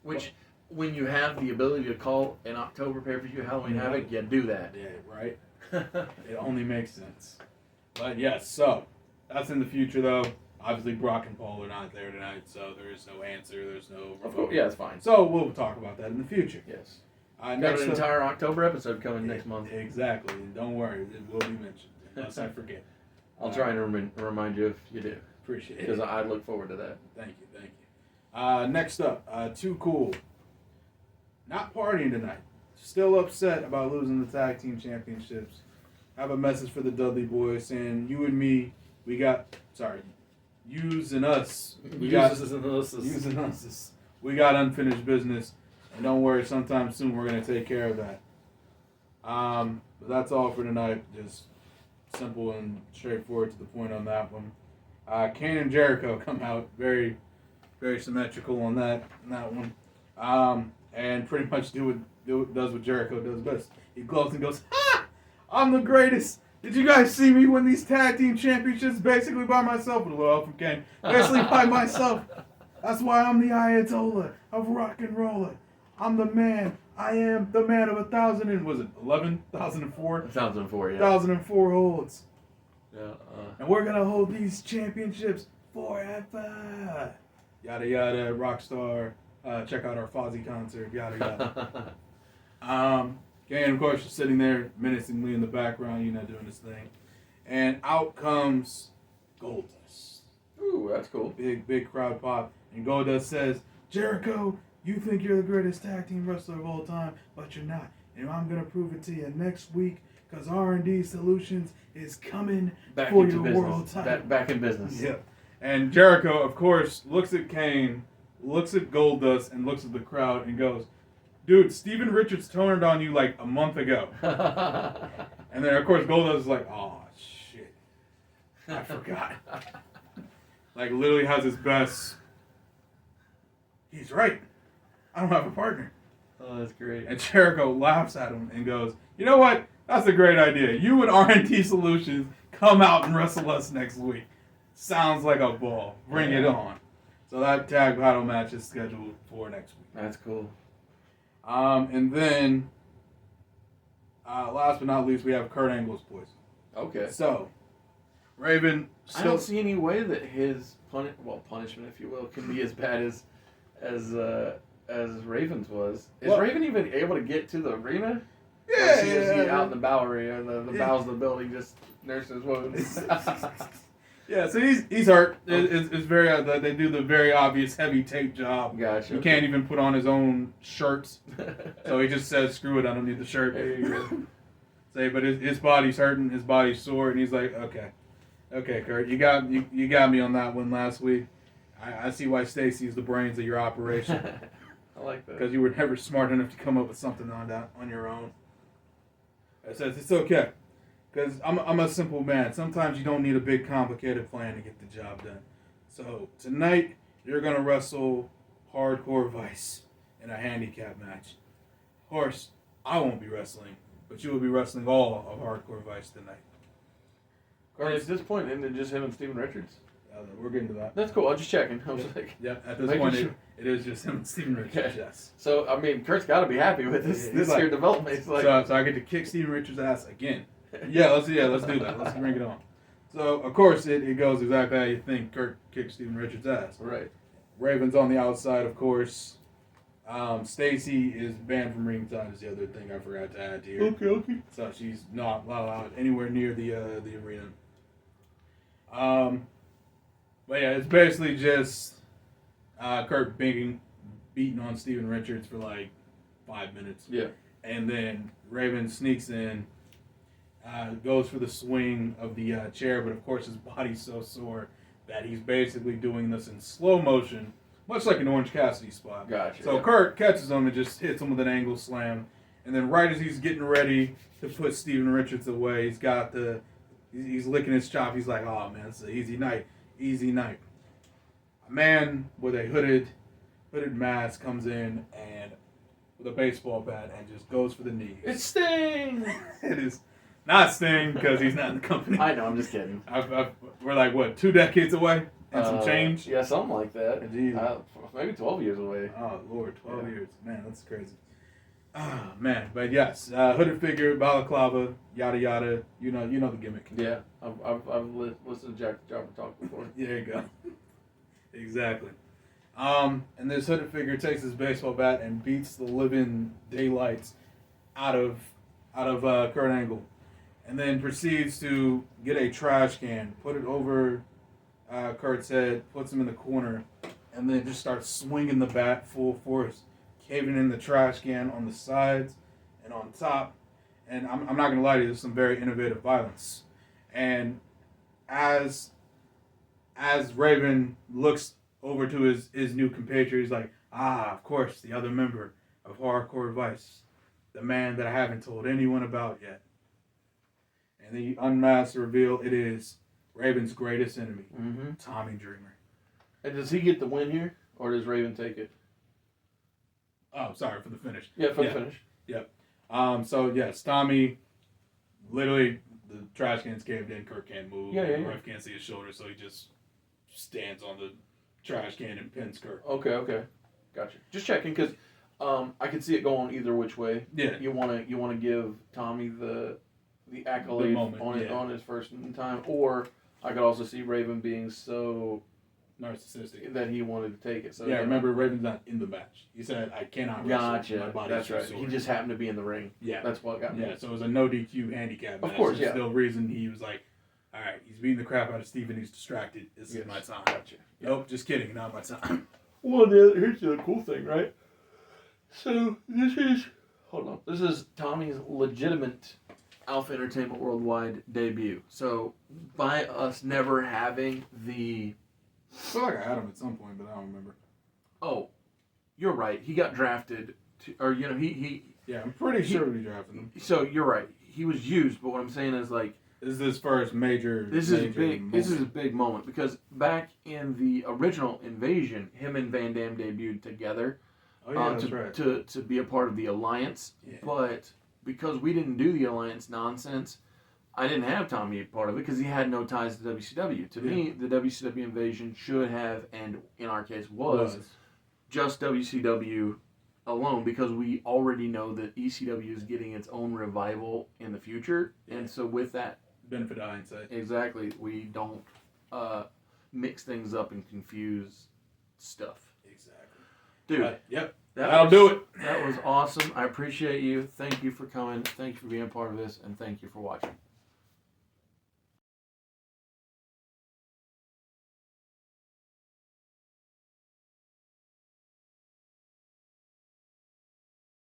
which. When you have the ability to call an October pay-per-view Halloween Havoc, you do that. Yeah. Right. It only makes sense. But yes, so that's in the future though. Obviously, Brock and Paul are not there tonight, so there is no answer. There's no. Of course, yeah, it's fine. So we'll talk about that in the future. Yes. Got Next an up- entire October episode coming next month. Exactly. Don't worry, it will be mentioned unless I forget. I'll try and remind you if you do, Appreciate because it. I look forward to that. Thank you. Next up, Too Cool. Not partying tonight. Still upset about losing the tag team championships. I have a message for the Dudley boys saying, you and me, yous and us. We got unfinished business. And don't worry, sometime soon we're going to take care of that. But that's all for tonight. Just simple and straightforward to the point on that one. Kane and Jericho come out very, very symmetrical on that one. And pretty much does what Jericho does best. He glows and goes, "Ha! I'm the greatest. Did you guys see me win these tag team championships basically by myself? With a little help from Kane. Basically by myself. That's why I'm the Ayatollah of rock and roller. I'm the man. I am the man of 1,000 and was it 11,004? 2004, yeah. 1,004 holds. Yeah. And we're gonna hold these championships forever. Yada yada. Rockstar. Check out our Fozzy concert. Yada yada. Kane, of course, is sitting there menacingly in the background, doing his thing. And out comes Goldust. Ooh, that's cool. Big crowd pop. And Goldust says, Jericho, you think you're the greatest tag team wrestler of all time, but you're not. And I'm going to prove it to you next week because R&D Solutions is coming Back for into your business. world title. Back in business. Yeah. And Jericho, of course, looks at Kane, looks at Goldust, and looks at the crowd and goes, dude, Steven Richards turned on you like a month ago. And then, of course, Goldust is like, oh, shit. I forgot. Like, literally has his best. He's right. I don't have a partner. Oh, that's great. And Jericho laughs at him and goes, you know what? That's a great idea. You and R&T Solutions come out and wrestle us next week. Sounds like a ball. Bring it on. So that tag battle match is scheduled for next week. That's cool. And then, last but not least, we have Kurt Angle's boys. Okay. So, Raven I don't see any way that his punishment, if you will, can be as bad as Raven's was. Is Raven even able to get to the arena? Yeah, Or is he out in the Bowery or the bowels of the building just nursing his wounds? Yeah, so he's hurt. It's very they do the very obvious heavy tape job. Gotcha. He can't even put on his own shirts, so he just says, "Screw it, I don't need the shirt." There you go. Say, but his body's hurting, his body's sore, and he's like, "Okay, Kurt, you got me on that one last week. I see why Stacy's the brains of your operation." I like that. Because you were never smart enough to come up with something on your own. I says, it's okay. Because I'm a simple man. Sometimes you don't need a big, complicated plan to get the job done. So, tonight, you're going to wrestle Hardcore Vice in a handicap match. Of course, I won't be wrestling, but you will be wrestling all of Hardcore Vice tonight. And at this point, isn't it just him and Steven Richards? We're getting to that. That's cool. I was just checking. I was like, At this point, it is just him and Steven Richards, yes. So, I mean, Kurt's got to be happy with this like, year development. It's like, so I get to kick Steven Richards' ass again. Let's do that. Let's bring it on. So, of course, it goes exactly how you think. Kurt kicks Steven Richards' ass. Right. Raven's on the outside, of course. Stacy is banned from ringside is the other thing I forgot to add here. Okay. So she's not allowed anywhere near the arena. But yeah, it's basically just Kurt beating on Steven Richards for like 5 minutes. Yeah. And then Raven sneaks in, goes for the swing of the chair, but of course his body's so sore that he's basically doing this in slow motion, much like an Orange Cassidy spot. Gotcha. So Kurt catches him and just hits him with an angle slam. And then right as he's getting ready to put Steven Richards away, he's licking his chop. He's like, oh man, it's an easy night. Easy night. A man with a hooded mask comes in and with a baseball bat and just goes for the knees. It's Sting! It is not Sting because he's not in the company. I know, I'm just kidding. We're like, what, 2 decades away and some change? Yeah, something like that. Jeez. Maybe 12 years away. Oh, Lord, 12 years. Man, that's crazy. Ah, man. But yes, hooded figure, balaclava, yada, yada. You know the gimmick. Yeah, I've listened to Jack the Jobber talk before. There you go. Exactly. And this hooded figure takes his baseball bat and beats the living daylights out of Kurt Angle, and then proceeds to get a trash can, put it over Kurt's head, puts him in the corner, and then just starts swinging the bat full force, caving in the trash can on the sides and on top. And I'm not gonna lie to you, there's some very innovative violence. And as Raven looks over to his new compatriot, he's like, of course, the other member of Hardcore Vice, the man that I haven't told anyone about yet. And the unmasked reveal, it is Raven's greatest enemy, Tommy Dreamer. And does he get the win here, or does Raven take it? Oh, sorry, for the finish. Yeah, for the finish. Yep. So, yes, Tommy literally the trash can's caved in. Kurt can't move. Yeah, yeah, The yeah. ref can't see his shoulder, so he just stands on the trash can and pins Kurt. Okay. Gotcha. Just checking because I can see it going either which way. Yeah. You wanna give Tommy the accolade moment, on his first time, or I could also see Raven being so Narcissistic. that he wanted to take it. So Yeah, remember, Raven's not in the match. He said, I cannot wrestle. Gotcha. My body's That's too right. sore." He just happened to be in the ring. Yeah. That's what got me. Yeah, so it was a no DQ handicap match. Of course, That's yeah. the reason he was like, all right, he's beating the crap out of Steve and he's distracted. This Yes. is my time. Gotcha. Nope, just kidding. Not my time. Well, here's the cool thing, right? So this is Tommy's legitimate Alpha Entertainment Worldwide debut. So by us never having the I feel like I had him at some point, but I don't remember. oh, you're right. He got drafted to, or he. Yeah, I'm pretty sure we drafted him. So you're right. He was used, but what I'm saying is like This is his first major. this is major big. moment. This is a big moment because back in the original Invasion, him and Van Dam debuted together. Oh yeah, that's right. to be a part of the alliance, Yeah. but because we didn't do the alliance nonsense, I didn't have Tommy a part of it because he had no ties to WCW. To me, the WCW invasion should have, and in our case was just WCW alone because we already know that ECW is getting its own revival in the future, and so with that, benefit of hindsight. exactly, we don't mix things up and confuse stuff. Exactly. Dude, But, yep. that That'll was- do it. That was awesome. I appreciate you. Thank you for coming. Thank you for being a part of this, and thank you for watching.